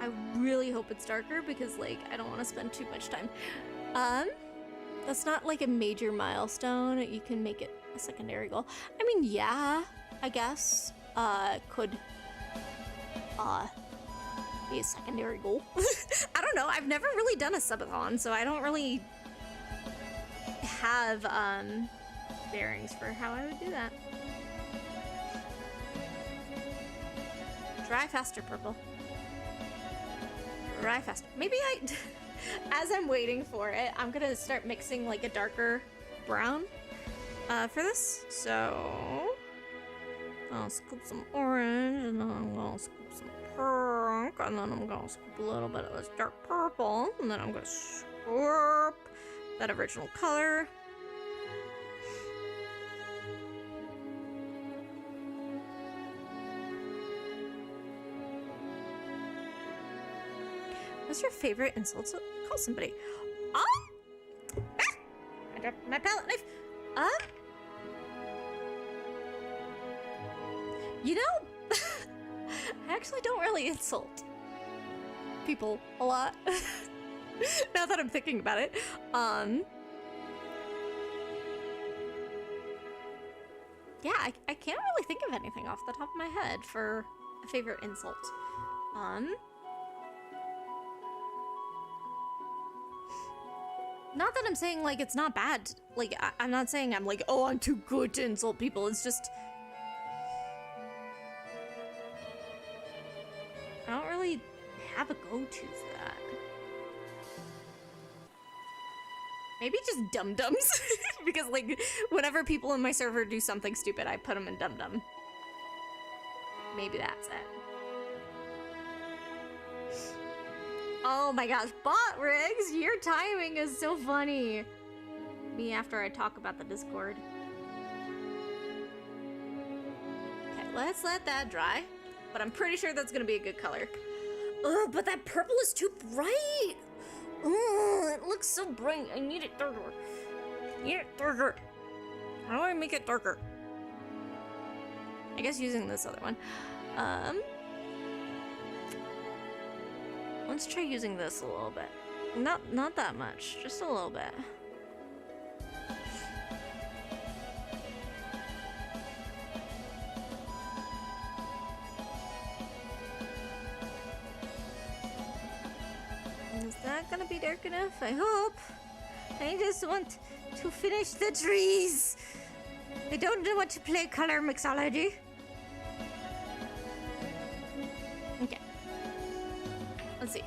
I really hope it's darker because, like, I don't want to spend too much time. That's not like a major milestone. You can make it a secondary goal. I mean, yeah, I guess. Could be a secondary goal. I don't know. I've never really done a subathon, so I don't really have bearings for how I would do that. Dry faster, purple. Dry faster. Maybe as I'm waiting for it, I'm gonna start mixing like a darker brown for this. So I'll scoop some orange, and then I'm gonna scoop some pink, and then I'm gonna scoop a little bit of this dark purple, and then I'm gonna scoop that original color. What's your favorite insult to call somebody? I dropped my palette knife. You know, I actually don't really insult people a lot. Now that I'm thinking about it. Yeah, I can't really think of anything off the top of my head for a favorite insult. Not that I'm saying, like, it's not bad. Like, I'm not saying I'm like, oh, I'm too good to insult people. It's just... I don't really have a go-to for that. Maybe just dum-dums. Because, like, whenever people in my server do something stupid, I put them in dum-dum. Maybe that's it. Oh my gosh, Bot Rigs, your timing is so funny. Me after I talk about the Discord. Okay, let's let that dry. But I'm pretty sure that's gonna be a good color. Ugh, but that purple is too bright. Ugh, it looks so bright. I need it darker. I need it darker. How do I make it darker? I guess using this other one. Let's try using this a little bit. Not that much, just a little bit. Is that gonna be dark enough? I hope. I just want to finish the trees. I don't want to play color mixology. Okay. Let's see.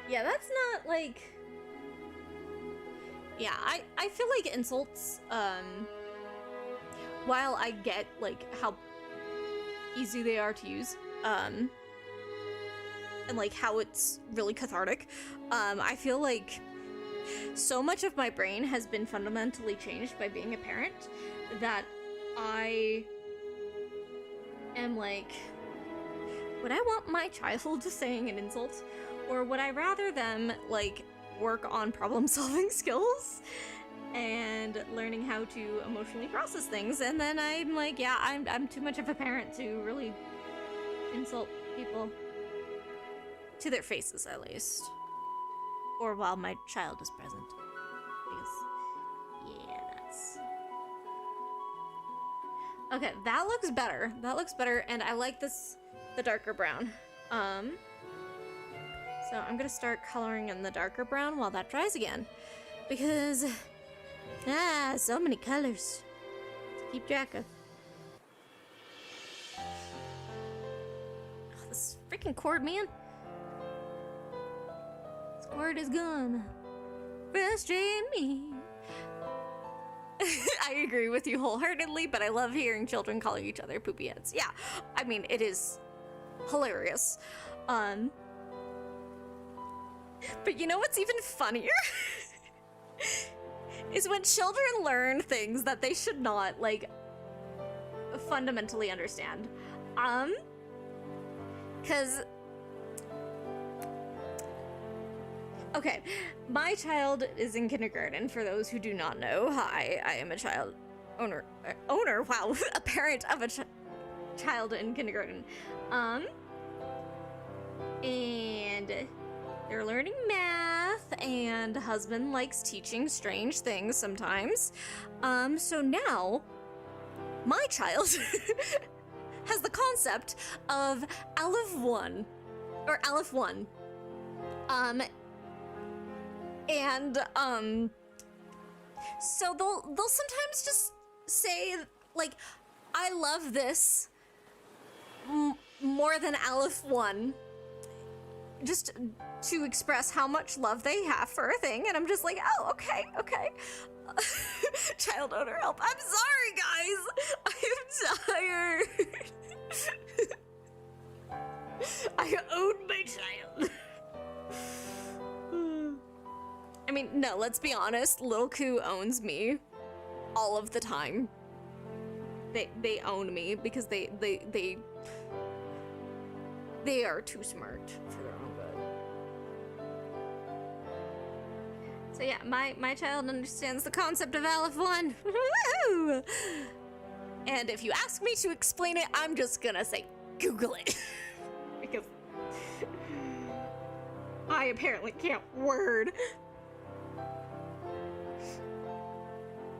Yeah, that's not like... Yeah, I feel like insults, while I get, like, how easy they are to use, and, like, how it's really cathartic, I feel like so much of my brain has been fundamentally changed by being a parent that I am like, would I want my child saying an insult? Or would I rather them, like, work on problem-solving skills and learning how to emotionally process things? And then I'm like, yeah, I'm too much of a parent to really insult people. To their faces, at least. Or while my child is present. Because, yeah, that's... Okay, that looks better. That looks better, and I like this, the darker brown. So I'm gonna start coloring in the darker brown while that dries again. Because, so many colors to keep track of. Oh, this freaking cord, man. This cord is gone. Frustrate me. I agree with you wholeheartedly, but I love hearing children call each other poopy heads. Yeah, I mean, it is hilarious. But you know what's even funnier? Is when children learn things that they should not, like, fundamentally understand. Cause... Okay, my child is in kindergarten, for those who do not know. Hi, I am a child owner, wow, a parent of a child in kindergarten. And they're learning math, and husband likes teaching strange things sometimes. So now, my child has the concept of Aleph 1, or Aleph 1. So they'll sometimes just say, like, I love this more than Aleph 1, just to express how much love they have for a thing, and I'm just like, oh, okay. Child owner help. I'm sorry, guys. I am tired. I own my child. I mean, no, let's be honest. Lil Koo owns me all of the time. They own me because they are too smart for their own good. So yeah, my child understands the concept of Aleph 1. Woo! And if you ask me to explain it, I'm just gonna say Google it. Because I apparently can't word.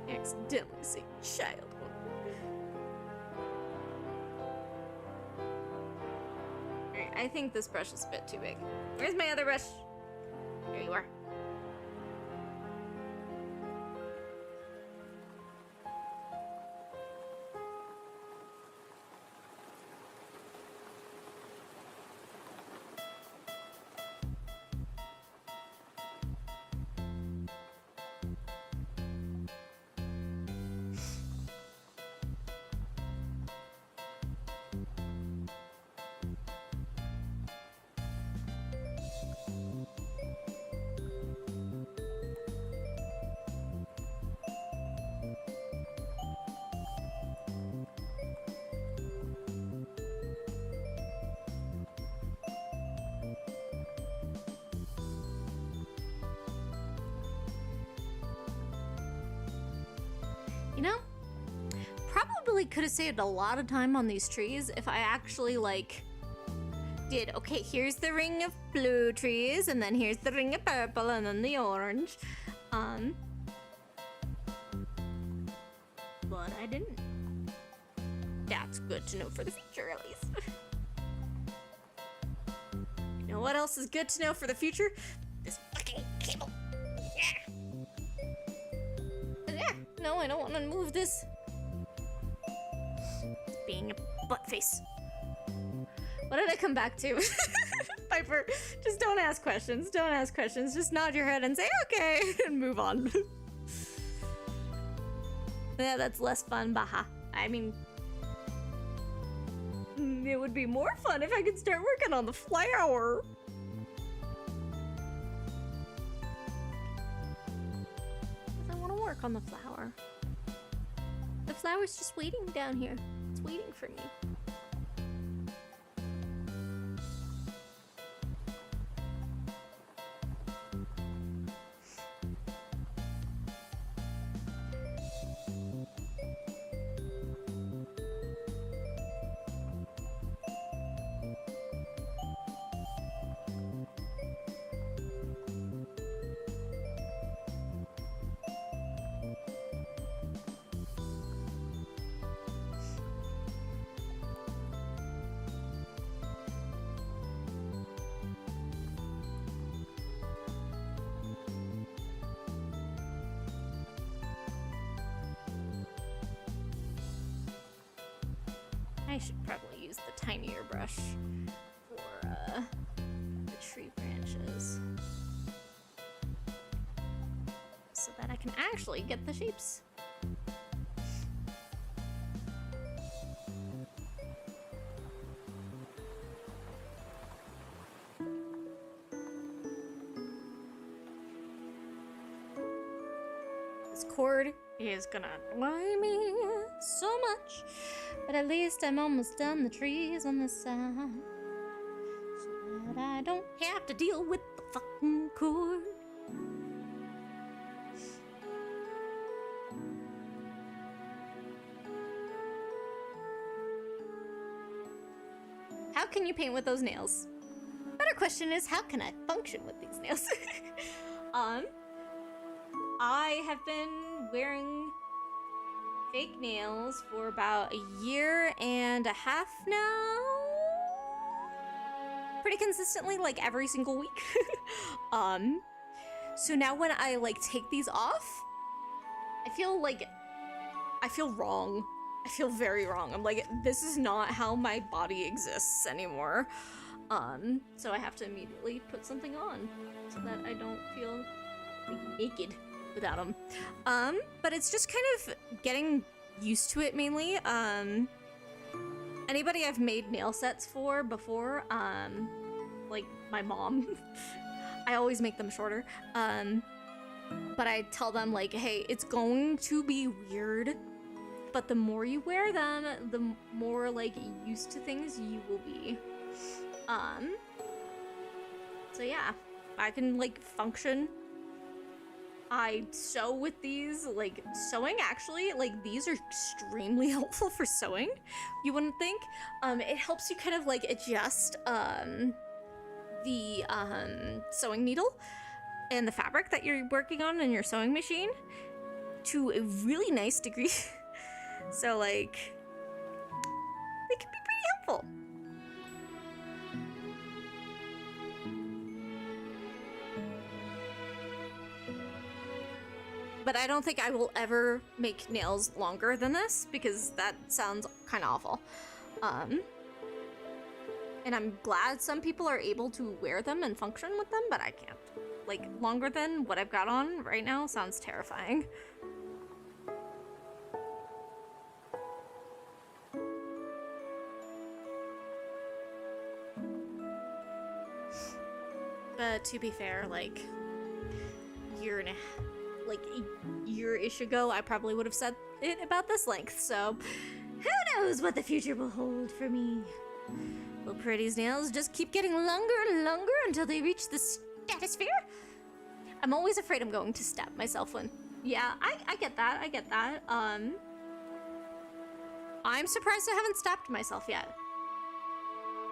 Accidentally say childhood. Alright, I think this brush is a bit too big. Where's my other brush? There you are. You know, probably could have saved a lot of time on these trees if I actually, like, did, okay, here's the ring of blue trees, and then here's the ring of purple, and then the orange. But I didn't. That's good to know for the future, at least. You know what else is good to know for the future? This fucking cable. Yeah. No, I don't want to move this. Being a butt face. What did I come back to? Piper, just don't ask questions. Don't ask questions. Just nod your head and say, okay, and move on. Yeah, that's less fun, baha. I mean, it would be more fun if I could start working on the flower. I want to work on the flower. The flower's just waiting down here. It's waiting for me. I should probably use the tinier brush for the tree branches so that I can actually get the shapes. This cord is gonna annoy me so much, but at least I'm almost done the trees on this side, so that I don't have to deal with the fucking cord. How can you paint with those nails? Better question is, how can I function with these nails? I have been wearing fake nails for about a year and a half now. Pretty consistently, like every single week. So now when I like take these off, I feel wrong. I feel very wrong. I'm like, this is not how my body exists anymore. So I have to immediately put something on so that I don't feel like naked without them. But it's just kind of getting used to it mainly. Anybody I've made nail sets for before, like my mom, I always make them shorter. But I tell them like, hey, it's going to be weird, but the more you wear them, the more like used to things you will be. So yeah, I can like function I sew with these. Like, sewing actually, like, these are extremely helpful for sewing, you wouldn't think. It helps you kind of like adjust the sewing needle and the fabric that you're working on in your sewing machine to a really nice degree. So like, they can be pretty helpful. But I don't think I will ever make nails longer than this because that sounds kind of awful. And I'm glad some people are able to wear them and function with them, but I can't. Like, longer than what I've got on right now sounds terrifying. But to be fair, like, a year-ish ago, I probably would have said it about this length, so who knows what the future will hold for me. Will Pruitii's nails just keep getting longer and longer until they reach the stratosphere? I'm always afraid I'm going to stab myself when... Yeah, I get that, I get that. I'm surprised I haven't stabbed myself yet.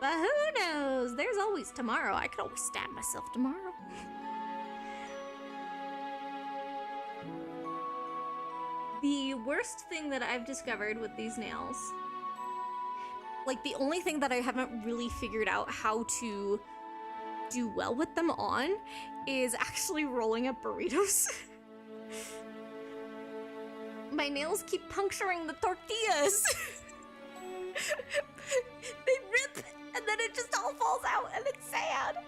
But who knows? There's always tomorrow. I could always stab myself tomorrow. The worst thing that I've discovered with these nails, like the only thing that I haven't really figured out how to do well with them on, is actually rolling up burritos. My nails keep puncturing the tortillas. They rip and then it just all falls out and it's sad.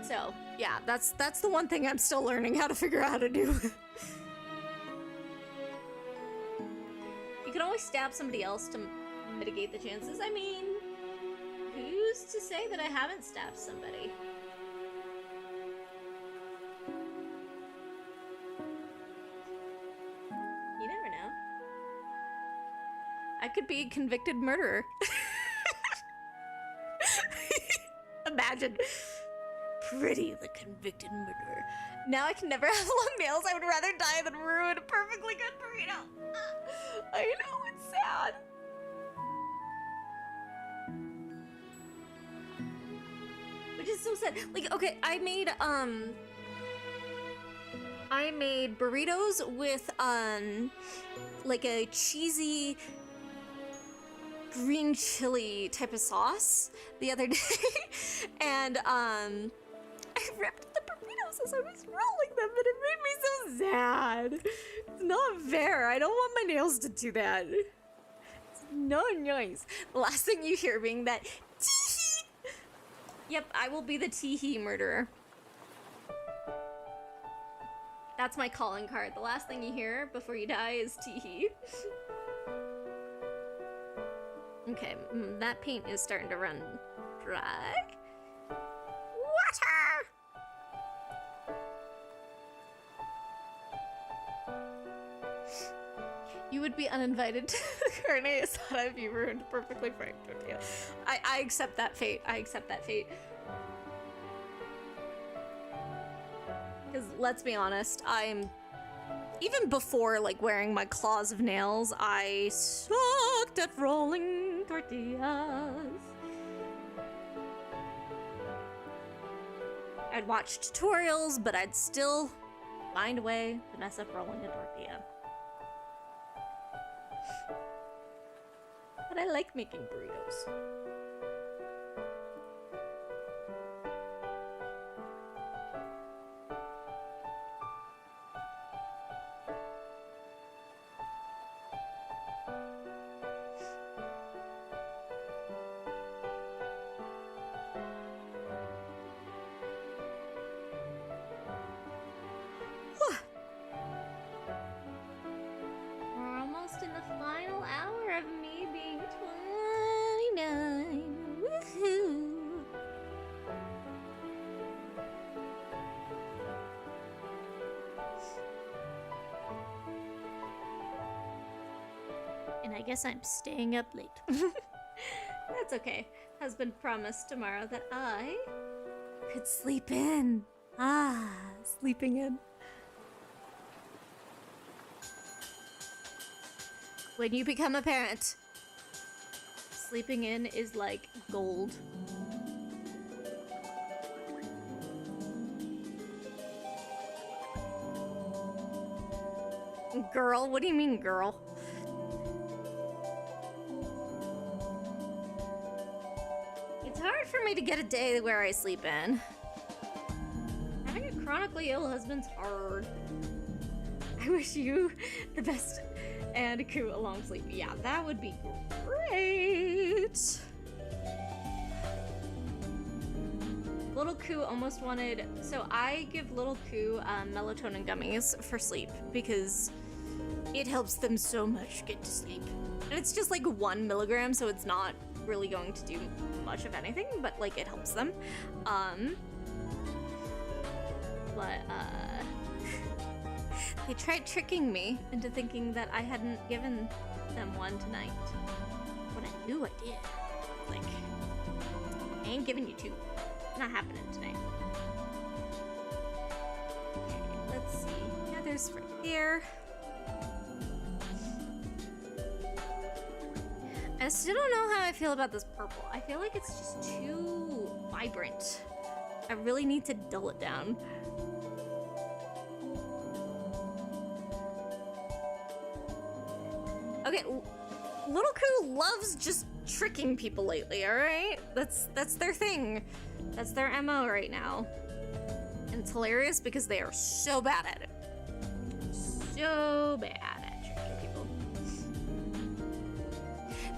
So, yeah, that's the one thing I'm still learning how to figure out how to do. You can always stab somebody else to mitigate the chances. I mean, who's to say that I haven't stabbed somebody? You never know. I could be a convicted murderer. Imagine. Pruitii, the convicted murderer. Now I can never have long nails. I would rather die than ruin a perfectly good burrito. I know, it's sad. Which is so sad. Like, okay, I made burritos with like a cheesy green chili type of sauce the other day. And I ripped the burritos as I was rolling them, and it made me so sad. It's not fair. I don't want my nails to do that. It's not nice. The last thing you hear being that tee-hee. Yep, I will be the tee-hee murderer. That's my calling card. The last thing you hear before you die is tee-hee. Okay, that paint is starting to run dry. Water! You would be uninvited to the carne asada if you ruined a perfectly franked tortilla. I accept that fate. I accept that fate. Because let's be honest, even before like wearing my claws of nails, I sucked at rolling tortillas. I'd watch tutorials, but I'd still find a way to mess up rolling a tortilla. But I like making burritos. We're almost in the final hour of me being 29. Woohoo! And I guess I'm staying up late. That's okay. husband promised tomorrow that I could sleep in. Ah, sleeping in. When you become a parent, sleeping in is like gold. Girl? What do you mean, girl? It's hard for me to get a day where I sleep in. Having a chronically ill husband's hard. I wish you the best and Ku a long sleep. Yeah, that would be great. Little Ku almost wanted... So I give Little Ku melatonin gummies for sleep because it helps them so much get to sleep. And it's just like 1 milligram, so it's not really going to do much of anything, but like it helps them. They tried tricking me into thinking that I hadn't given them one tonight. When I knew I did. Like, I ain't giving you 2. Not happening tonight. Okay, let's see. Yeah, there's right here. I still don't know how I feel about this purple. I feel like it's just too vibrant. I really need to dull it down. Okay, Little Ku loves just tricking people lately, alright? That's their thing. That's their MO right now. And it's hilarious because they are so bad at it. So bad at tricking people.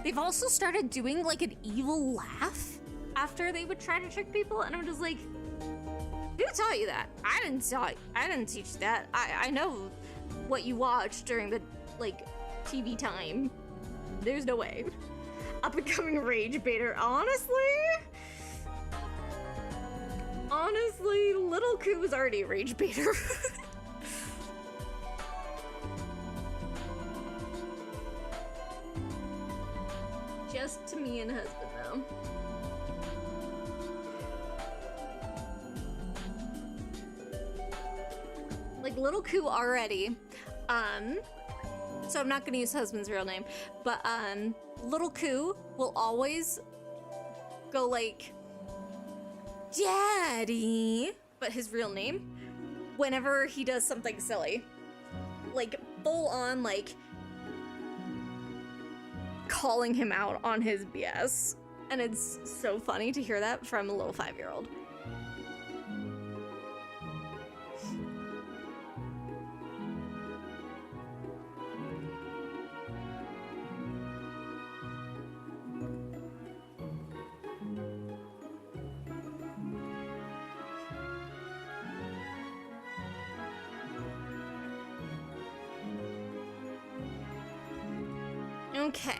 They've also started doing like an evil laugh after they would try to trick people, and I'm just like, who taught you that? I didn't teach that. I know what you watched during the like TV time. There's no way. Up and coming rage baiter. Honestly, Little Ku was already a rage baiter. Just to me and husband though. Like Little Ku already. So I'm not gonna use husband's real name, but Little Ku will always go like, Daddy, but his real name, whenever he does something silly. Like full on like calling him out on his BS. And it's so funny to hear that from a little 5-year-old. Okay.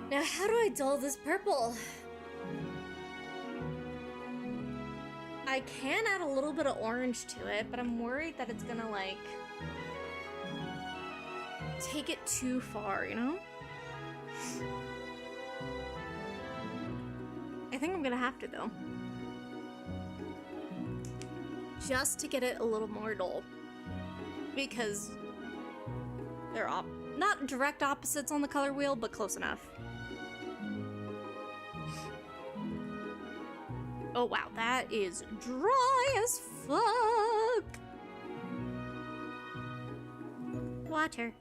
Now, how do I dull this purple? I can add a little bit of orange to it, but I'm worried that it's gonna, like, take it too far, you know? I think I'm gonna have to, though. Just to get it a little more dull. Because they're not direct opposites on the color wheel, but close enough. Oh wow, that is dry as fuck. Water.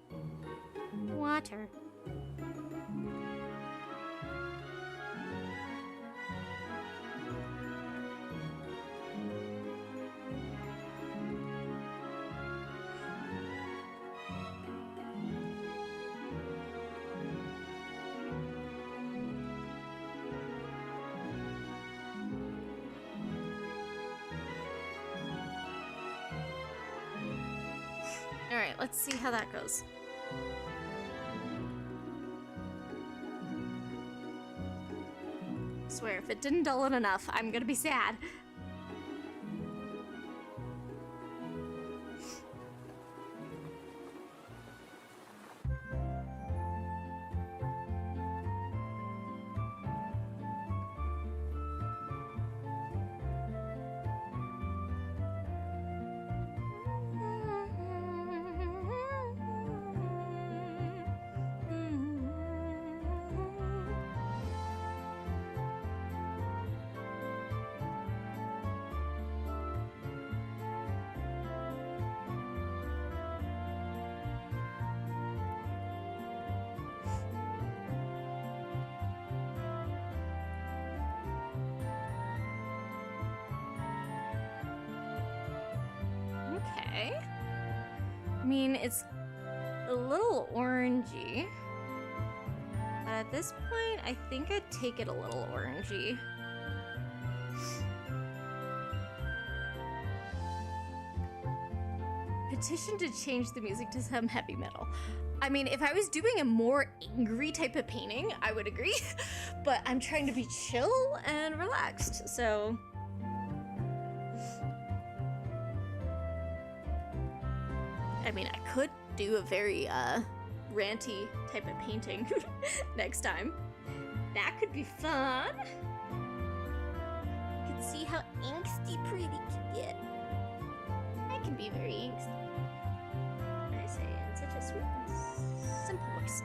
Water. Alright, let's see how that goes. I swear, if it didn't dull it enough, I'm gonna be sad. mean, it's a little orangey. But at this point, I think I'd take it a little orangey. Petition to change the music to some heavy metal. I mean, if I was doing a more angry type of painting, I would agree. But I'm trying to be chill and relaxed, so... I mean, I could do a very, ranty type of painting next time. That could be fun. You can see how angsty Pruitii can get. I can be very angsty. I say in such a sweet and simple voice.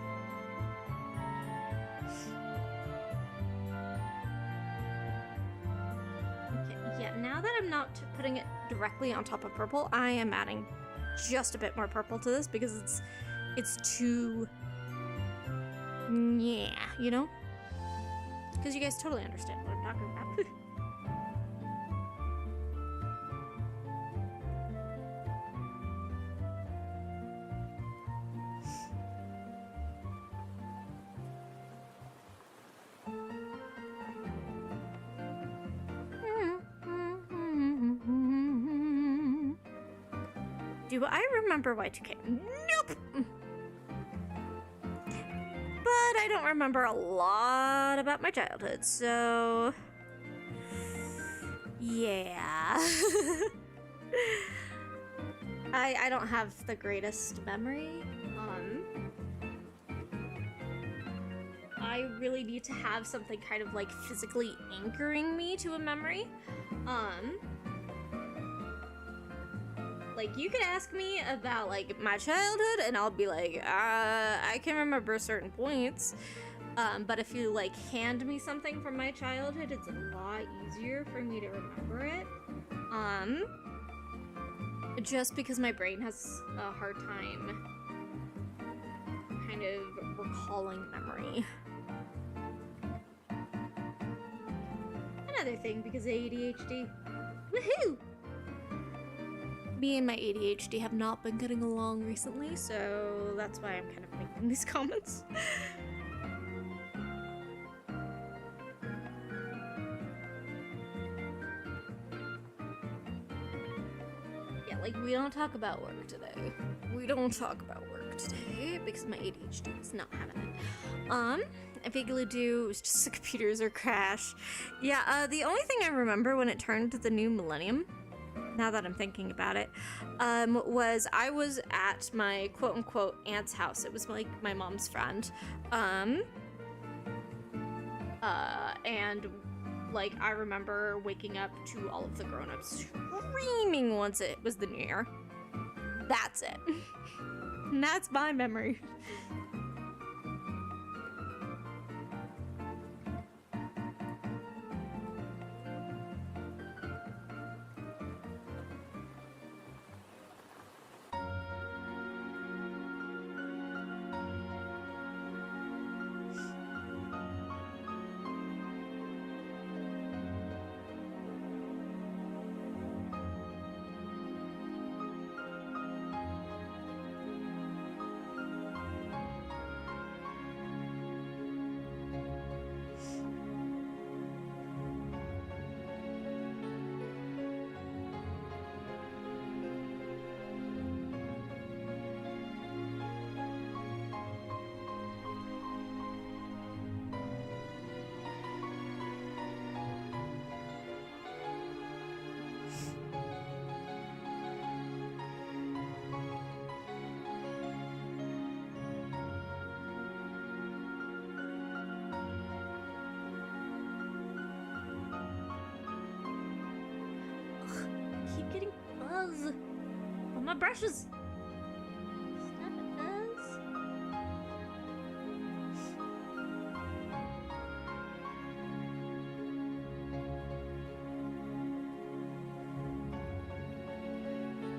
Okay, yeah, now that I'm not putting it directly on top of purple, I am adding just a bit more purple to this because it's too, yeah, you know? Because you guys totally understand what I'm talking about. Do I remember Y2K? Nope! But I don't remember a lot about my childhood, so... yeah. I don't have the greatest memory. I really need to have something kind of like physically anchoring me to a memory. Like, you could ask me about, like, my childhood, and I'll be like, I can remember certain points. But if you, like, hand me something from my childhood, it's a lot easier for me to remember it. Just because my brain has a hard time kind of recalling memory. Another thing, because of ADHD. Woohoo! Me and my ADHD have not been getting along recently, so that's why I'm kind of making these comments. Yeah, like, we don't talk about work today. We don't talk about work today because my ADHD is not having it. I vaguely do, it's just the computers are crash. Yeah, the only thing I remember when it turned to the new millennium, now that I'm thinking about it, was I was at my quote-unquote aunt's house. It was like my mom's friend. And like I remember waking up to all of the grown-ups screaming once it was the new year. That's it. And that's my memory. My brushes. Stop it, Buzz.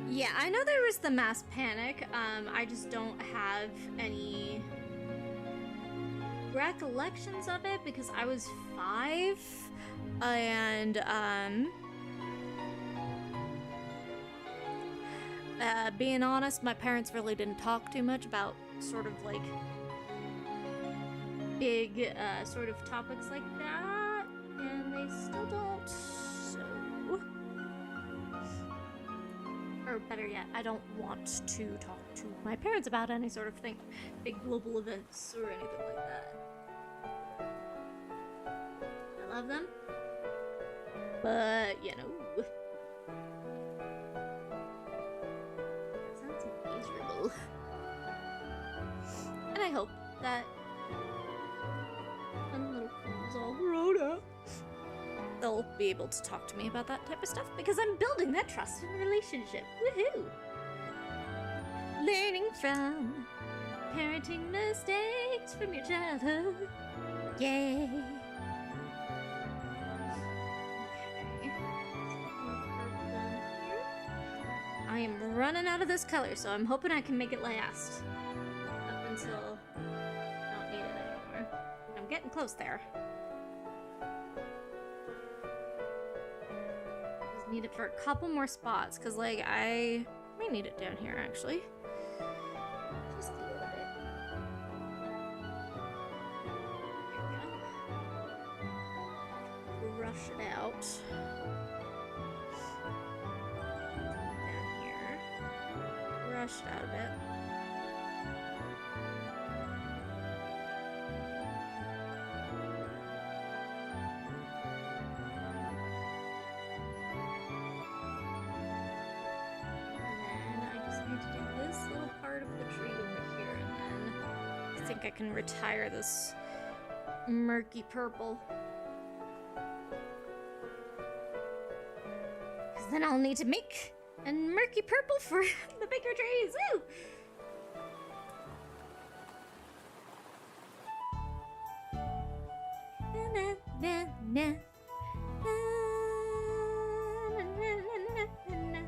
Yeah, I know there was the mass panic. I just don't have any recollections of it because I was 5 and Being honest, my parents really didn't talk too much about sort of like big sort of topics like that, and they still don't. So, or better yet, I don't want to talk to my parents about any sort of thing, big global events or anything like that. I love them, but you know. Sounds miserable. And I hope that when little Cole's all grown up, they'll be able to talk to me about that type of stuff because I'm building that trusted relationship. Woohoo! Learning from parenting mistakes from your childhood. Yay! I am running out of this color, so I'm hoping I can make it last up until I don't need it anymore. I'm getting close there. Just need it for a couple more spots, because like I may need it down here actually. Just a little bit. There we go. Brush it out. Brushed out a bit. And then I just need to do this little part of the tree over here, and then I think I can retire this murky purple. Because then I'll need to make and murky purple for the bigger trees. Woo! Na, na, na, na. Na, na, na, na, na.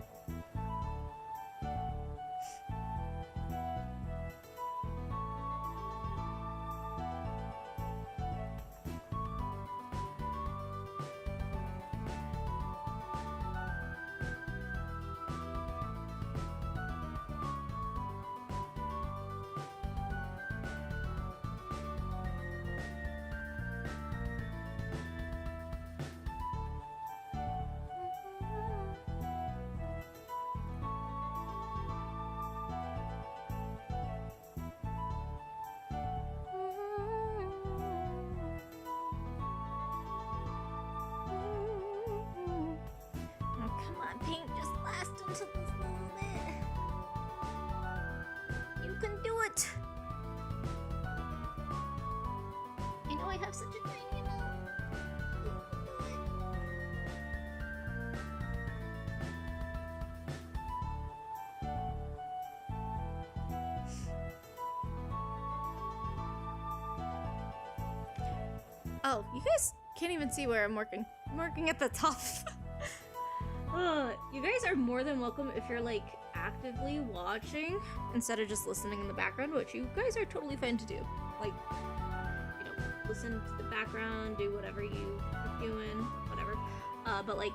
Paint just last until this little bit. You can do it. I know I have such a tiny nose. You can do it. Oh, you guys can't even see where I'm working. I'm working at the top. You guys are more than welcome if you're like actively watching instead of just listening in the background, which you guys are totally fine to do. Like, you know, listen to the background, do whatever you are doing, whatever. But like,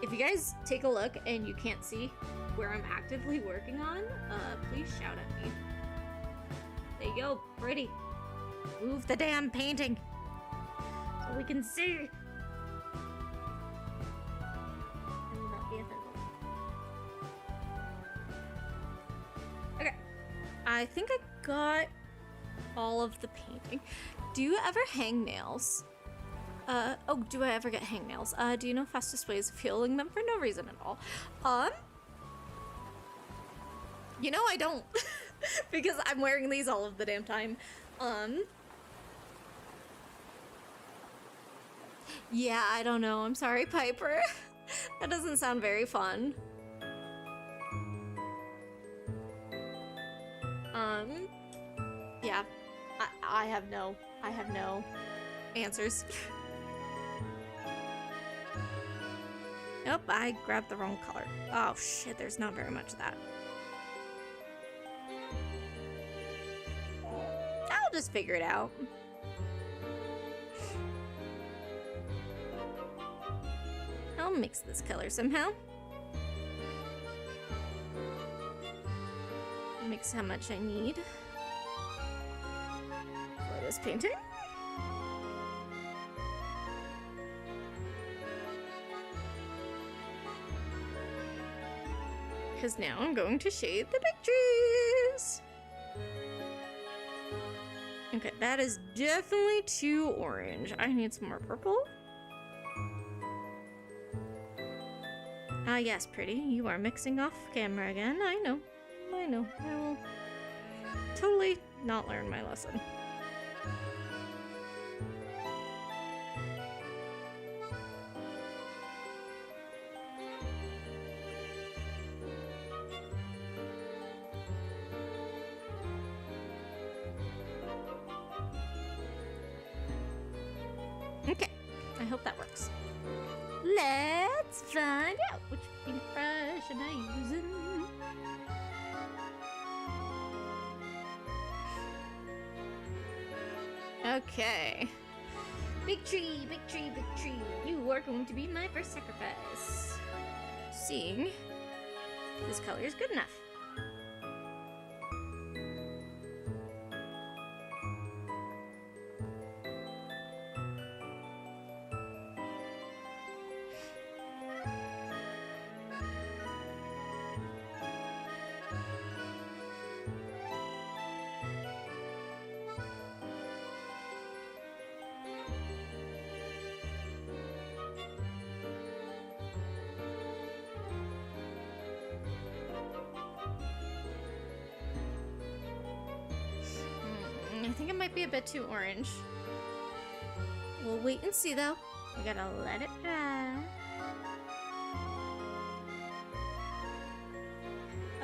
if you guys take a look and you can't see where I'm actively working on, please shout at me. There you go, pretty. Move the damn painting so we can see. Okay, I think I got all of the painting. Do you ever hang nails? Oh, do I ever get hangnails? Do you know fastest ways of healing them for no reason at all? You know I don't, because I'm wearing these all of the damn time. Yeah, I don't know. I'm sorry, Piper. That doesn't sound very fun. Yeah, I have no answers. Nope, I grabbed the wrong color. Oh shit, there's not very much of that. I'll just figure it out. I'll mix this color somehow. makes how much I need for this painting. Because now I'm going to shade the big trees. Okay, that is definitely too orange. I need some more purple. Ah, yes, Pruitii, you are mixing off camera again. I know. I will totally not learn my lesson. Okay, I hope that works. Let's find out which paintbrush am I using. Okay. Big tree, big tree, big tree. You are going to be my first sacrifice. Seeing this color is good enough. I think it might be a bit too orange. We'll wait and see though. We gotta let it dry.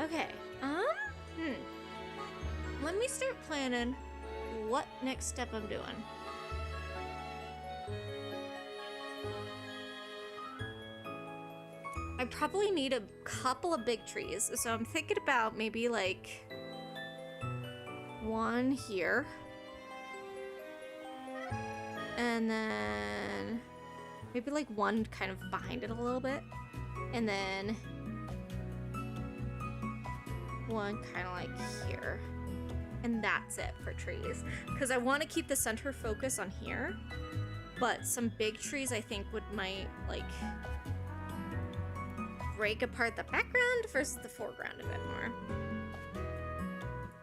Okay, let me start planning what next step I'm doing. I probably need a couple of big trees, so I'm thinking about maybe like one here, and then maybe like one kind of behind it a little bit, and then one kind of like here, and that's it for trees, because I want to keep the center focus on here, but some big trees I think might like break apart the background versus the foreground a bit more.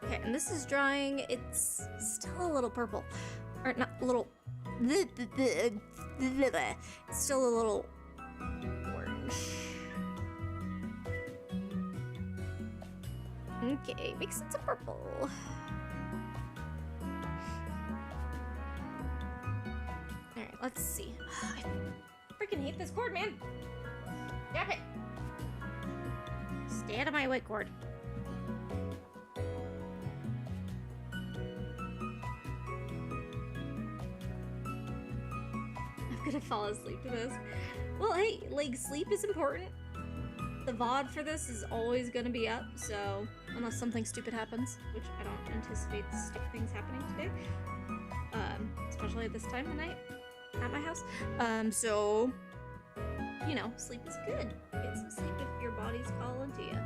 Okay, and this is drying. It's still a little purple. Or not a little... It's still a little orange. Okay, mix it to purple. Alright, let's see. I freaking hate this cord, man. Stop it. Stay out of my way, cord. I'm gonna fall asleep to this. Well, hey, like, sleep is important. The VOD for this is always gonna be up, so unless something stupid happens, which I don't anticipate stupid things happening today, especially at this time of night at my house. So, you know, sleep is good. Get some sleep if your body's calling to you.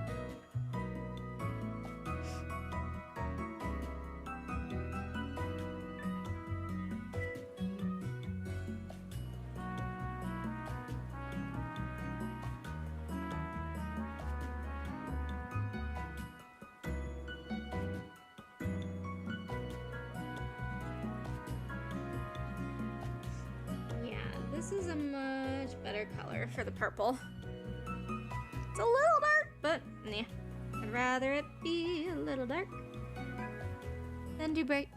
This is a much better color for the purple. It's a little dark, but yeah. I'd rather it be a little dark than too bright.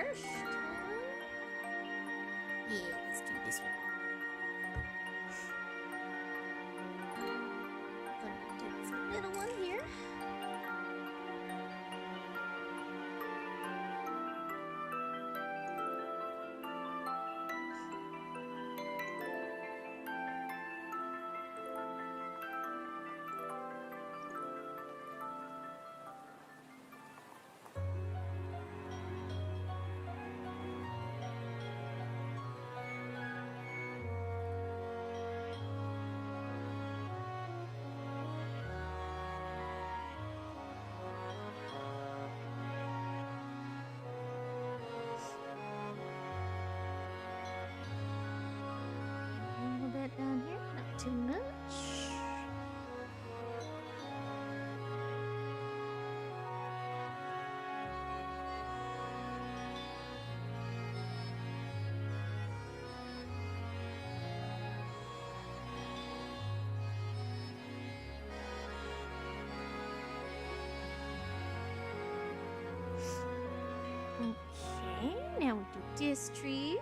first. Yeah, let's do this one. Gonna do this little one here. A little bit down here, not too much. Okay, now we do this tree.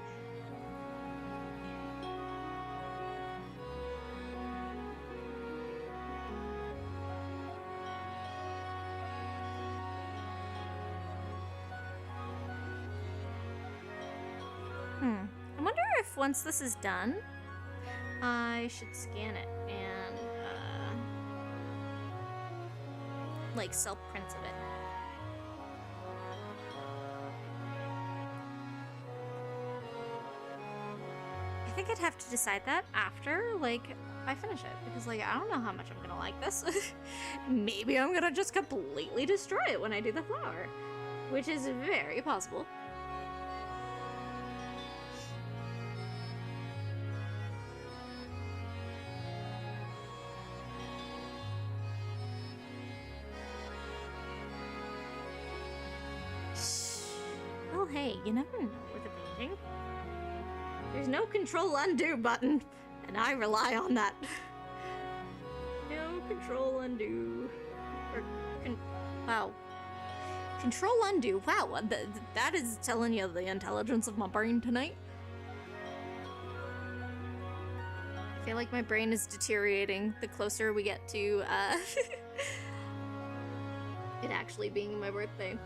I wonder if once this is done, I should scan it and like sell prints of it. I think I'd have to decide that after like I finish it because like I don't know how much I'm gonna like this. Maybe I'm gonna just completely destroy it when I do the flower, which is very possible. Well, hey, you never know with a painting. There's no control undo button, and I rely on that. No control undo. Wow. Control undo. Wow, that is telling you the intelligence of my brain tonight. I feel like my brain is deteriorating the closer we get to it actually being my birthday.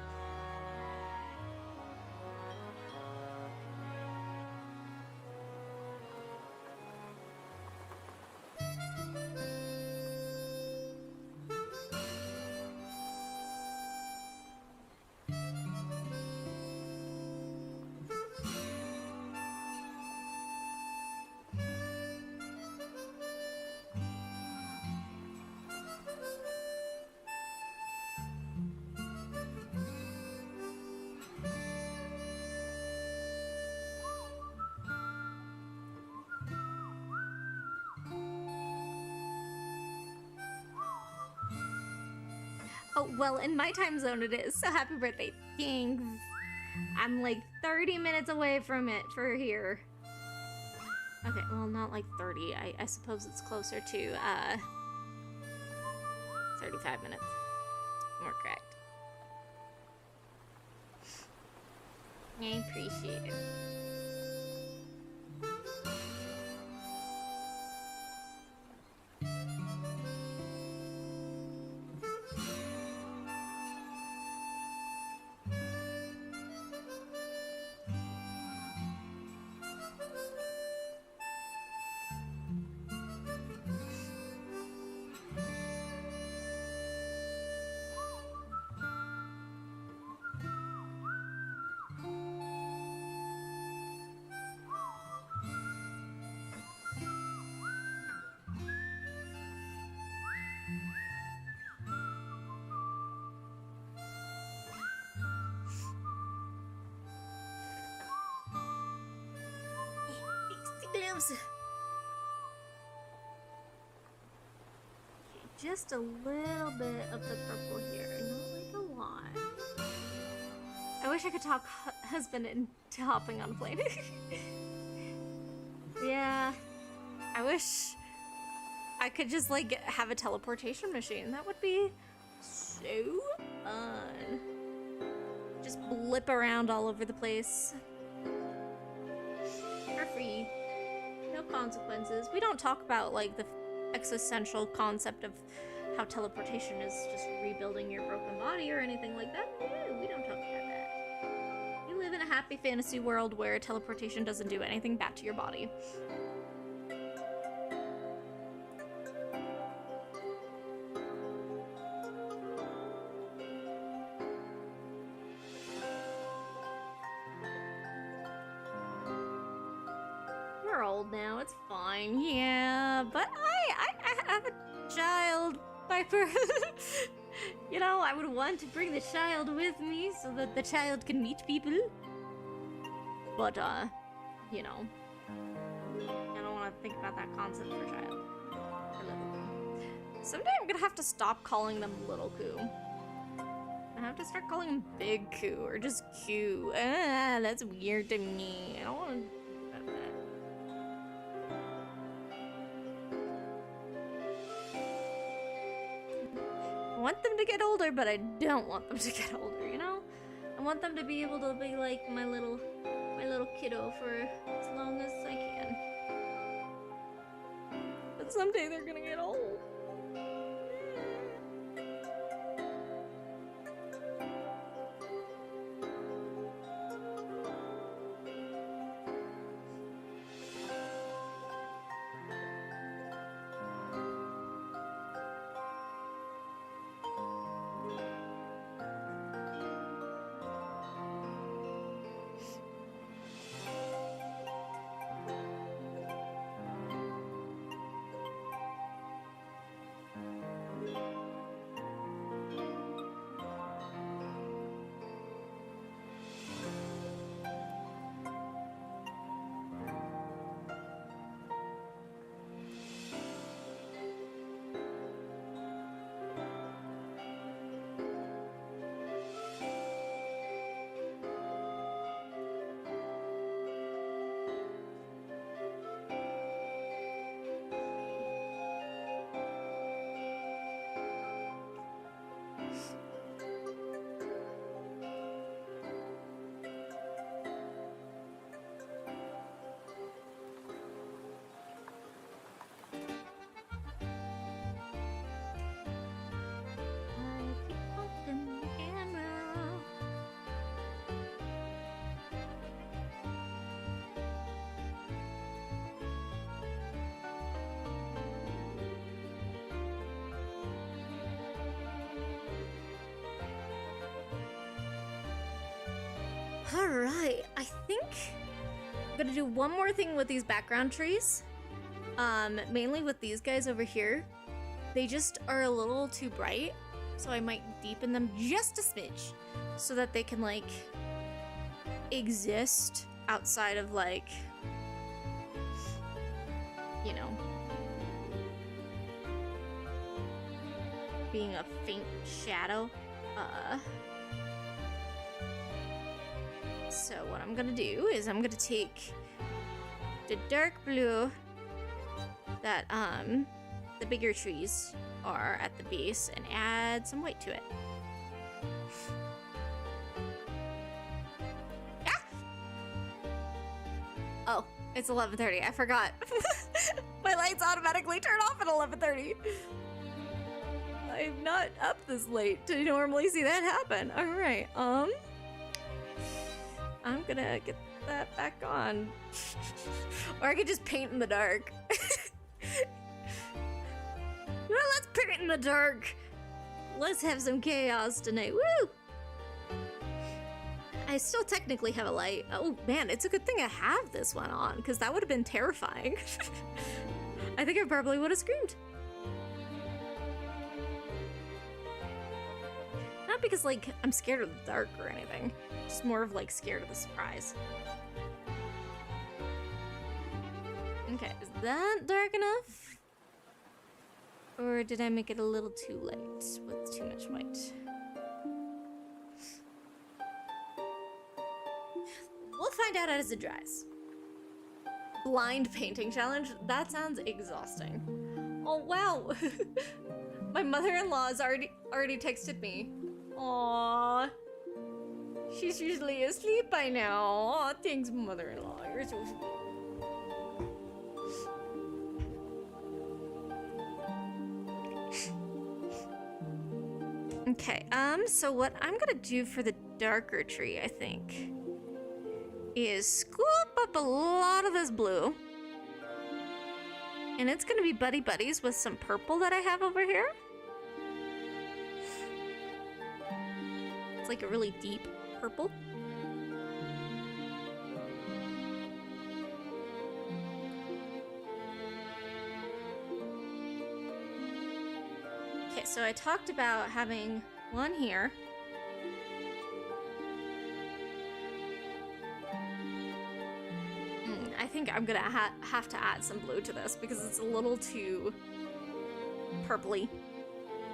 Oh, well, in my time zone it is, so happy birthday. Thanks. I'm like 30 minutes away from it for here. Okay, well, not like 30. I suppose it's closer to 35 minutes. More correct. I appreciate it. Gloves. Okay, just a little bit of the purple here, not like a lot. I wish I could talk husband into hopping on a plane. Yeah, I wish I could just like have a teleportation machine. That would be so fun. just blip around all over the place. For free. No consequences. We don't talk about, like, the existential concept of how teleportation is just rebuilding your broken body or anything like that. No, we don't talk about that. We live in a happy fantasy world where teleportation doesn't do anything bad to your body. We're old now, it's fine, yeah, but I have a child, Piper. You know, I would want to bring the child with me so that the child can meet people. But, you know, I don't want to think about that concept for a child. Or little Coo. Someday I'm gonna have to stop calling them Little Coo. I have to start calling them Big Coo or just Coo. Ah, that's weird to me. I don't want to think about that. I want them to get older, but I don't want them to get older, you know? I want them to be able to be like my little kiddo for as long as I can. But someday they're gonna get old. Alright, I think I'm gonna do one more thing with these background trees. Mainly with these guys over here. They just are a little too bright, so I might deepen them just a smidge so that they can, like, exist outside of, like, you know, being a faint shadow. So what I'm gonna do is I'm gonna take the dark blue that the bigger trees are at the base and add some white to it. Ah! Oh, it's 11:30. I forgot. My lights automatically turn off at 11:30. I'm not up this late to normally see that happen. All right. I'm gonna get that back on. Or I could just paint in the dark. Well, let's paint in the dark. Let's have some chaos tonight. Woo! I still technically have a light. Oh man, it's a good thing I have this one on, because that would have been terrifying. I think I probably would have screamed. Not because, like, I'm scared of the dark or anything. Just more of, like, scared of the surprise. Okay, is that dark enough? Or did I make it a little too light with too much white? We'll find out as it dries. Blind painting challenge? That sounds exhausting. Oh, wow. My mother-in-law has already texted me. Aww. She's usually asleep by now. Aw, thanks, mother-in-law. You're so sweet. Okay, so what I'm gonna do for the darker tree, I think, is scoop up a lot of this blue. And it's gonna be buddy-buddies with some purple that I have over here. It's like a really deep purple. Okay, so I talked about having one here. I think I'm gonna have to add some blue to this because it's a little too purpley.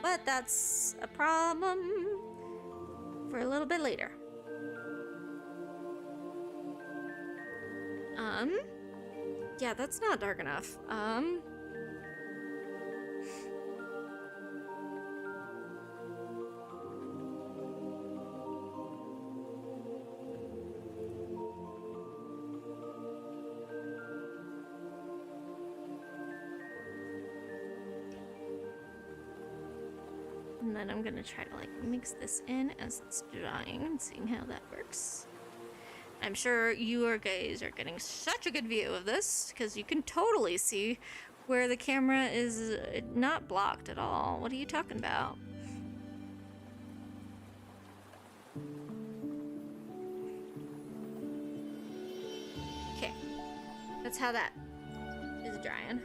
But that's a problem for a little bit later. Yeah, that's not dark enough. And then I'm gonna try to like mix this in as it's drying and seeing how that works. I'm sure you guys are getting such a good view of this because you can totally see where the camera is not blocked at all. What are you talking about? Okay, that's how that is drying.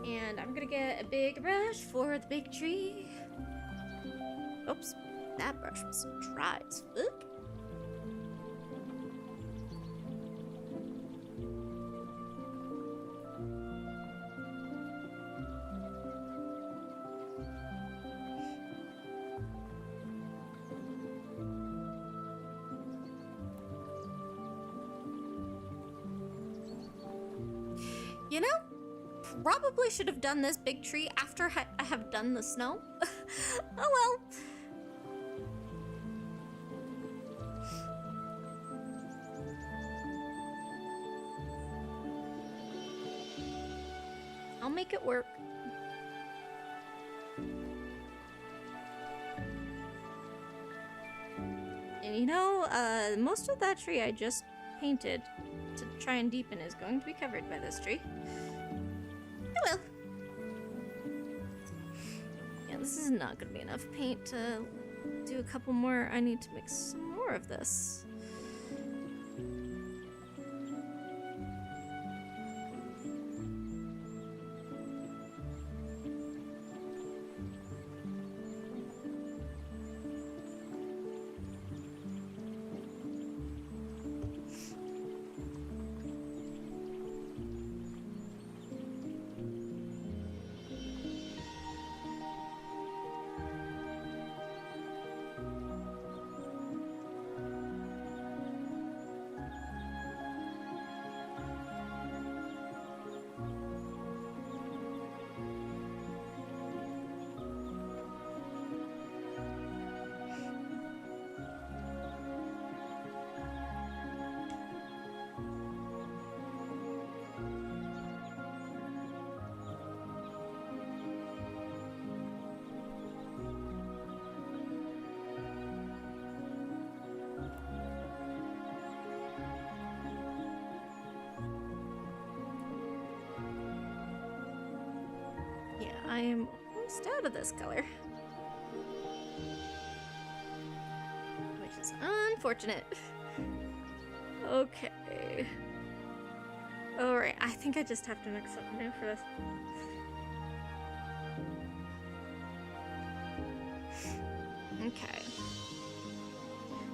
And I'm gonna get a big brush for the big tree. Oops, that brush was dry as fuck. You know, probably should have done this big tree after I have done the snow. Oh well. I'll make it work. And you know, most of that tree I just painted to try and deepen is going to be covered by this tree. Oh well. Yeah, this is not going to be enough paint to do a couple more. I need to mix some more of this. I am almost out of this color, which is unfortunate. Okay. Alright, I think I just have to mix something new for this. Okay.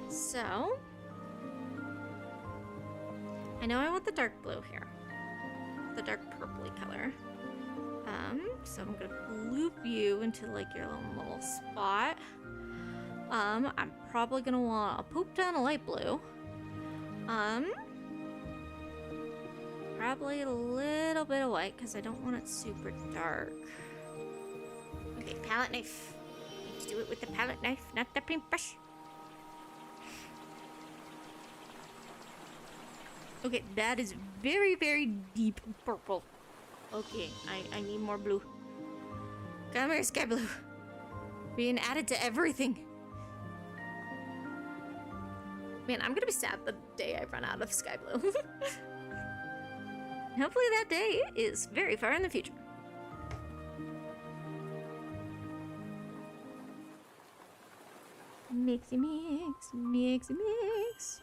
So, I know I want the dark blue here. The dark purpley color. So I'm gonna loop you into like your own little spot. I'm probably gonna want a poop ton of light blue. Probably a little bit of white because I don't want it super dark. Okay, palette knife. Need to do it with the palette knife, not the paintbrush. Okay, that is very, very deep purple. Okay, I need more blue. Come here, sky blue. Being added to everything. Man, I'm gonna be sad the day I run out of sky blue. Hopefully that day is very far in the future. Mixy mix, mixy mix.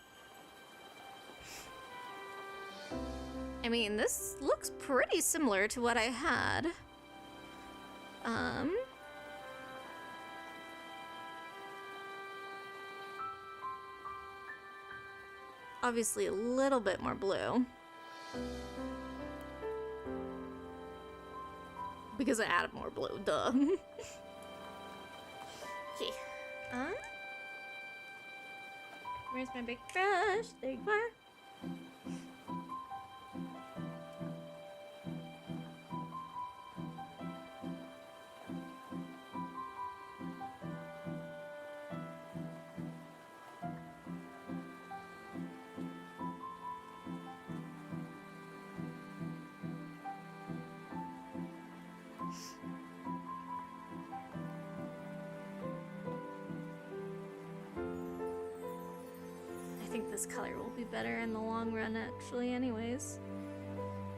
I mean, this looks pretty similar to what I had. Obviously a little bit more blue. Because I added more blue, duh. Okay. Where's my big brush? There you are. I think this color will be better in the long run, actually, anyways.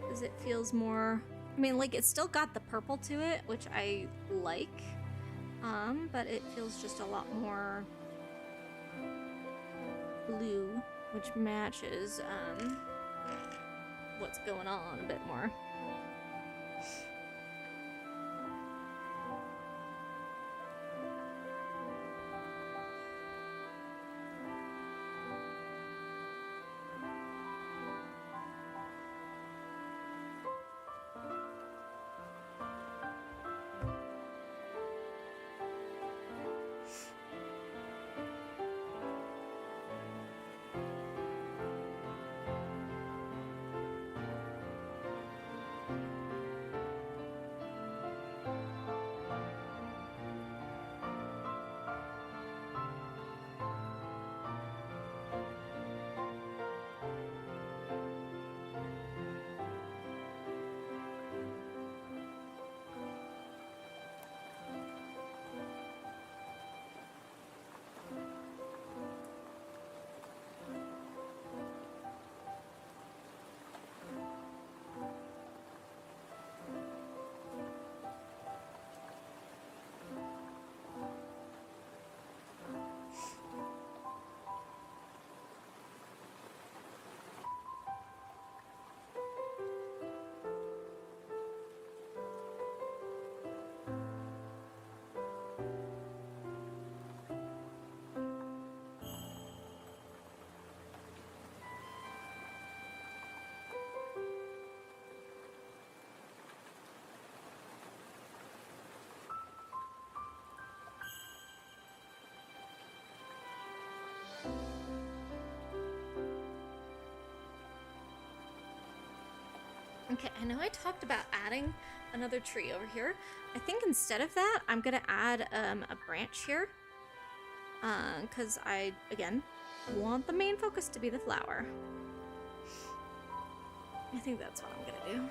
Because it feels more... I mean, like, it's still got the purple to it, which I like. But it feels just a lot more blue, which matches, what's going on a bit more. Okay, I know I talked about adding another tree over here. I think instead of that, I'm gonna add a branch here. Because I, again, want the main focus to be the flower. I think that's what I'm gonna do.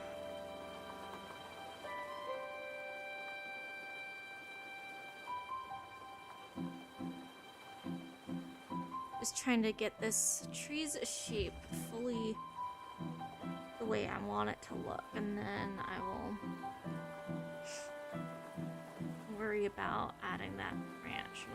Just trying to get this tree's shape fully the way I want it to look, and then I will worry about adding that branch.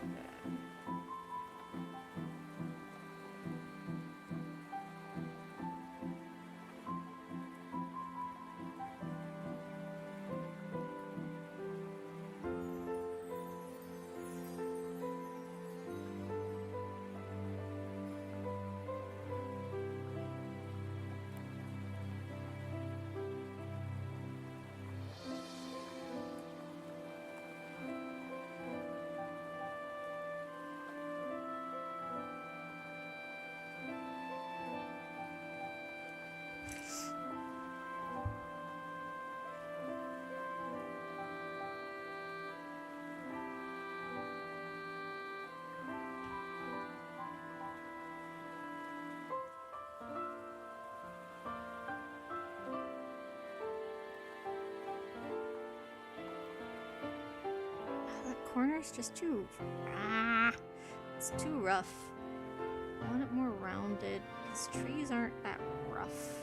corners just too... it's too rough. I want it more rounded, because trees aren't that rough.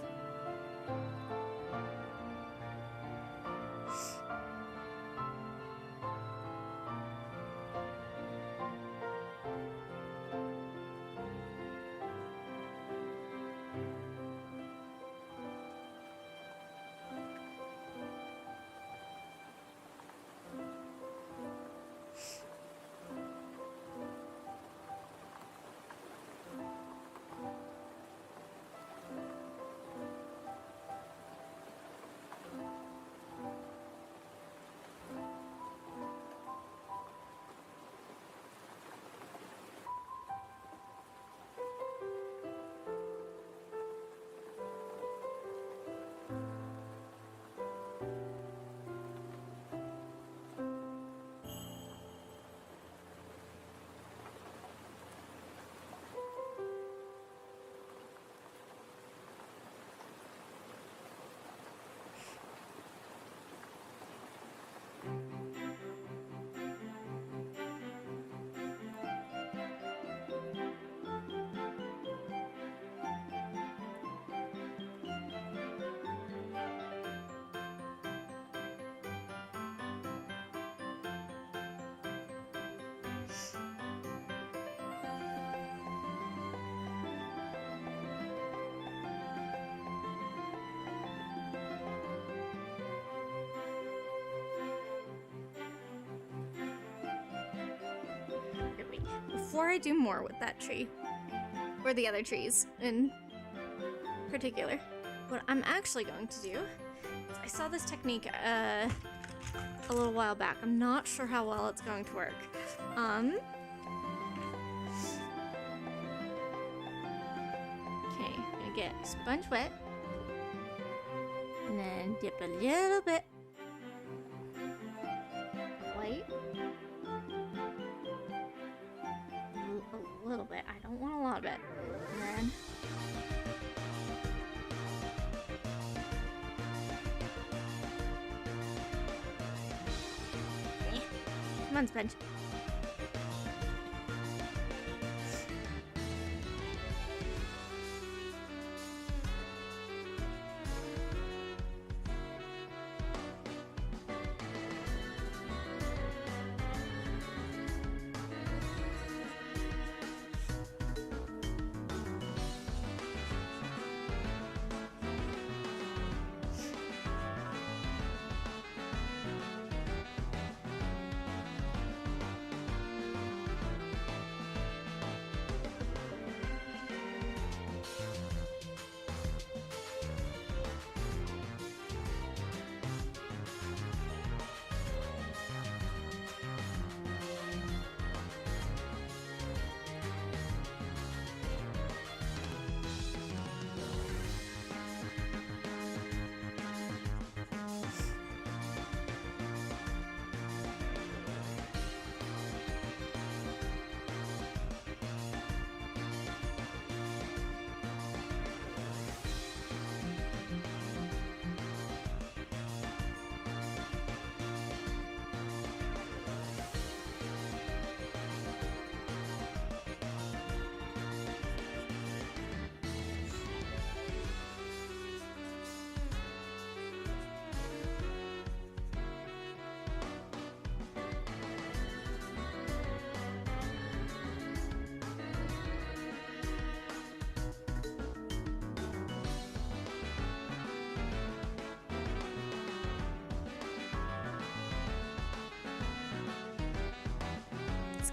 Before I do more with that tree, or the other trees in particular, what I'm actually going to do is I saw this technique a little while back. I'm not sure how well it's going to work. Okay, I'm gonna get a sponge wet and then dip a little bit of white. A little bit. I don't want a lot of it. And then come on, sponge.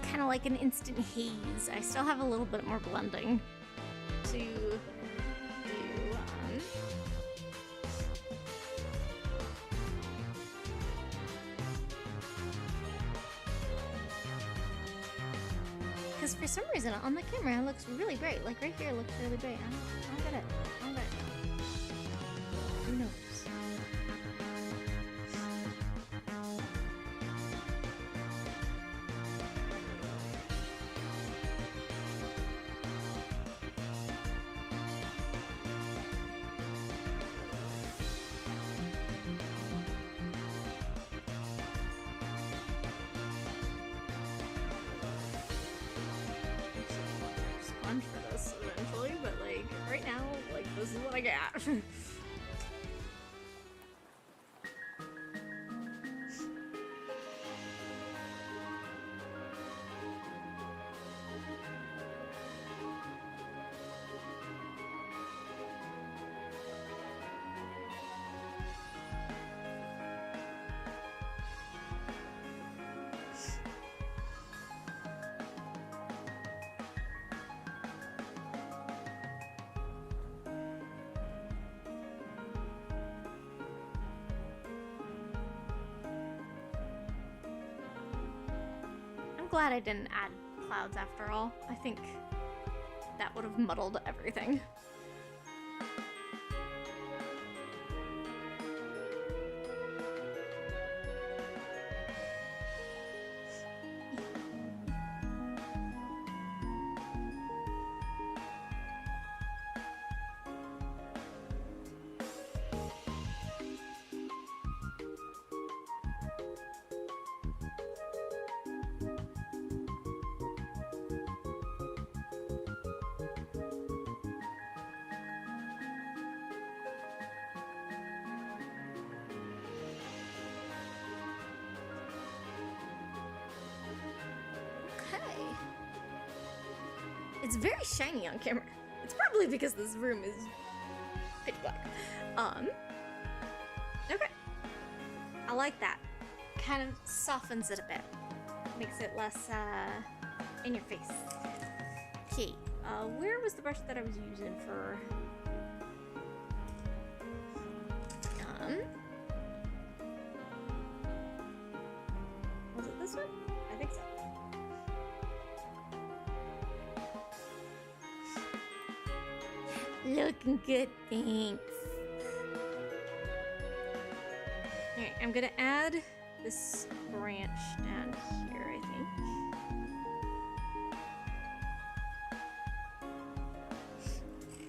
Kind of like an instant haze. I still have a little bit more blending to do. Because for some reason on the camera it looks really bright. Like right here it looks really bright. I don't get it. I don't get it. Who knows? This is what I got. Glad I didn't add clouds after all. I think that would have muddled everything. It's very shiny on camera. It's probably because this room is pitch black. Okay. I like that. Kind of softens it a bit. Makes it less, in your face. Okay, where was the brush that I was using for... Was it this one? I think so. Looking good, thanks. Alright, I'm gonna add this branch down here, I think.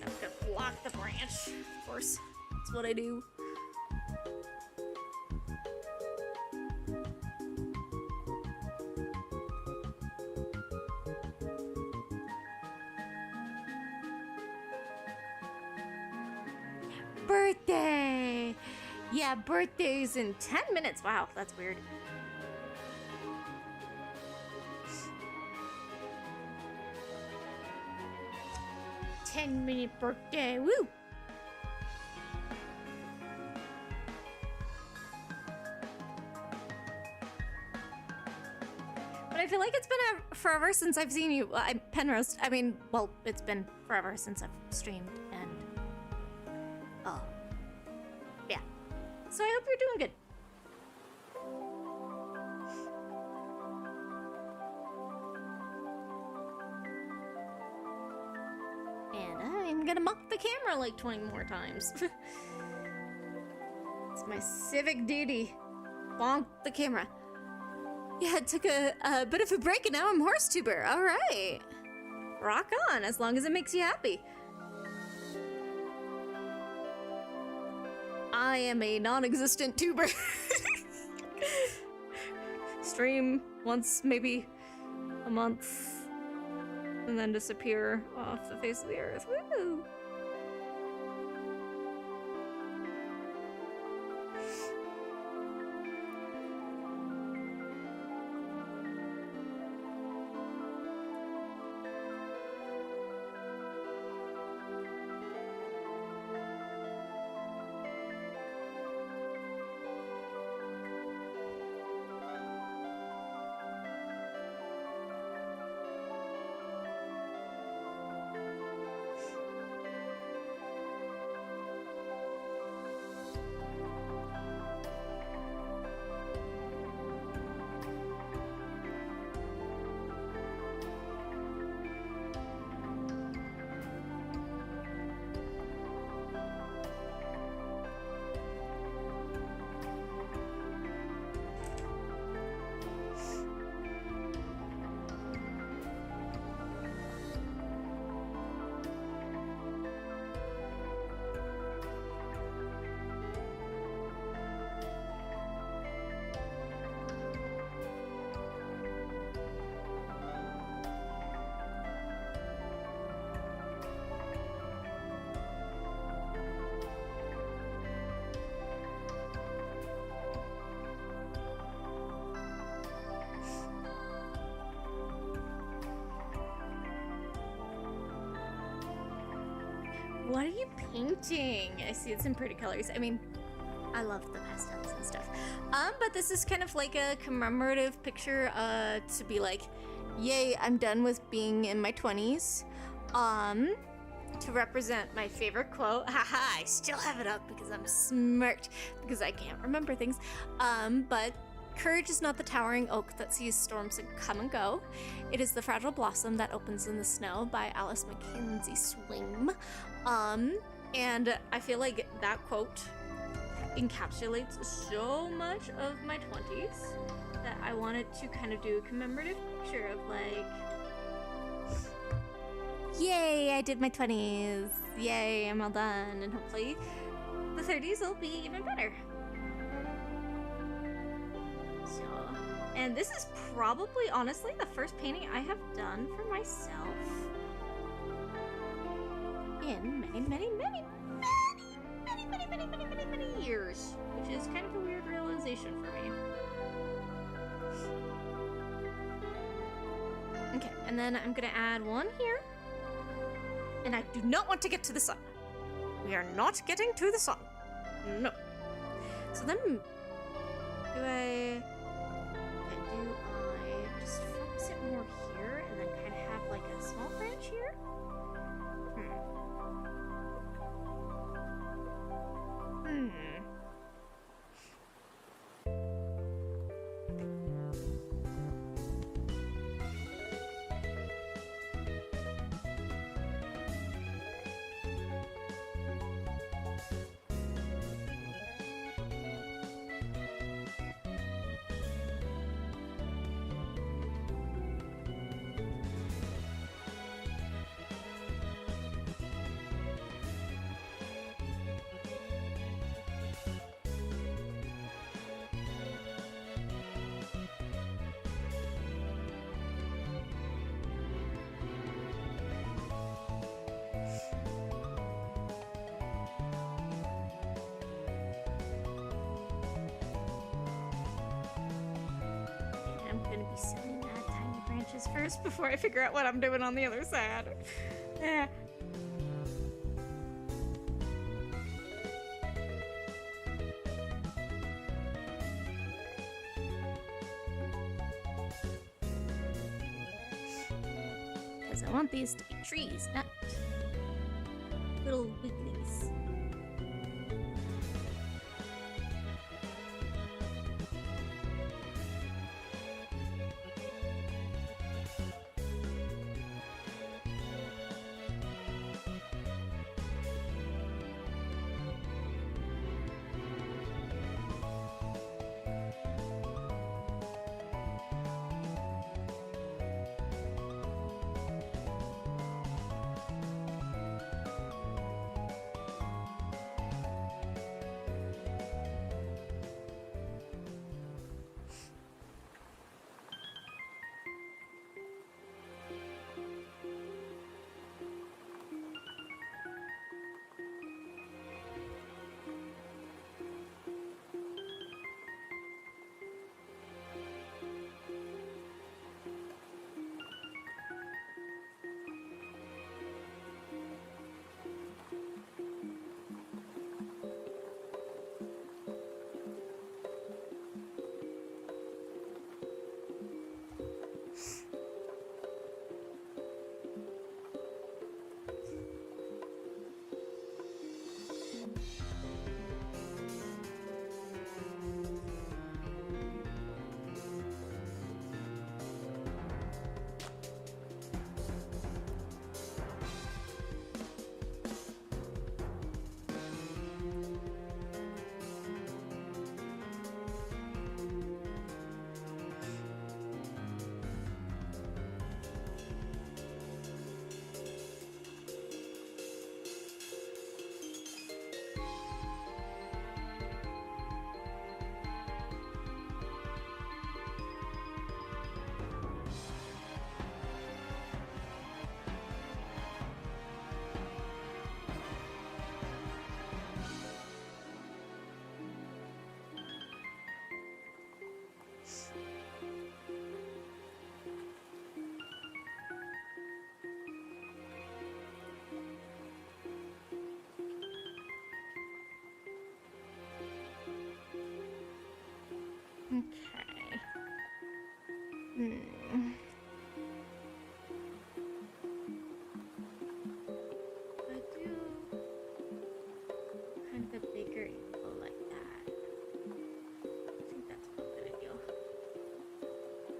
I'm gonna block the branch, of course. That's what I do. Birthday! Yeah, birthday's in 10 minutes. Wow, that's weird. "10-minute birthday, woo!" But I feel like it's been forever since I've seen you. Penrose. I mean, well, it's been forever since I've streamed, and yeah. So I hope you're doing good. And I'm gonna muck the camera like 20 more times. It's my civic duty. Bonk the camera. Yeah, it took a bit of a break and now I'm horse tuber. All right. Rock on, as long as it makes you happy. I am a non-existent tuber. Stream once, maybe a month, and then disappear off the face of the earth. Woo! painting. I see it's in pretty colors. I mean, I love the pastels and stuff. But this is kind of like a commemorative picture to be like, yay, I'm done with being in my 20s. To represent my favorite quote. Haha, I still have it up because I'm smirked because I can't remember things. But courage is not the towering oak that sees storms come and go. It is the fragile blossom that opens in the snow by Alice Mackenzie Swing. And I feel like that quote encapsulates so much of my 20s that I wanted to kind of do a commemorative picture of like, yay, I did my 20s. Yay, I'm all done. And hopefully the 30s will be even better. So, and this is probably, honestly, the first painting I have done for myself in many years, which is kind of a weird realization for me. Okay, and then I'm gonna add one here. And I do not want to get to the sun. We are not getting to the sun. No. So then, do I just focus it more here and then kind of have like a small branch here? Silly mad tiny branches first before I figure out what I'm doing on the other side. Yeah. Because I want these to be trees, not little wigglies. Hmm. I do kind of a bigger angle like that. I think that's what I'm gonna do.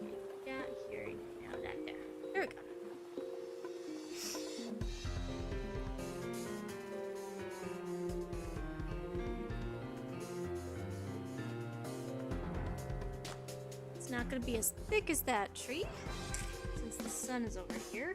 Like that here and now that there. There we go. It's not gonna be as thick as that tree, since the sun is over here.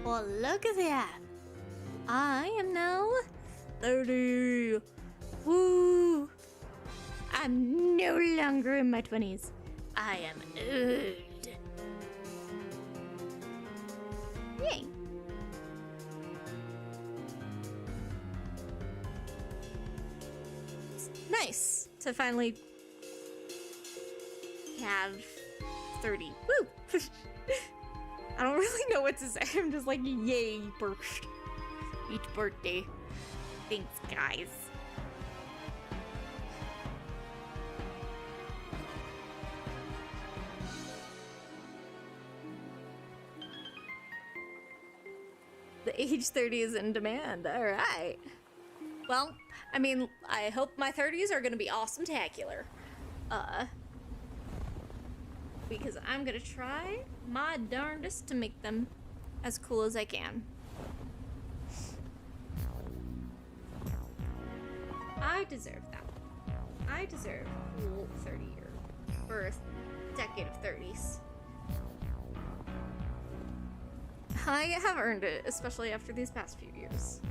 Well, look at that. I am now 30. Woo! I'm no longer in my 20s. I am old. Yay. It's nice to finally have 30. Woo! I don't really know what to say. I'm just like, yay, burst. Each birthday. Thanks, guys. The age 30 is in demand. All right. Well, I mean, I hope my 30s are gonna be awesome-tacular. Because I'm gonna try my darndest to make them as cool as I can. I deserve that. I deserve a cool 30 year or a decade of 30s. I have earned it, especially after these past few years.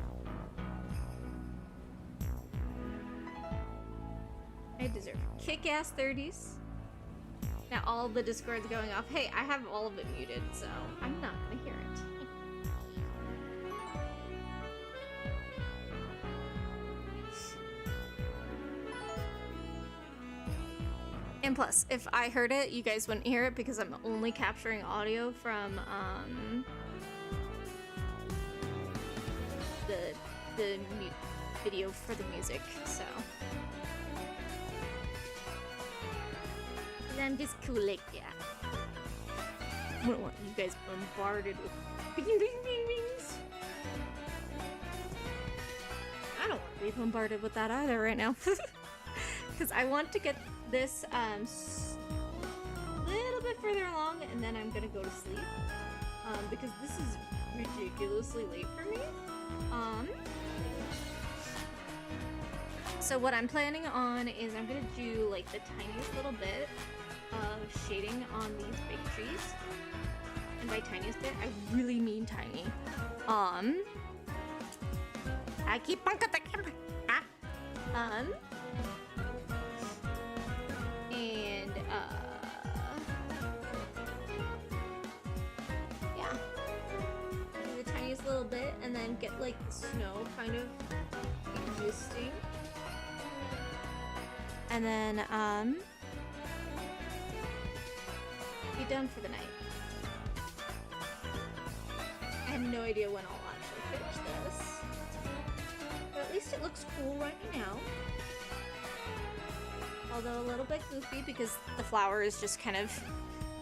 I deserve kick-ass 30s. Now all the Discord's going off. Hey, I have all of it muted, so I'm not gonna hear it. And plus, if I heard it, you guys wouldn't hear it because I'm only capturing audio from the video for the music, so. I'm just cool like that. I don't want you guys bombarded with bing bing bing bings. I don't want to be bombarded with that either right now. Because I want to get this little bit further along and then I'm gonna go to sleep. Because this is ridiculously late for me. So what I'm planning on is I'm gonna do like the tiniest little bit of shading on these big trees. And by tiniest bit, I really mean tiny. I keep bunking the camera. And yeah, do the tiniest little bit, and then get like the snow kind of existing, and then be done for the night. I have no idea when I'll actually finish this, but at least it looks cool right now. Although a little bit goofy because the flower is just kind of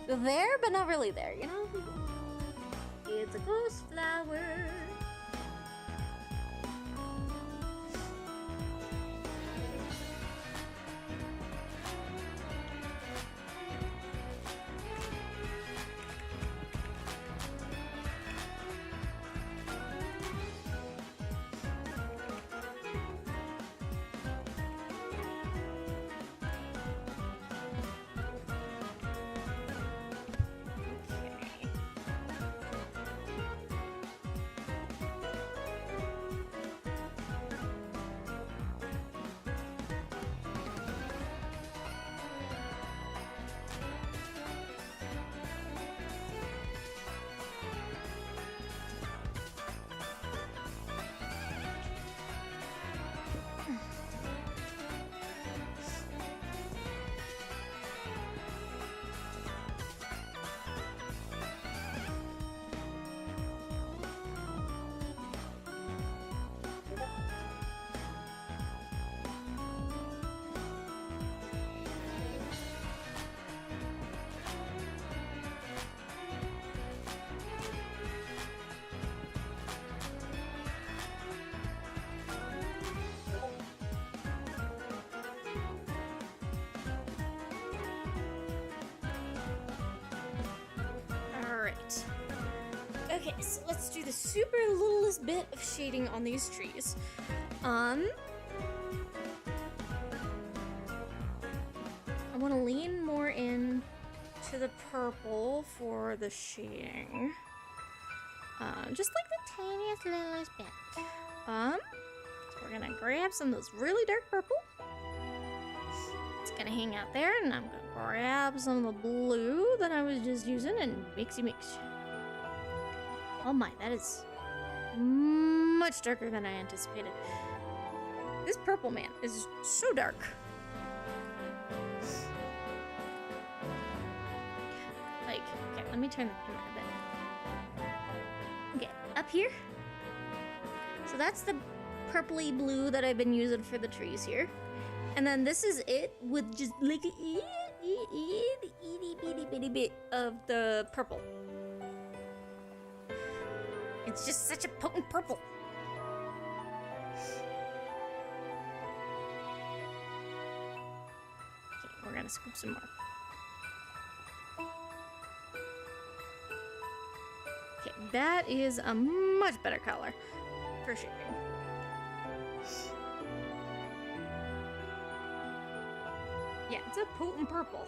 there, but not really there, you know? It's a ghost flower. Okay, so let's do the super littlest bit of shading on these trees. I want to lean more in to the purple for the shading. Just like the tiniest littlest bit. So we're gonna grab some of this really dark purple. It's gonna hang out there, and I'm gonna grab some of the blue that I was just using and mixy mix. Oh my, that is much darker than I anticipated. This purple, man, is so dark. Like, okay, let me turn the camera a bit. Okay, up here. So that's the purpley blue that I've been using for the trees here. And then this is it with just like a itty bitty bit of the purple. It's just such a potent purple. Okay, we're gonna scoop some more. Okay, that is a much better color for shading. Yeah, it's a potent purple.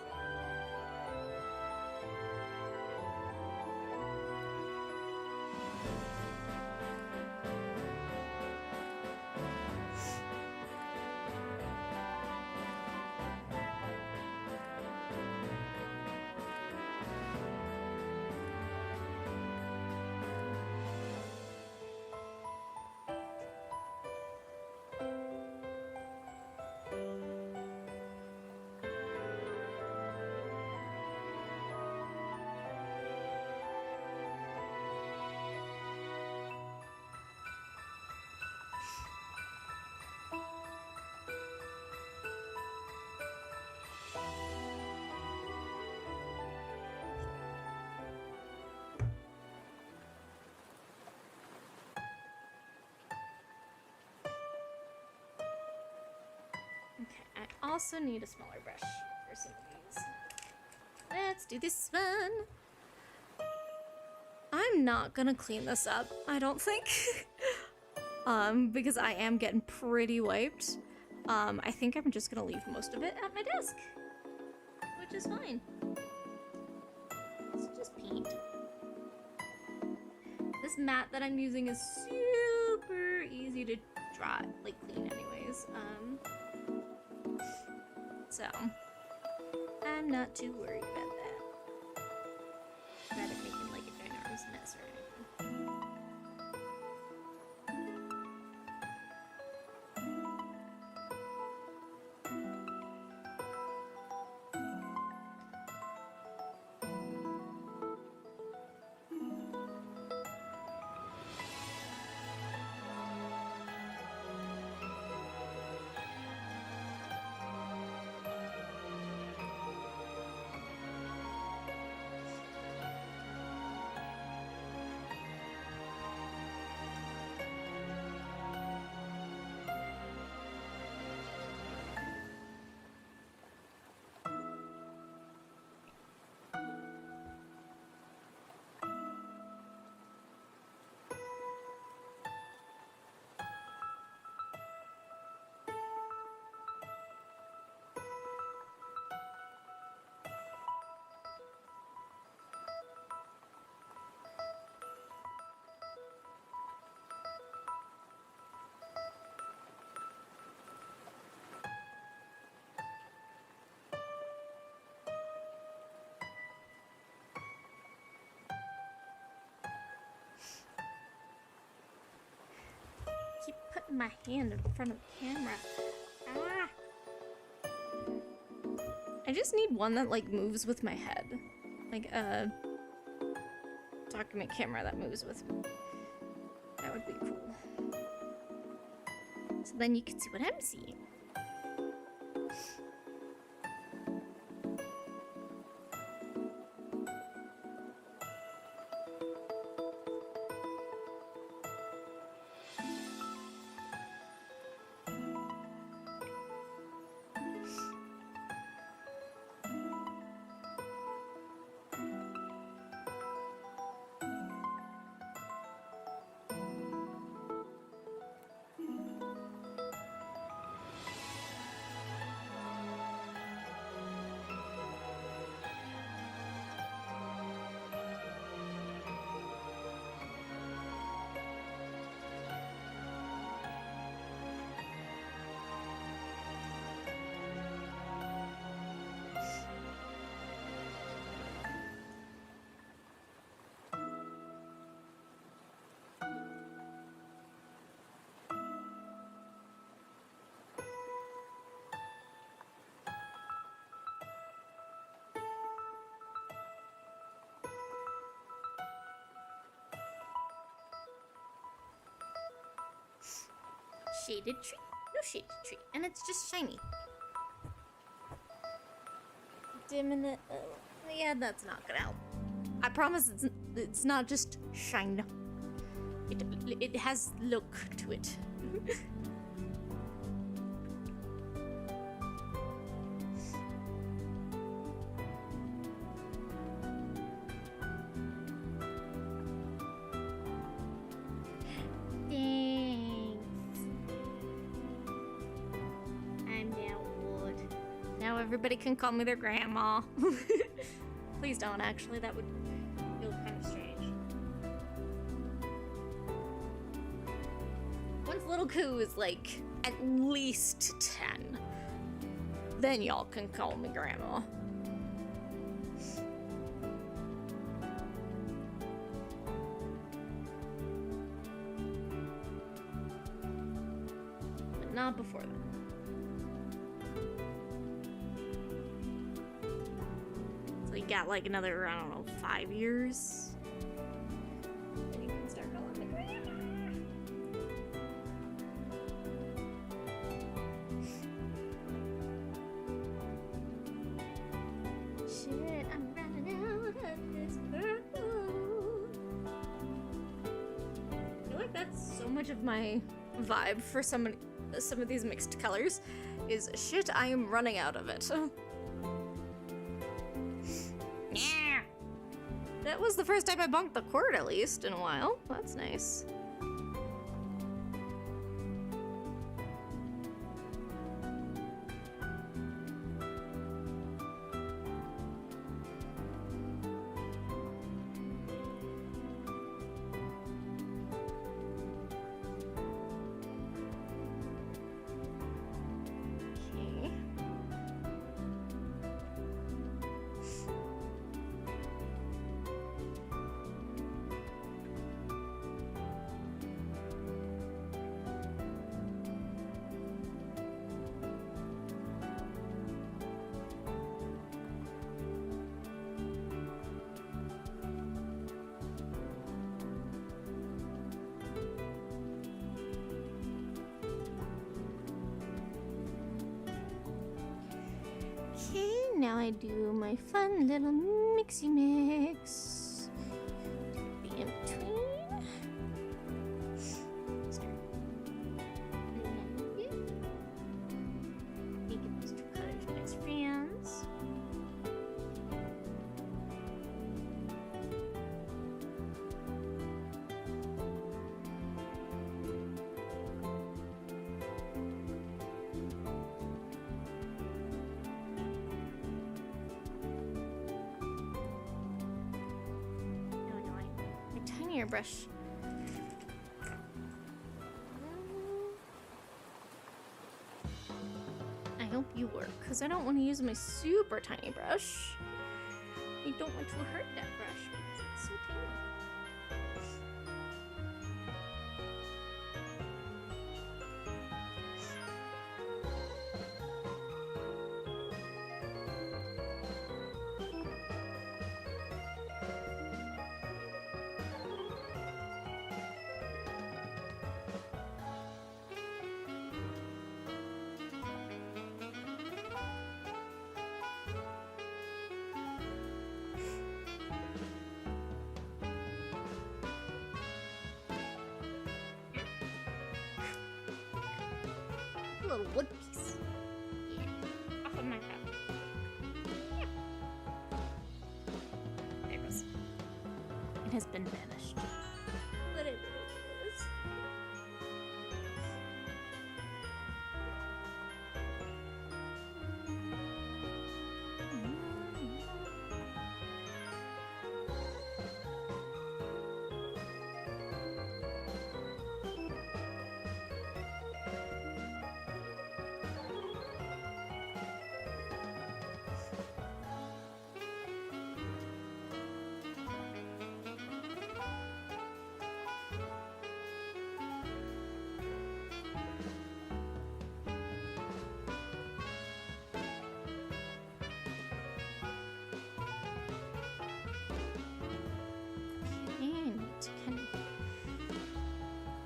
also need a smaller brush for some of these. Let's do this one. I'm not gonna clean this up, I don't think. Because I am getting pretty wiped. I think I'm just gonna leave most of it at my desk, which is fine. Let's just paint. This mat that I'm using is super easy to dry, like clean anyways. So I'm not too worried about that. Rather making like a ginormous mess or anything. Keep putting my hand in front of the camera. Ah! I just need one that like moves with my head. Like a document camera that moves with me. That would be cool. So then you can see what I'm seeing. Shaded tree? No shaded tree. And it's just shiny. Dimming it. Yeah, that's not gonna help. I promise it's not just shine. It has look to it. Everybody can call me their grandma. Please don't, actually. That would feel kind of strange. Once little Coo is like at least 10, then y'all can call me grandma. But not before then. Got like another, I don't know, 5 years. Then you can start calling me grandma. Shit, I'm running out of this purple. I feel like that's so much of my vibe for some of these mixed colors is shit, I am running out of it. Yeah. That was the first time I bunked the cord, at least, in a while. That's nice. Okay, now I do my fun little mixy mix. Be in between. Start. Make those two colors best friends. Tinier brush. I hope you work, because I don't want to use my super tiny brush. I don't want to hurt that brush because it's so tiny. Little wood piece. Yeah. Off of my cup. Yeah. There it goes. It has been banished. Whatever it is.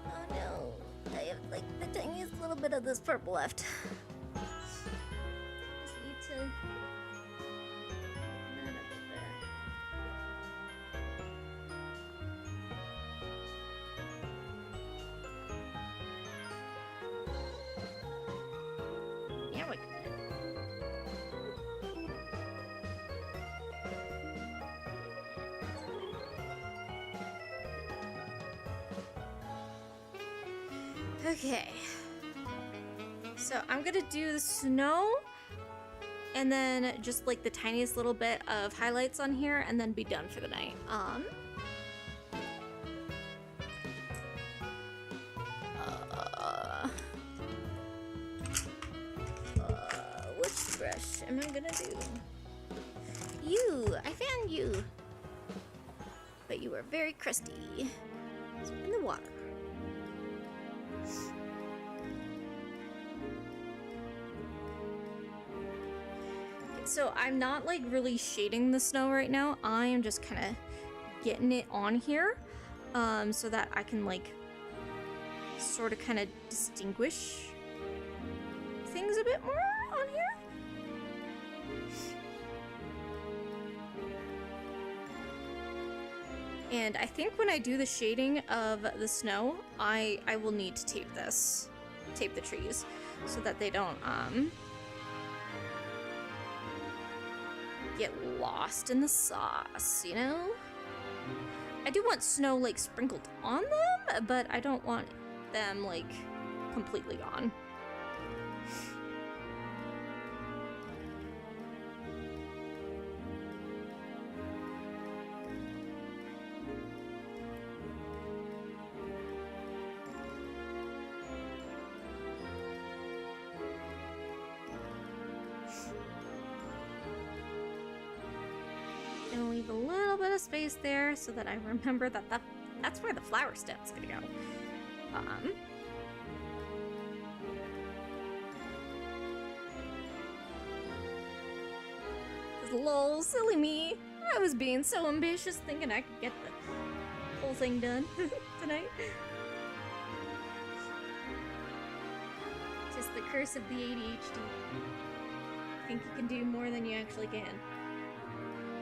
Oh no, I have like the tiniest little bit of this purple left. Just need to. None of it. Yeah, we can. Okay, so I'm gonna do the snow and then just like the tiniest little bit of highlights on here and then be done for the night. Which brush am I gonna do? You! I found you! But you are very crusty. So in the water. So I'm not like really shading the snow right now. I am just kind of getting it on here so that I can like sort of kind of distinguish things a bit more on here. And I think when I do the shading of the snow, I will need to tape the trees. so that they don't get lost in the sauce, you know? I do want snow like sprinkled on them, but I don't want them like completely gone. Gonna leave a little bit of space there so that I remember that that's where the flower stem's gonna go. Lol, silly me. I was being so ambitious thinking I could get the whole thing done tonight. Just the curse of the ADHD. Think you can do more than you actually can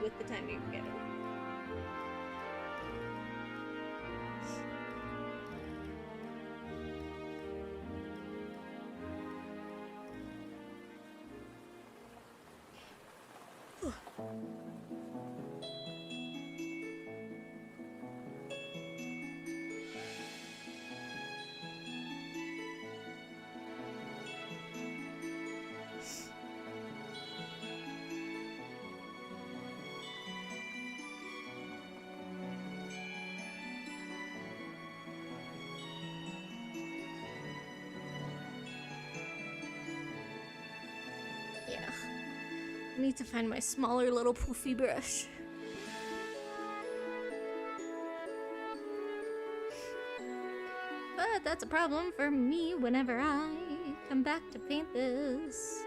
with the time you're given. Yeah. I need to find my smaller little poofy brush. But that's a problem for me whenever I come back to paint this.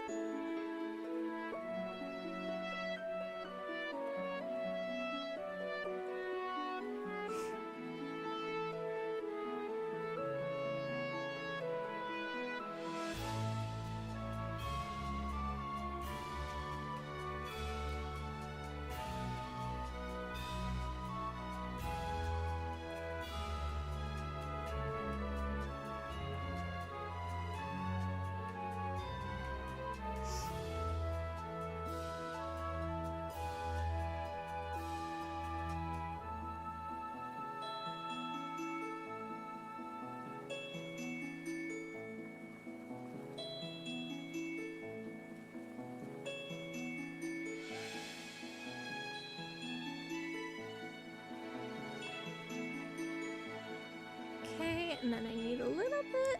Okay, and then I need a little bit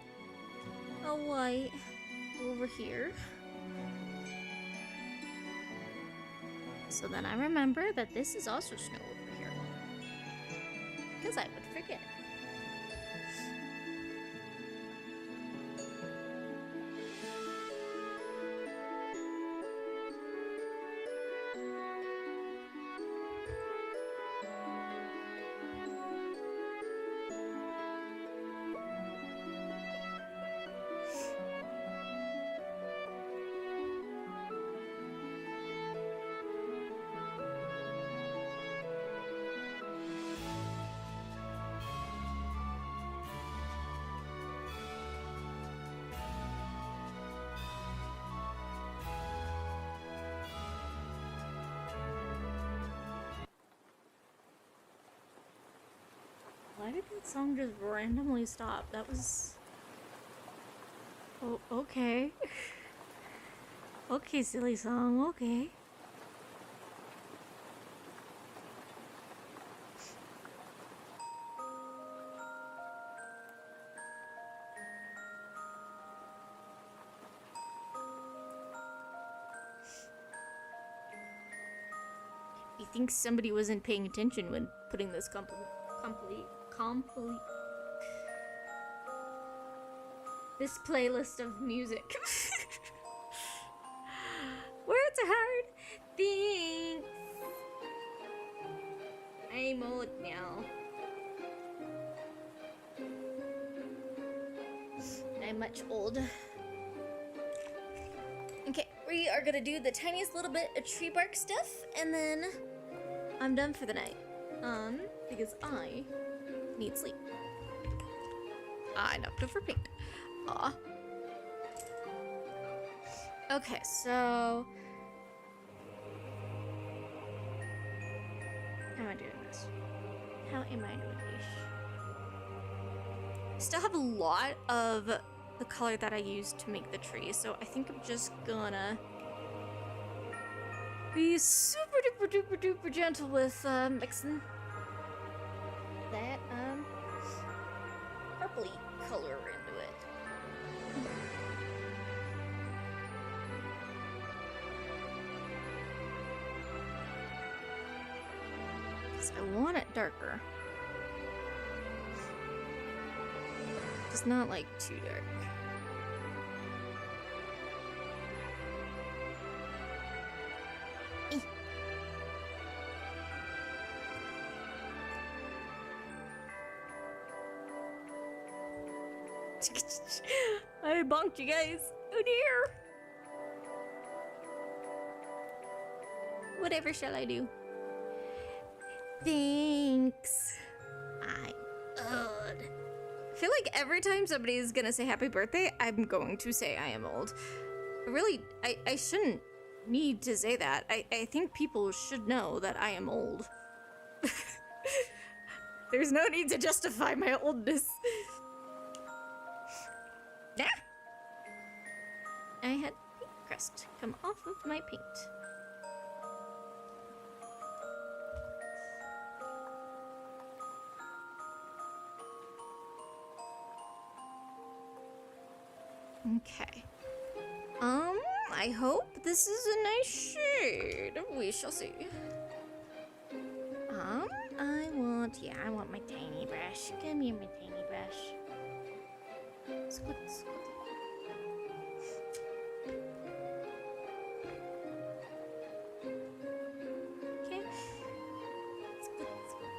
of white over here. So then I remember that this is also snow over here. Because I would forget. Why did that song just randomly stop? That was... Oh, okay. Okay, silly song, okay. You think somebody wasn't paying attention when putting this complete this playlist of music. Words are hard. Thanks. I'm old now. I'm much old. Okay, we are gonna do the tiniest little bit of tree bark stuff, and then I'm done for the night. Because I need sleep. Enough to for paint. Aw. Okay, so how am I doing this? How am I doing this? I still have a lot of the color that I used to make the tree, so I think I'm just gonna be super duper duper duper gentle with mixing that purpley color into it. 'Cause I want it darker. Just not like too dark. Eh. I bonked you guys. Oh dear. Whatever shall I do? Thanks. I'm old. I feel like every time somebody is gonna say happy birthday, I'm going to say I am old. Really, I shouldn't need to say that. I think people should know that I am old. There's no need to justify my oldness. Nah. I had paint crust come off of my paint. Okay. I hope this is a nice shade. We shall see. I want my tiny brush. Give me my tiny brush. Squid, squid. Okay. Squid, squid.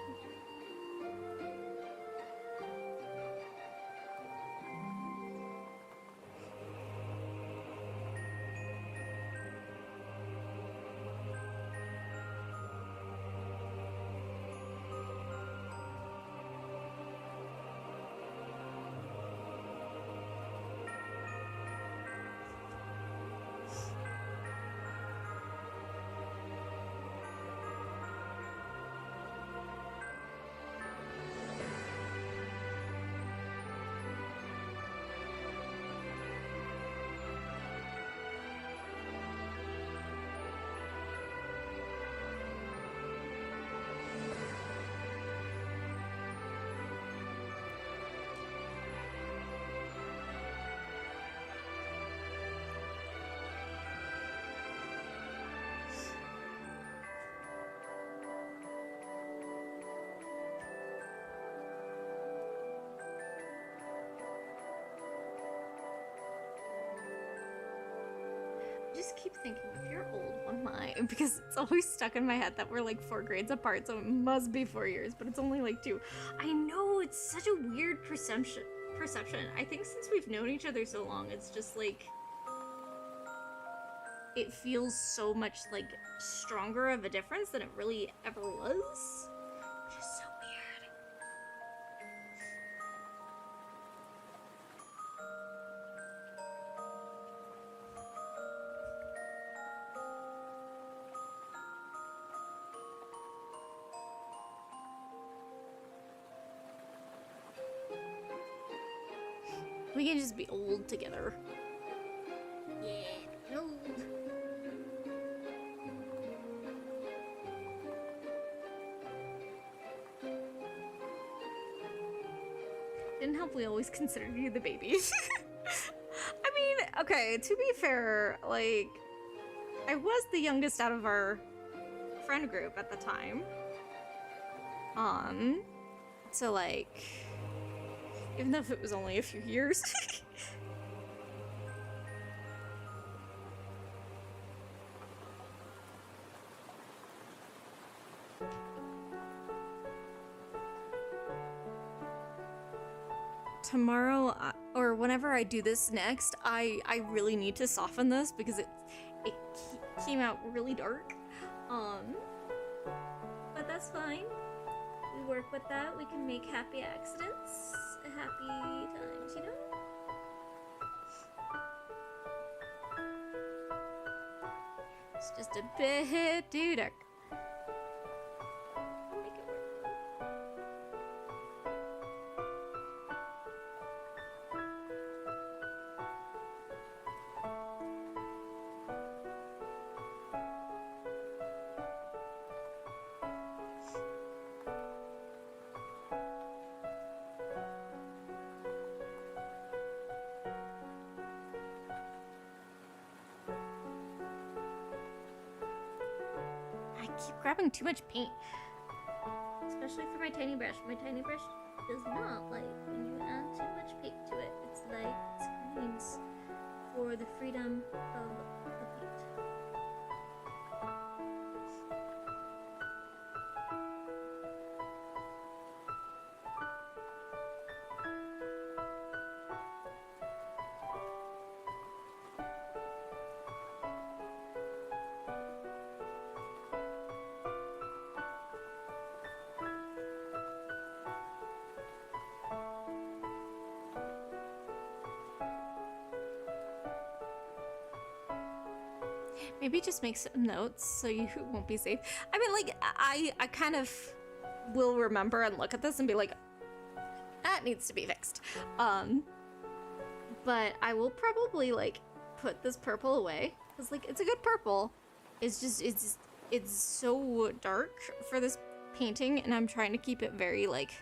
Just keep thinking if you're old, what am I? Because it's always stuck in my head that we're like 4 grades apart, so it must be 4 years, but it's only like 2. I know, it's such a weird perception. I think since we've known each other so long, it's just like it feels so much like stronger of a difference than it really ever was. Which is so weird. We can just be old together. Yeah, old. Didn't help we always considered you the baby. I mean, okay, to be fair, like, I was the youngest out of our friend group at the time. So like, even though if it was only a few years. Tomorrow, or whenever I do this next, I really need to soften this because it came out really dark. But that's fine. We work with that. We can make happy accidents happy times, you know? It's just a bit too dark. I'll make it work. I keep grabbing too much paint. Especially for my tiny brush. My tiny brush does not like when you add too much paint to it. It's like it screams for the freedom of the paint. Maybe just make some notes so you won't be safe. I mean, like, I kind of will remember and look at this and be like, that needs to be fixed. But I will probably, like, put this purple away. Because, like, it's a good purple. It's just, it's so dark for this painting, and I'm trying to keep it very, like,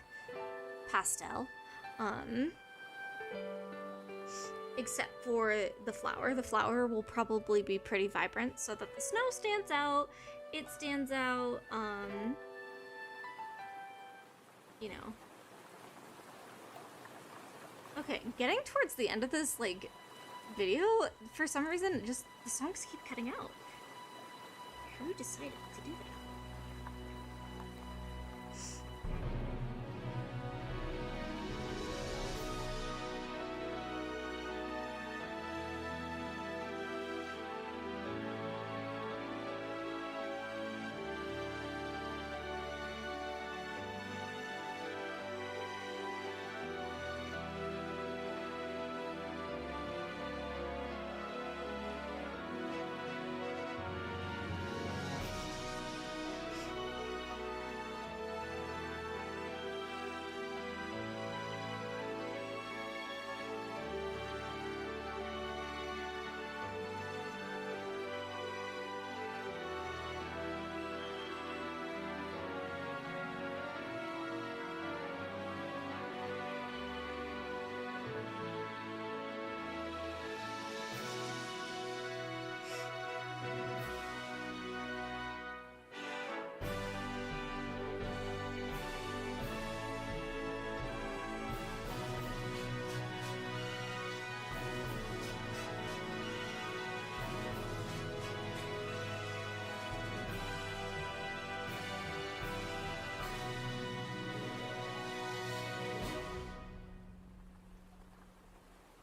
pastel. Except for the flower. The flower will probably be pretty vibrant so that the snow stands out. It stands out, you know. Okay, getting towards the end of this, like, video, for some reason, just the songs keep cutting out. Who decided to do that?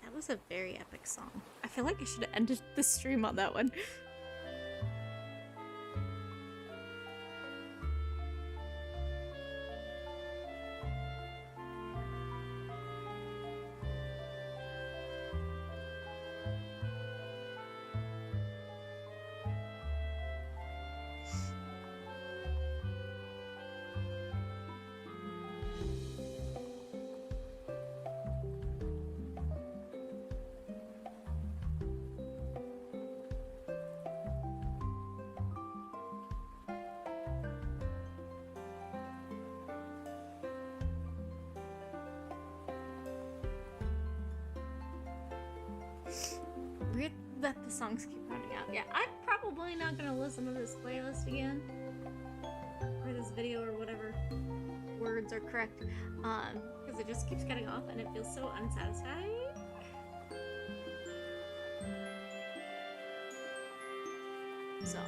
That was a very epic song. I feel like I should have ended the stream on that one. Weird that the songs keep running out. Yeah, I'm probably not gonna listen to this playlist again. Or this video or whatever words are correct. Because it just keeps cutting off and it feels so unsatisfying. So,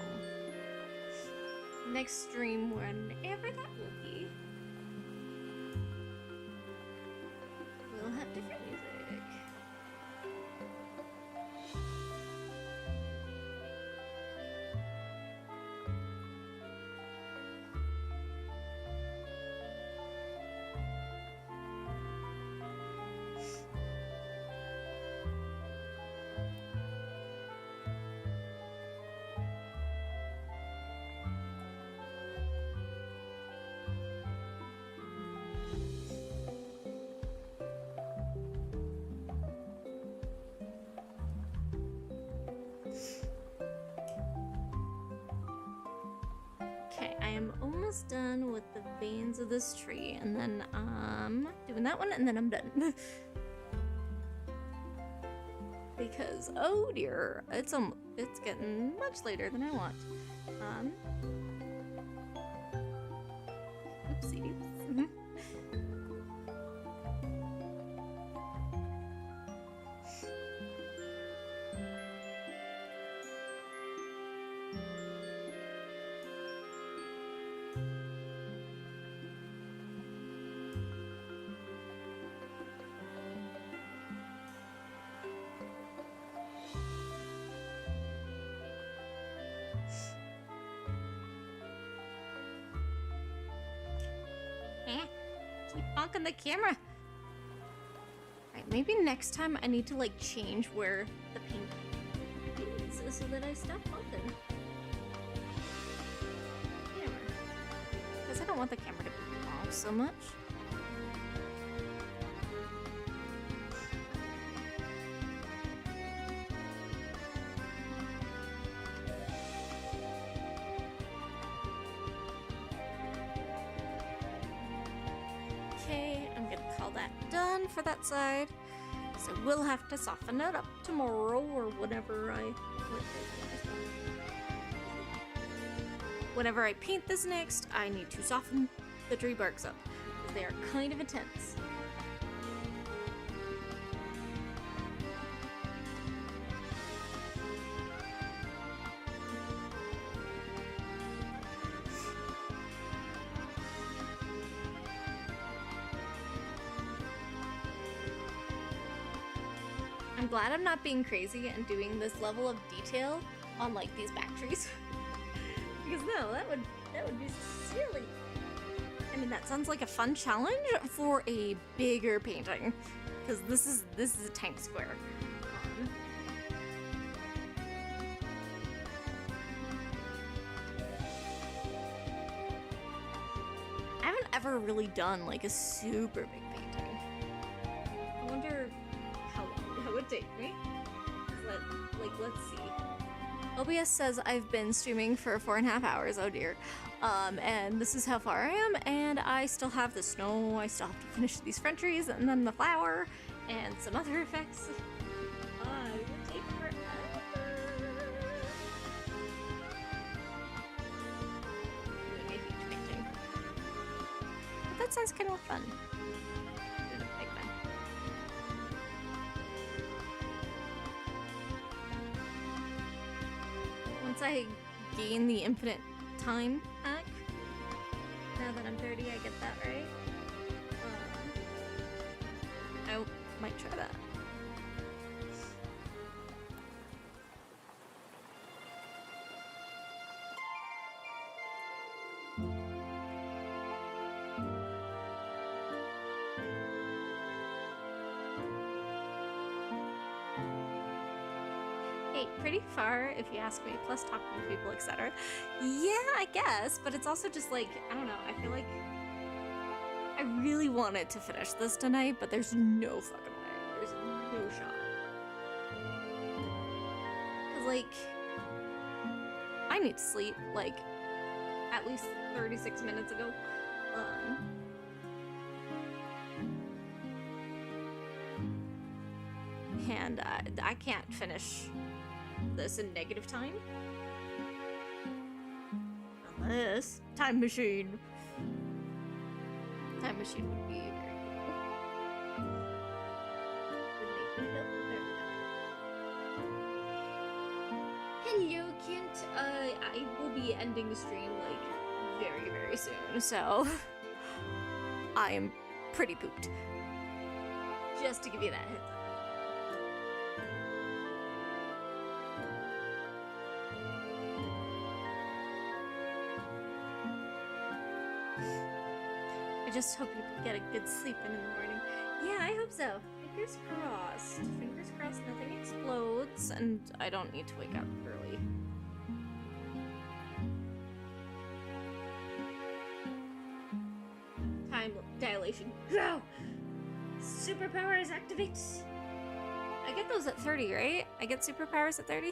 next stream, whenever that will be, we'll have different music. am almost done with the veins of this tree, and then doing that one, and then I'm done. Because oh dear, it's getting much later than I want. Oopsie doops. Keep bonking the camera. Alright, maybe next time I need to like change where the paint is so that I stop bonking. Because I don't want the camera to be off so much. Okay, I'm gonna call that done for that side. So we'll have to soften it up tomorrow or whenever I paint this next, I need to soften the tree barks up because they are kind of intense. I'm glad I'm not being crazy and doing this level of detail on like these back trees. Because no, that would be silly. I mean, that sounds like a fun challenge for a bigger painting. Because this is a tank square. I haven't ever really done like a super big painting. I wonder how long that would take me. Let's see. OBS says I've been streaming for 4.5 hours, oh dear. And this is how far I am, and I still have the snow, I still have to finish these front trees, and then the flower, and some other effects. It would take forever. Doing a huge painting. But that sounds kind of fun. Doing a big one. Once I gain the infinite time hack, now that I'm 30, I get that, right? I might try that. Hey, pretty far if you ask me, plus talking to people, etc. Yeah, I guess, but it's also just like, I don't know, I feel like I really wanted to finish this tonight, but there's no fucking way. There's no shot. Cause like, I need to sleep, like, at least 36 minutes ago. And I can't finish this in negative time. Unless time machine. Time machine would be very cool. Hello, Kent. I will be ending the stream like very, very soon, so I am pretty pooped. Just to give you that heads up. I just hope you get a good sleep in the morning. Yeah, I hope so. Fingers crossed. Fingers crossed nothing explodes and I don't need to wake up early. Time dilation. Go! Superpowers activate! I get those at 30, right? I get superpowers at 30?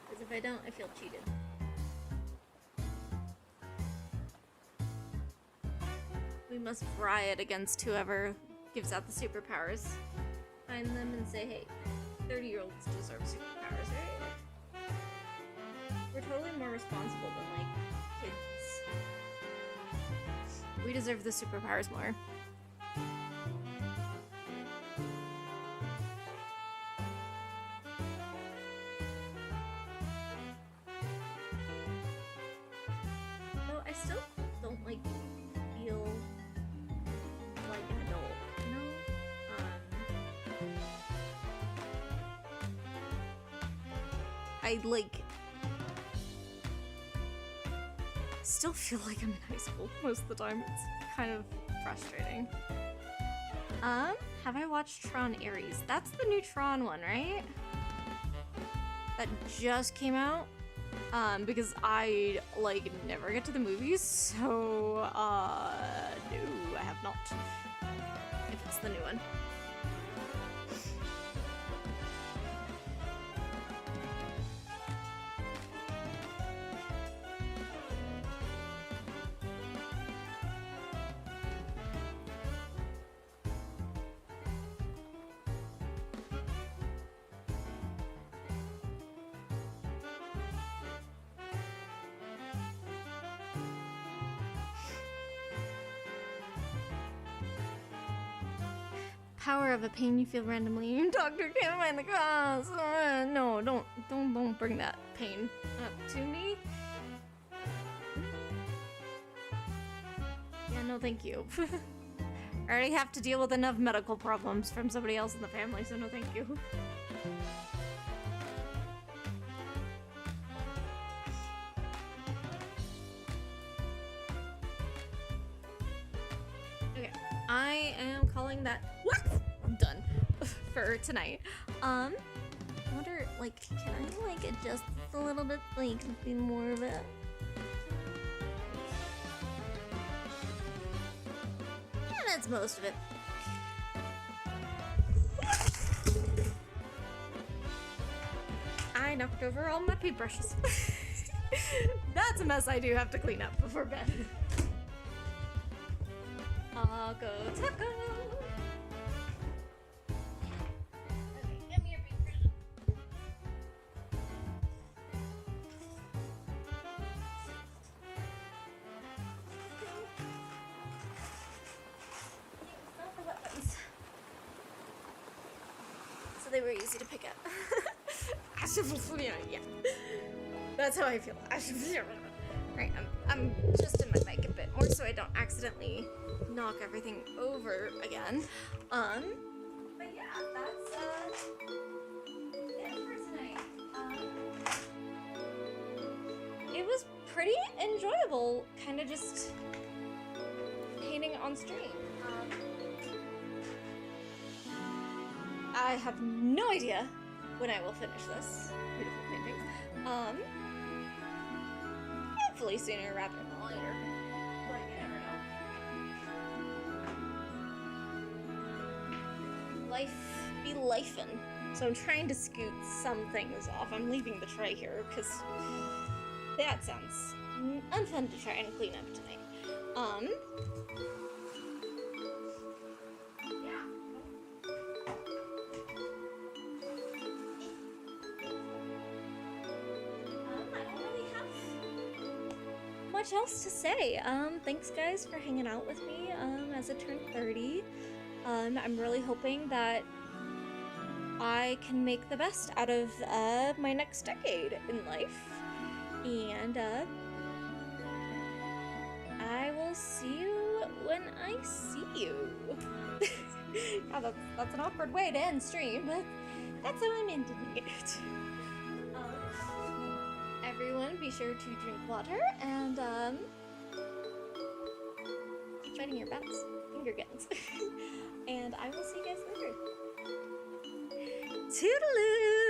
Because if I don't, I feel cheated. must riot against whoever gives out the superpowers. Find them and say, hey, 30-year-olds deserve superpowers, right? We're totally more responsible than, like, kids. We deserve the superpowers more. Though I still don't, like, feel like an adult, you know? I, like, still feel like I'm in high school most of the time. It's kind of frustrating. Have I watched Tron Ares? That's the new Tron one, right? That just came out. Because I, like, never get to the movies, so, no, I have not. If it's the new one. Power of a pain you feel randomly. Doctor can't find the cause. No, don't bring that pain up to me. Yeah, no, thank you. I already have to deal with enough medical problems from somebody else in the family, so no, thank you. Okay, I am calling that done for tonight. I wonder, like, can I, like, adjust a little bit, like, be more of it? Yeah, that's most of it. I knocked over all my paintbrushes. That's a mess I do have to clean up before bed. Taco, taco. Okay, give me your paintbrush. Stop the weapons. So they were easy to pick up. Yeah. That's how I feel. Right, I'm just in my mic a bit more so I don't accidentally knock everything over again. But yeah, that's it for tonight. It was pretty enjoyable, kind of just painting on stream. I have no idea when I will finish this beautiful painting. Hopefully sooner rather than later. But you never know. Life be lifin'. So I'm trying to scoot some things off. I'm leaving the tray here because that sounds unfun to try and clean up tonight. Much else to say. Thanks guys for hanging out with me as I turn 30. I'm really hoping that I can make the best out of my next decade in life. And I will see you when I see you. Oh, that's an awkward way to end stream, but that's how I'm ending it. Everyone, be sure to drink water and keep fighting your battles. Finger guns. And I will see you guys later. Toodaloo!